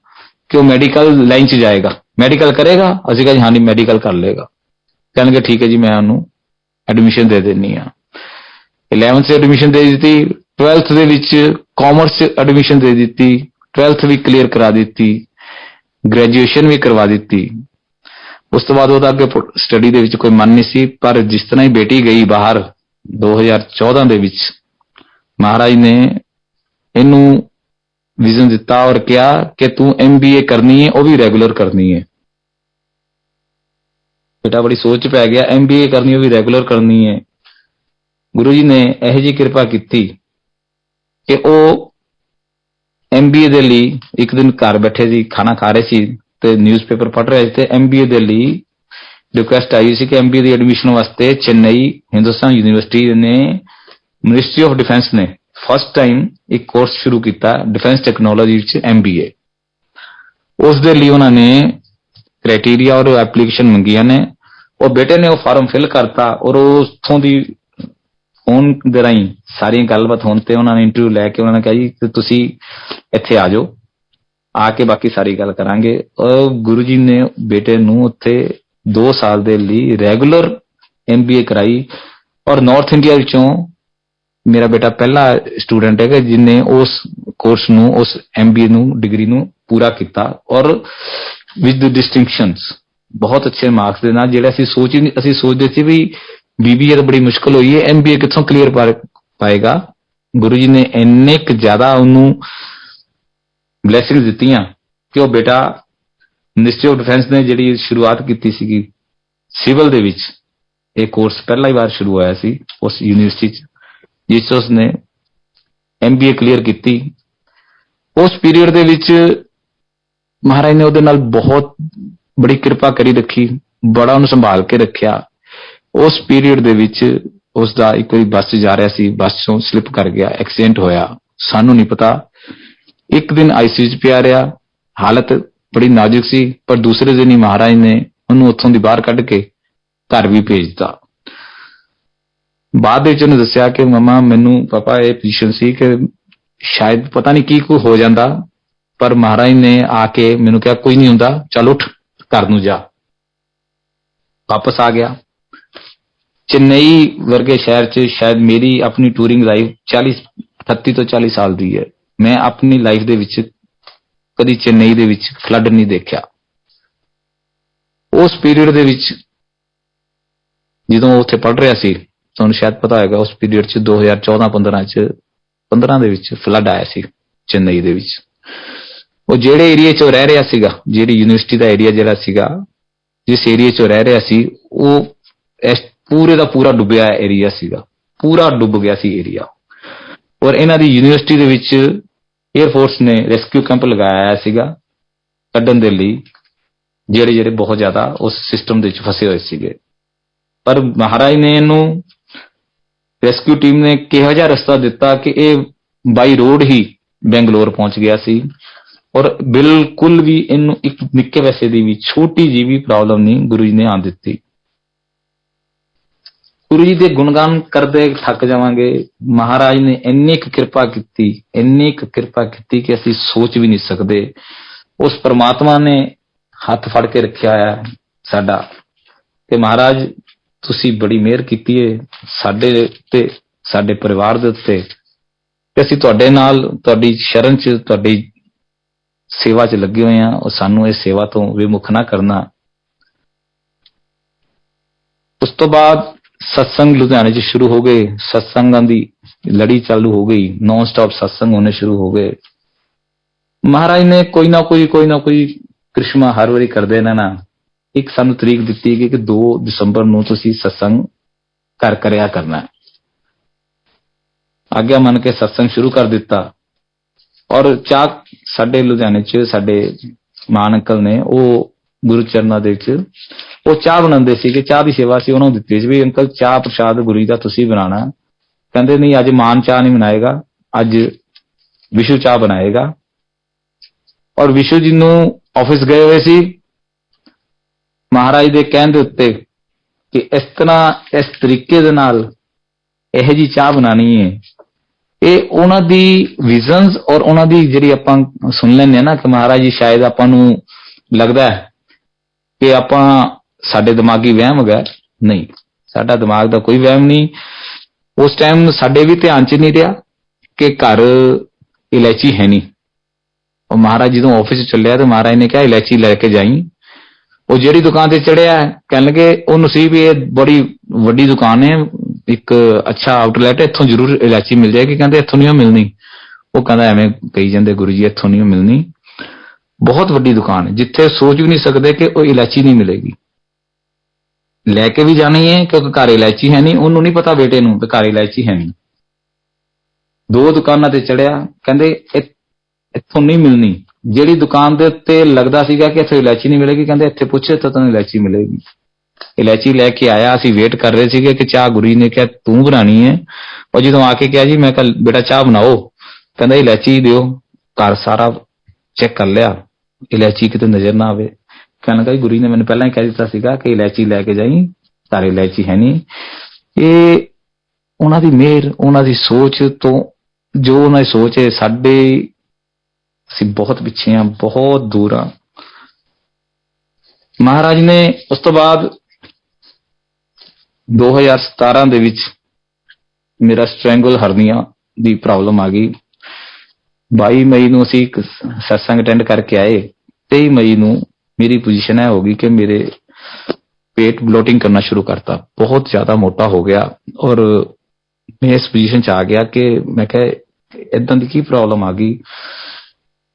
ਕਿ ਉਹ ਮੈਡੀਕਲ ਲਾਈਨ 'ਚ ਜਾਏਗਾ, ਮੈਡੀਕਲ ਕਰੇਗਾ। ਅਸੀਂ ਕਿਹਾ ਜੀ ਹਾਂਜੀ ਮੈਡੀਕਲ ਕਰ ਲਏਗਾ। ਕਹਿਣਗੇ ਠੀਕ ਹੈ ਜੀ, ਮੈਂ ਉਹਨੂੰ ਐਡਮਿਸ਼ਨ ਦੇ ਦਿੰਨੀ ਆ। 11th 'ਚ ਐਡਮਿਸ਼ਨ ਦੇ ਦਿੱਤੀ, 12th ਦੇ ਵਿੱਚ ਕਾਮਰਸ 'ਚ ਐਡਮਿਸ਼ਨ ਦੇ ਦਿੱਤੀ, 12th ਵੀ ਕਲੀਅਰ ਕਰਾ ਦਿੱਤੀ, ਗ੍ਰੈਜੂਏਸ਼ਨ ਵੀ ਕਰਵਾ ਦਿੱਤੀ। ਉਸ ਤੋਂ ਬਾਅਦ ਉਹਦਾ ਅੱਗੇ ਸਟੱਡੀ ਦੇ ਵਿੱਚ ਕੋਈ ਮਨ ਨਹੀਂ ਸੀ, ਪਰ ਜਿਸ ਤਰ੍ਹਾਂ ਹੀ ਬੇਟੀ ਗਈ ਬਾਹਰ 2014 ਦੇ ਵਿੱਚ, ਮਹਾਰਾਜ ਨੇ ਇਹਨੂੰ ਵਿਜ਼ਨ ਦਿੱਤਾ ਔਰ ਕਿਹਾ ਕਿ ਤੂੰ MBA ਕਰਨੀ ਹੈ, ਉਹ ਵੀ ਰੈਗੂਲਰ ਕਰਨੀ ਹੈ। ਬੇਟਾ ਬੜੀ ਸੋਚ 'ਚ ਪੈ ਗਿਆ, MBA ਕਰਨੀ, ਉਹ ਵੀ ਰੈਗੂਲਰ ਕਰਨੀ ਹੈ। ਗੁਰੂ ਜੀ ਨੇ ਇਹੋ ਜਿਹੀ ਕਿਰਪਾ ਕੀਤੀ ਕਿ ਉਹ MBA ਦੇ ਲਈ ਇੱਕ ਦਿਨ ਘਰ ਬੈਠੇ ਸੀ, ਖਾਣਾ ਖਾ ਰਹੇ ਸੀ ਤੇ ਨਿਊਜ਼ਪੇਪਰ ਪੜ੍ਹ ਰਹੇ ਸੀ ਤੇ MBA ਦੇ ਲਈ ਰਿਕੁਐਸਟ ਆਈ ਸੀ ਕਿ MBA ਦੀ ਐਡਮਿਸ਼ਨ ਵਾਸਤੇ ਚੇਨਈ ਹਿੰਦੁਸਤਾਨ ਯੂਨੀਵਰਸਿਟੀ ਨੇ, ਮਿਨਿਸਟਰੀ ਆਫ ਡਿਫੈਂਸ ਨੇ ਫਸਟ ਟਾਈਮ ਇੱਕ ਕੋਰਸ ਸ਼ੁਰੂ ਕੀਤਾ ਡਿਫੈਂਸ ਟੈਕਨੋਲੋਜੀ ਵਿੱਚ MBA। ਉਸ ਦੇ ਲਈ ਉਹਨਾਂ ਨੇ ਕ੍ਰਾਈਟੇਰੀਆ ਔਰ ਐਪਲੀਕੇਸ਼ਨ ਮੰਗੀਆਂ ਨੇ। ਉਹ ਬੇਟੇ ਨੇ ਉਹ ਫਾਰਮ ਫਿਲ ਕਰਤਾ ਔਰ ਉੱਥੋਂ ਦੀ ਫੋਨ ਦੇ ਰਾਹੀਂ ਸਾਰੀਆਂ ਗੱਲਬਾਤ ਹੋਣ ਤੇ ਉਹਨਾਂ ਨੇ ਇੰਟਰਵਿਊ ਲੈ ਕੇ ਉਹਨਾਂ ਨੇ ਕਿਹਾ ਜੀ ਤੁਸੀਂ ਇੱਥੇ ਆ ਜਾਓ, ਆ ਕੇ ਬਾਕੀ ਸਾਰੀ ਗੱਲ ਕਰਾਂਗੇ। ਗੁਰੂ ਜੀ ਨੇ ਬੇਟੇ ਨੂੰ ਉੱਥੇ 2 ਸਾਲ ਦੇ ਲਈ ਰੈਗੂਲਰ MBA ਕਰਾਈ ਔਰ ਨਾਰਥ ਇੰਡੀਆ ਵਿੱਚੋਂ ਮੇਰਾ ਬੇਟਾ ਪਹਿਲਾ ਸਟੂਡੈਂਟ ਹੈਗਾ ਜਿਹਨੇ ਉਸ ਕੋਰਸ ਨੂੰ, ਉਸ MBA ਨੂੰ, ਡਿਗਰੀ ਨੂੰ ਪੂਰਾ ਕੀਤਾ ਔਰ ਵਿਦ ਡਿਸਟਿੰਕਸ਼ਨਸ, ਬਹੁਤ ਅੱਛੇ ਮਾਰਕਸ ਦੇ ਨਾਲ। ਜਿਹੜਾ ਅਸੀਂ ਸੋਚਦੇ ਸੀ ਵੀ BBA ਤਾਂ ਬੜੀ ਮੁਸ਼ਕਲ ਹੋਈ ਹੈ, MBA ਕਿੱਥੋਂ ਕਲੀਅਰ ਪਾਏਗਾ। ਗੁਰੂ ਜੀ ਨੇ ਇੰਨੇ ਕੁ ਜ਼ਿਆਦਾ ਉਹਨੂੰ ਬਲੈਸਿੰਗਸ ਦਿੱਤੀਆਂ ਕਿ ਉਹ ਬੇਟਾ ਮਿਨਿਸਟਰੀ ਆਫ ਡਿਫੈਂਸ ਨੇ ਜਿਹੜੀ ਸ਼ੁਰੂਆਤ ਕੀਤੀ ਸੀਗੀ ਸਿਵਲ ਦੇ ਵਿੱਚ, ਇਹ ਕੋਰਸ ਪਹਿਲਾ ਹੀ ਵਾਰ ਸ਼ੁਰੂ ਹੋਇਆ ਸੀ ਉਸ ਯੂਨੀਵਰਸਿਟੀ 'ਚ, ਜਿਸ 'ਚ ਉਸਨੇ MBA ਕਲੀਅਰ ਕੀਤੀ। ਉਸ ਪੀਰੀਅਡ ਦੇ ਵਿੱਚ ਮਹਾਰਾਜ ਨੇ ਉਹਦੇ ਨਾਲ ਬਹੁਤ ਬੜੀ ਕਿਰਪਾ ਕਰੀ ਰੱਖੀ, ਬੜਾ ਉਹਨੂੰ ਸੰਭਾਲ ਕੇ ਰੱਖਿਆ। ਉਸ ਪੀਰੀਅਡ ਦੇ ਵਿੱਚ ਉਸ ਦਾ ਇੱਕ ਵਾਰੀ ਬੱਸ 'ਚ ਜਾ ਰਿਹਾ ਸੀ, ਬੱਸ 'ਚੋਂ ਸਲਿੱਪ ਕਰ ਗਿਆ, ਐਕਸੀਡੈਂਟ ਹੋਇਆ, ਸਾਨੂੰ ਨਹੀਂ ਪਤਾ। ਇੱਕ ਦਿਨ ICU 'ਚ ਪਿਆ ਰਿਹਾ, ਹਾਲਤ ਬੜੀ ਨਾਜ਼ੁਕ ਸੀ, ਪਰ ਦੂਸਰੇ ਦਿਨ ਹੀ ਮਹਾਰਾਜ ਨੇ ਉਹਨੂੰ ਉੱਥੋਂ ਦੀ ਬਾਹਰ ਕੱਢ ਕੇ ਘਰ ਵੀ ਭੇਜਤਾ। ਬਾਅਦ ਵਿੱਚ ਉਹਨੇ ਦੱਸਿਆ ਕਿ ਮਮਾ ਮੈਨੂੰ ਪਾਪਾ ਇਹ ਪੋਜੀਸ਼ਨ ਸੀ ਕਿ ਸ਼ਾਇਦ ਪਤਾ ਨਹੀਂ ਕੀ ਹੋ ਜਾਂਦਾ, ਪਰ ਮਹਾਰਾਜ ਨੇ ਆ ਕੇ ਮੈਨੂੰ ਕਿਹਾ ਕੋਈ ਨਹੀਂ ਹੁੰਦਾ, ਚੱਲ ਉੱਠ ਘਰ ਨੂੰ ਜਾ। ਵਾਪਸ ਆ ਗਿਆ। ਚੇਨਈ ਵਰਗੇ ਸ਼ਹਿਰ 'ਚ ਸ਼ਾਇਦ ਮੇਰੀ ਆਪਣੀ ਟੂਰਿੰਗ ਲਾਈਫ 38 ਤੋਂ 40 ਸਾਲ ਦੀ ਹੈ, ਮੈਂ ਆਪਣੀ ਲਾਈਫ ਦੇ ਵਿੱਚ ਕਦੀ ਚੇਨਈ ਦੇ ਵਿੱਚ ਫਲੱਡ ਨਹੀਂ ਦੇਖਿਆ। ਉਸ ਪੀਰੀਅਡ ਦੇ ਵਿੱਚ ਜਦੋਂ ਉੱਥੇ ਪੜ੍ਹ ਰਿਹਾ ਸੀ, ਤੁਹਾਨੂੰ ਸ਼ਾਇਦ ਪਤਾ ਹੋਏਗਾ, ਉਸ ਪੀਰੀਅਡ 'ਚ 2014-15 ਦੇ ਵਿੱਚ ਫਲੱਡ ਆਇਆ ਸੀ ਚੇਨਈ ਦੇ ਵਿੱਚ। ਉਹ ਜਿਹੜੇ ਏਰੀਏ 'ਚ ਉਹ ਰਹਿ ਰਿਹਾ ਸੀਗਾ, ਜਿਹੜੀ ਯੂਨੀਵਰਸਿਟੀ ਦਾ ਏਰੀਆ ਜਿਹੜਾ ਸੀਗਾ, ਜਿਸ ਏਰੀਏ 'ਚ ਉਹ ਰਹਿ ਰਿਹਾ ਸੀ, ਉਹ ਇਸ ਪੂਰੇ ਦਾ ਪੂਰਾ ਡੁੱਬਿਆ ਏਰੀਆ ਸੀਗਾ, ਪੂਰਾ ਡੁੱਬ ਗਿਆ ਸੀ ਏਰੀਆ। ਔਰ ਇਹਨਾਂ ਦੀ ਯੂਨੀਵਰਸਿਟੀ ਦੇ ਵਿੱਚ एयरफोर्स ने रेस्क्यू कैंप लगाया सीगा ਕੱਢਣ ਦੇ ਲਈ ਜਿਹੜੇ ਜਿਹੜੇ ਬਹੁਤ ਜ਼ਿਆਦਾ ਉਸ ਸਿਸਟਮ ਦੇ ਵਿੱਚ ਫਸੇ ਹੋਏ ਸੀਗੇ। ਪਰ ਮਹਾਰਾਜ ਨੇ ਇਹਨੂੰ ਰੈਸਕਿਊ ਟੀਮ ਨੇ ਕਿਹੋ ਜਿਹਾ ਰਸਤਾ ਦਿੱਤਾ ਕਿ ਇਹ ਬਾਈ ਰੋਡ ਹੀ ਬੈਂਗਲੋਰ ਪਹੁੰਚ ਗਿਆ ਸੀ ਔਰ ਬਿਲਕੁਲ ਵੀ ਇਹਨੂੰ ਇੱਕ ਨਿੱਕੇ ਪੈਸੇ ਦੀ ਵੀ ਛੋਟੀ ਜਿਹੀ ਵੀ ਪ੍ਰੋਬਲਮ ਨਹੀਂ ਗੁਰੂ ਜੀ ਨੇ ਆਉਣ ਦਿੱਤੀ। ਗੁਰੂ ਜੀ ਦੇ ਗੁਣਗਾਨ ਕਰਦੇ ਥੱਕ ਜਾਵਾਂਗੇ। ਮਹਾਰਾਜ ਨੇ ਇੰਨੀ ਕੁ ਕਿਰਪਾ ਕੀਤੀ ਕਿ ਅਸੀਂ ਸੋਚ ਵੀ ਨਹੀਂ ਸਕਦੇ। ਉਸ ਪਰਮਾਤਮਾ ਨੇ ਹੱਥ ਫੜ ਕੇ ਰੱਖਿਆ ਹੈ ਸਾਡਾ ਕਿ ਮਹਾਰਾਜ ਤੁਸੀਂ ਬੜੀ ਮਿਹਰ ਕੀਤੀ ਹੈ ਸਾਡੇ ਉੱਤੇ, ਸਾਡੇ ਪਰਿਵਾਰ ਦੇ ਉੱਤੇ, ਤੇ ਅਸੀਂ ਤੁਹਾਡੇ ਨਾਲ ਤੁਹਾਡੀ ਸ਼ਰਨ 'ਚ ਤੁਹਾਡੀ ਸੇਵਾ 'ਚ ਲੱਗੇ ਹੋਏ ਹਾਂ। ਉਹ ਸਾਨੂੰ ਇਹ ਸੇਵਾ ਤੋਂ ਵਿਮੁਖ ਨਾ ਕਰਨਾ। ਉਸ ਤੋਂ ਬਾਅਦ सत्संग लुधियाने च शुरू हो गए। सत्संगां दी लड़ी चालू हो गई, नॉन स्टॉप सत्संग होने शुरू हो गए। महाराज ने कोई ना कोई करिश्मा हर वारी करदे रहना। एक सानू तरीक दित्ती गई कि 2 दिसंबर नूं तुसीं सत्संग करया करना। आग्या मन के सत्संग शुरू कर दिता और चाक साडे लुधियाने च साडे मान अंकल ने वो गुरु चरनां दे विच ਉਹ ਚਾਹ ਬਣਾਉਂਦੇ ਸੀਗੇ। ਚਾਹ ਦੀ ਸੇਵਾ ਸੀ ਉਹਨਾਂ ਨੂੰ ਦਿੱਤੀ ਸੀ ਵੀ ਅੰਕਲ ਚਾਹ ਪ੍ਰਸ਼ਾਦ ਗੁਰੂ ਜੀ ਦਾ ਤੁਸੀਂ ਬਣਾਉਣਾ। ਕਹਿੰਦੇ ਨਹੀਂ ਅੱਜ ਮਾਨ ਚਾਹ ਨਹੀਂ ਬਣਾਏਗਾ, ਅੱਜ ਵਿਸ਼ੂ ਚਾਹ ਬਣਾਏਗਾ। ਔਰ ਵਿਸ਼ੂ ਜੀ ਨੂੰ ਆਫਿਸ ਗਏ ਹੋਏ ਸੀ ਮਹਾਰਾਜ ਦੇ ਕਹਿਣ ਦੇ ਉੱਤੇ ਕਿ ਇਸ ਤਰ੍ਹਾਂ ਇਸ ਤਰੀਕੇ ਦੇ ਨਾਲ ਇਹੋ ਜੀ ਚਾਹ ਬਣਾਣੀ ਹੈ। ਇਹ ਉਹਨਾਂ ਦੀ ਵਿਜ਼ਨਸ ਔਰ ਉਹਨਾਂ ਦੀ ਜਿਹੜੀ ਆਪਾਂ ਸੁਣ ਲੈਂਦੇ ਹਾਂ ਨਾ ਕਿ ਮਹਾਰਾਜ ਜੀ ਸ਼ਾਇਦ ਆਪਾਂ ਨੂੰ ਲੱਗਦਾ ਹੈ ਕਿ ਆਪਾਂ ਸਾਡੇ ਦਿਮਾਗੀ ਵਹਿਮ ਹੈਗਾ। ਨਹੀਂ, ਸਾਡਾ ਦਿਮਾਗ ਦਾ ਕੋਈ ਵਹਿਮ ਨਹੀਂ। ਉਸ ਟਾਈਮ ਸਾਡੇ ਵੀ ਧਿਆਨ 'ਚ ਨਹੀਂ ਰਿਹਾ ਕਿ ਘਰ ਇਲਾਇਚੀ ਹੈ ਨਹੀਂ। ਉਹ ਮਹਾਰਾਜ ਜਦੋਂ ਆਫਿਸ ਚੱਲਿਆ ਤੇ ਮਹਾਰਾਜ ਨੇ ਕਿਹਾ ਇਲਾਇਚੀ ਲੈ ਕੇ ਜਾਈ। ਉਹ ਜਿਹੜੀ ਦੁਕਾਨ ਤੇ ਚੜਿਆ ਕਹਿਣ ਲੱਗੇ ਉਹਨੂੰ ਸੀ ਵੀ ਇਹ ਬੜੀ ਵੱਡੀ ਦੁਕਾਨ ਹੈ, ਇੱਕ ਅੱਛਾ ਆਊਟਲੈਟ ਹੈ, ਇੱਥੋਂ ਜ਼ਰੂਰ ਇਲਾਇਚੀ ਮਿਲ ਜਾਏਗੀ। ਕਹਿੰਦੇ ਇੱਥੋਂ ਨਹੀਂ ਮਿਲਣੀ। ਉਹ ਕਹਿੰਦਾ ਐਵੇਂ ਕਹੀ ਜਾਂਦੇ ਗੁਰੂ ਜੀ ਇੱਥੋਂ ਨਹੀਂ ਮਿਲਣੀ, ਬਹੁਤ ਵੱਡੀ ਦੁਕਾਨ ਹੈ ਜਿੱਥੇ ਸੋਚ ਵੀ ਨਹੀਂ ਸਕਦੇ ਕਿ ਉਹ ਇਲਾਇਚੀ ਨਹੀਂ ਮਿਲੇਗੀ। ਲੈ ਕੇ ਵੀ ਜਾਣੀ ਹੈ ਕਿਉਂਕਿ ਘਰ ਇਲਾਇਚੀ ਹੈ ਨਹੀਂ। ਉਹਨੂੰ ਨਹੀਂ ਪਤਾ ਬੇਟੇ ਨੂੰ ਕਿ ਘਰ ਇਲਾਇਚੀ ਹੈ ਨਹੀਂ। 2 ਦੁਕਾਨਾਂ ਤੇ ਚੜਿਆ, ਕਹਿੰਦੇ ਇੱਥੋਂ ਨਹੀਂ ਮਿਲਣੀ। ਜਿਹੜੀ ਦੁਕਾਨ ਦੇ ਉੱਤੇ ਲੱਗਦਾ ਸੀਗਾ ਕਿ ਇੱਥੇ ਇਲਾਇਚੀ ਨਹੀਂ ਮਿਲੇਗੀ, ਕਹਿੰਦੇ ਇੱਥੇ ਪੁੱਛੇ ਤਾਂ ਤੈਨੂੰ ਇਲਾਇਚੀ ਮਿਲੇਗੀ। ਇਲਾਇਚੀ ਲੈ ਕੇ ਆਇਆ। ਅਸੀਂ ਵੇਟ ਕਰ ਰਹੇ ਸੀਗੇ ਕਿ ਚਾਹ ਗੁਰੂ ਜੀ ਨੇ ਕਿਹਾ ਤੂੰ ਬਣਾਣੀ ਹੈ। ਔਰ ਜਦੋਂ ਆ ਕੇ ਕਿਹਾ ਜੀ ਮੈਂ ਕਿਹਾ ਬੇਟਾ ਚਾਹ ਬਣਾਓ, ਕਹਿੰਦਾ ਇਲਾਇਚੀ ਦਿਓ। ਘਰ ਸਾਰਾ ਚੈੱਕ ਕਰ ਲਿਆ, ਇਲਾਇਚੀ ਕਿਤੇ ਨਜ਼ਰ ਨਾ ਆਵੇ। ਕਹਿਣ ਲੱਗਾ ਗੁਰੂ ਜੀ ਨੇ ਮੈਨੂੰ ਪਹਿਲਾਂ ਹੀ ਕਹਿ ਦਿੱਤਾ ਸੀਗਾ ਕਿ ਇਲਾਇਚੀ ਲੈ ਕੇ ਜਾਈ, ਘਰ ਇਲਾਇਚੀ ਹੈ ਨਹੀਂ। ਇਹ ਉਹਨਾਂ ਦੀ ਮਿਹਰ, ਉਹਨਾਂ ਦੀ ਸੋਚ ਤੋਂ ਜੋ ਉਹਨਾਂ ਦੀ ਸੋਚ ਹੈ ਸਾਡੇ ਅਸੀਂ ਬਹੁਤ ਪਿੱਛੇ ਹਾਂ, ਬਹੁਤ ਦੂਰ ਹਾਂ। ਮਹਾਰਾਜ ਨੇ ਉਸ ਤੋਂ ਬਾਅਦ 2017 ਦੇ ਵਿੱਚ ਮੇਰਾ ਸਟ੍ਰੈਂਗਲ ਹਰਨੀਆ ਦੀ ਪ੍ਰੋਬਲਮ ਆ ਗਈ। 22 ਮਈ ਨੂੰ ਅਸੀਂ ਇੱਕ ਸਤਸੰਗ ਅਟੈਂਡ ਕਰਕੇ ਆਏ। 23 ਮਈ ਨੂੰ ਮੇਰੀ ਪੋਜੀਸ਼ਨ ਹੈ ਹੋ ਗਈ ਕਿ ਮੇਰੇ ਪੇਟ ਬਲੋਟਿੰਗ ਕਰਨਾ ਸ਼ੁਰੂ ਕਰਤਾ, ਬਹੁਤ ਜ਼ਿਆਦਾ ਮੋਟਾ ਹੋ ਗਿਆ ਔਰ ਮੈਂ ਇਸ ਪੋਜੀਸ਼ਨ 'ਚ ਆ ਗਿਆ ਕਿ ਮੈਂ ਕਿਹਾ ਏਦਾਂ ਦੀ ਕੀ ਪ੍ਰੋਬਲਮ ਆ ਗਈ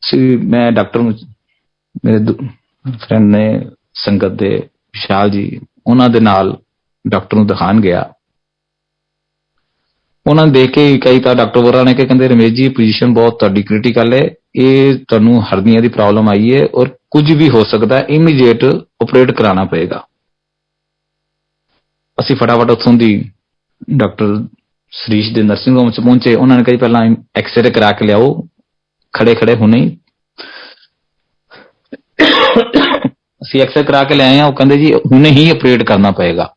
ਸੀ। ਮੈਂ ਡਾਕਟਰ ਨੂੰ, ਮੇਰੇ ਫਰੈਂਡ ਨੇ ਸੰਗਤ ਦੇ ਵਿਸ਼ਾਲ ਜੀ, ਉਹਨਾਂ ਦੇ ਨਾਲ ਡਾਕਟਰ ਨੂੰ ਦਿਖਾਉਣ ਗਿਆ। ਉਹਨਾਂ ਨੇ ਦੇਖ ਕੇ ਕਈ ਤਾਂ ਡਾਕਟਰ ਵਗੈਰਾ ਨੇ ਕਿ ਕਹਿੰਦੇ ਰਮੇਸ਼ ਜੀ ਪੋਜੀਸ਼ਨ ਬਹੁਤ ਤੁਹਾਡੀ ਕ੍ਰਿਟੀਕਲ ਹੈ, ਇਹ ਤੁਹਾਨੂੰ ਹਰਨੀਆ ਦੀ ਪ੍ਰੋਬਲਮ ਆਈ ਹੈ ਔਰ ਕੁਝ ਵੀ ਹੋ ਸਕਦਾ, ਇਮੀਡੀਏਟ ਆਪਰੇਟ ਕਰਾਉਣਾ ਪਏਗਾ। ਅਸੀਂ ਫਟਾਫਟ ਉੱਥੋਂ ਦੀ ਡਾਕਟਰ ਸਰੀਸ਼ ਦੇ ਨਰਸਿੰਗ ਹੋਮ 'ਚ ਪਹੁੰਚੇ। ਉਹਨਾਂ ਨੇ ਕਹੀ ਪਹਿਲਾਂ ਐਕਸਰੇ ਕਰਾ ਕੇ ਲਿਆਓ, ਖੜੇ ਖੜੇ ਹੁਣੇ ਹੀ। ਅਸੀਂ ਐਕਸਰੇ ਕਰਾ ਕੇ ਲਿਆਏ ਹਾਂ। ਉਹ ਕਹਿੰਦੇ ਜੀ ਹੁਣੇ ਹੀ ਆਪਰੇਟ ਕਰਨਾ ਪਏਗਾ।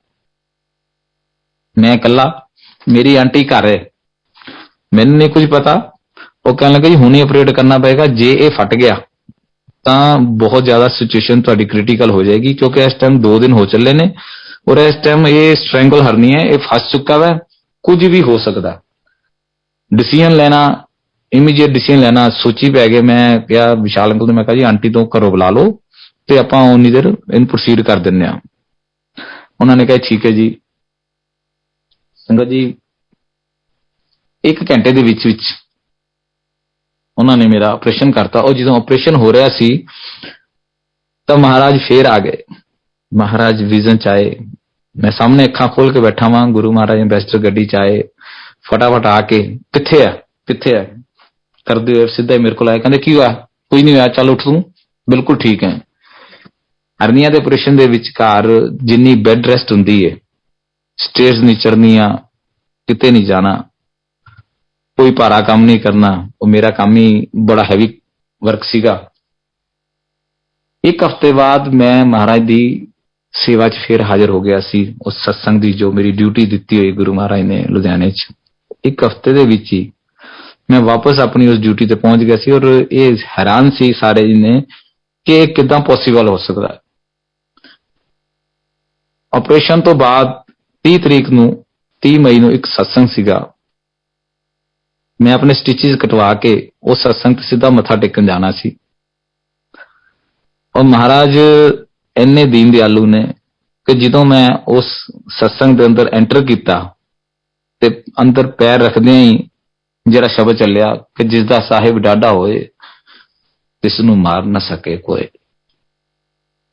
ਮੈਂ ਇਕੱਲਾ, ਮੇਰੀ ਆਂਟੀ ਘਰ ਹੈ, ਮੈਨੂੰ ਨਹੀਂ ਕੁਝ ਪਤਾ। ਉਹ ਕਹਿਣ ਲੱਗਾ ਜੀ ਹੁਣੇ ਆਪਰੇਟ ਕਰਨਾ ਪਏਗਾ, ਜੇ ਇਹ ਫਟ ਗਿਆ ਤਾਂ ਬਹੁਤ ਜ਼ਿਆਦਾ ਸਿਚੁਏਸ਼ਨ ਤੁਹਾਡੀ ਕ੍ਰਿਟੀਕਲ ਹੋ ਜਾਏਗੀ ਕਿਉਂਕਿ ਇਸ ਟਾਈਮ 2 ਦਿਨ ਹੋ ਚੱਲੇ ਨੇ ਔਰ ਇਸ ਟਾਈਮ ਇਹ ਸਟ੍ਰੈਂਗਲ ਹਰਨੀ ਹੈ, ਇਹ ਫਸ ਚੁੱਕਾ ਵਾ, ਕੁਝ ਵੀ ਹੋ ਸਕਦਾ। ਡਿਸੀਜ਼ਨ ਲੈਣਾ, ਇਮੀਡੀਏਟ ਡਿਸੀਜ਼ਨ ਲੈਣਾ ਸੋਚੀ ਪੈ ਗਏ। ਮੈਂ ਕਿਹਾ ਵਿਸ਼ਾਲ ਅੰਕਲ ਨੂੰ, ਮੈਂ ਕਿਹਾ ਜੀ ਆਂਟੀ ਤੋਂ ਘਰੋਂ ਬੁਲਾ ਲਓ ਤੇ ਆਪਾਂ ਉਨੀ ਦੇਰ ਇਹਨੂੰ ਪ੍ਰੋਸੀਡ ਕਰ ਦਿੰਦੇ ਹਾਂ। ਉਹਨਾਂ ਨੇ ਕਿਹਾ ਠੀਕ ਹੈ ਜੀ। ਸੰਗਤ ਜੀ 1 ਘੰਟੇ ਦੇ ਵਿੱਚ ਉਹਨਾਂ ਨੇ ਮੇਰਾ ਆਪਰੇਸ਼ਨ ਕਰਤਾ। ਉਹ ਜਦੋਂ ਆਪਰੇਸ਼ਨ ਹੋ ਰਿਹਾ ਸੀ ਤਾਂ ਮਹਾਰਾਜ ਫੇਰ ਆ ਗਏ। ਮਹਾਰਾਜ ਵਿਜ਼ਨ 'ਚ ਆਏ, ਮੈਂ ਸਾਹਮਣੇ ਅੱਖਾਂ ਖੋਲ ਕੇ ਬੈਠਾ ਵਾਂ। ਗੁਰੂ ਮਹਾਰਾਜ ਐਂਬੈਸਡਰ ਗੱਡੀ 'ਚ ਆਏ, ਫਟਾਫਟ ਆ ਕੇ ਕਿੱਥੇ ਆ करते हुए सीधा ही मेरे को आया, कहते की हुआ, कोई नहीं होया, चल उठ तू, बिल्कुल ठीक है। हरनिया के ऑपरेशन के विचकार जिन्नी बैड रेस्ट होंगी है, स्टेयर्स नहीं चढ़निया, किते नहीं जाना, कोई भारा काम नहीं करना, वो मेरा काम ही बड़ा हैवी वर्क सीगा। एक हफ्ते बाद मैं महाराज दी सेवा च फिर हाजिर हो गया सी, उस सत्संग दी जो मेरी ड्यूटी दिती हुई गुरु महाराज ने लुधियाने च। एक हफ्ते दे विच ही मैं वापस अपनी उस ड्यूटी ते पहुंच गया सी, और ये हैरान सी सारे ने कि किदां पॉसिबल हो सकता है। ऑपरेशन तो बाद 30 तरीक ਨੂੰ 30 मई ਨੂੰ एक सत्संग सीगा, मैं अपने स्टिचेस कटवा के उस सत्संग ते सीधा मत्था टेकन जाना सी। और महाराज इन्ने दीन दयालु ने कि ਜਦੋਂ मैं उस सत्संग ਦੇ ਅੰਦਰ एंटर ਕੀਤਾ ਤੇ ਅੰਦਰ ਪੈਰ ਰੱਖਦਿਆਂ ਹੀ ਜਿਹੜਾ ਸ਼ਬਦ ਚੱਲਿਆ ਕਿ ਜਿਸ ਦਾ ਸਾਹਿਬ ਡਾਢਾ ਹੋਏ ਤਿਸ ਨੂੰ ਮਾਰ ਨਾ ਸਕੇ ਕੋਈ।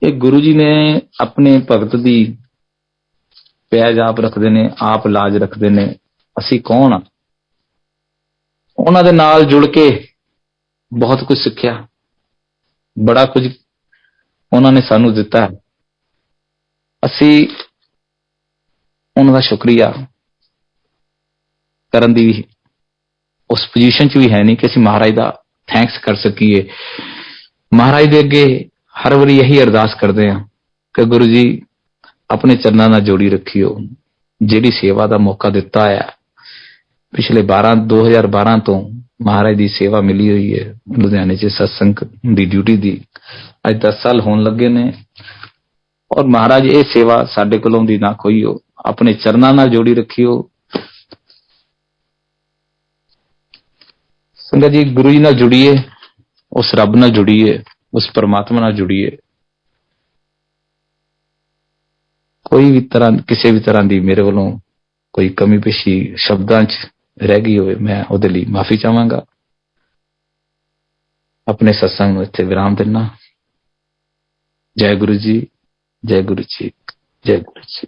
ਇਹ ਗੁਰੂ ਜੀ ਨੇ ਆਪਣੇ ਭਗਤ ਦੀ ਪੈਜ ਆਪ ਰੱਖਦੇ ਨੇ, ਆਪ ਲਾਜ ਰੱਖਦੇ ਨੇ। ਅਸੀਂ ਕੌਣ ਆ? ਉਹਨਾਂ ਦੇ ਨਾਲ ਜੁੜ ਕੇ ਬਹੁਤ ਕੁਝ ਸਿੱਖਿਆ, ਬੜਾ ਕੁਝ ਉਹਨਾਂ ਨੇ ਸਾਨੂੰ ਦਿੱਤਾ ਹੈ। ਅਸੀਂ ਉਹਨਾਂ ਦਾ ਸ਼ੁਕਰੀਆ ਕਰਨ ਦੀ ਵੀ ਉਸ ਪੋਜੀਸ਼ਨ 'ਚ ਵੀ ਹੈ ਨਹੀਂ ਕਿ ਅਸੀਂ ਮਹਾਰਾਜ ਦਾ ਥੈਂਕਸ ਕਰ ਸਕੀਏ। ਮਹਾਰਾਜ ਦੇ ਅੱਗੇ ਹਰ ਵਾਰੀ ਇਹੀ ਅਰਦਾਸ ਕਰਦੇ ਹਾਂ ਕਿ ਗੁਰੂ ਜੀ ਆਪਣੇ ਚਰਨਾਂ ਨਾਲ ਜੋੜੀ ਰੱਖਿਓ। ਜਿਹੜੀ ਸੇਵਾ ਦਾ ਮੌਕਾ ਦਿੱਤਾ ਹੈ, ਪਿਛਲੇ 2012 ਤੋਂ ਮਹਾਰਾਜ ਦੀ ਸੇਵਾ ਮਿਲੀ ਹੋਈ ਹੈ ਲੁਧਿਆਣੇ 'ਚ ਸਤਸੰਗ ਦੀ ਡਿਊਟੀ ਦੀ, ਅੱਜ 10 ਸਾਲ ਹੋਣ ਲੱਗੇ ਨੇ। ਔਰ ਮਹਾਰਾਜ ਇਹ ਸੇਵਾ ਸਾਡੇ ਕੋਲੋਂ ਦੀ ਨਾ ਖੋਈਓ, ਆਪਣੇ ਚਰਨਾਂ ਨਾਲ ਜੋੜੀ ਰੱਖਿਓ। ਸੰਗਤ ਜੀ, ਗੁਰੂ ਜੀ ਨਾਲ ਜੁੜੀਏ, ਉਸ ਰੱਬ ਨਾਲ ਜੁੜੀਏ, ਉਸ ਪਰਮਾਤਮਾ ਨਾਲ ਜੁੜੀਏ। ਕੋਈ ਵੀ ਤਰ੍ਹਾਂ, ਕਿਸੇ ਵੀ ਤਰ੍ਹਾਂ ਦੀ ਮੇਰੇ ਵੱਲੋਂ ਕੋਈ ਕਮੀ ਪੇਸ਼ੀ ਸ਼ਬਦਾਂ 'ਚ ਰਹਿ ਗਈ ਹੋਵੇ, ਮੈਂ ਉਹਦੇ ਲਈ ਮਾਫੀ ਚਾਹਾਂਗਾ। ਆਪਣੇ ਸਤਸੰਗ ਨੂੰ ਇੱਥੇ ਵਿਰਾਮ ਦਿੰਦਾ। ਜੈ ਗੁਰੂ ਜੀ, ਜੈ ਗੁਰੂ ਜੀ, ਜੈ ਗੁਰੂ ਜੀ।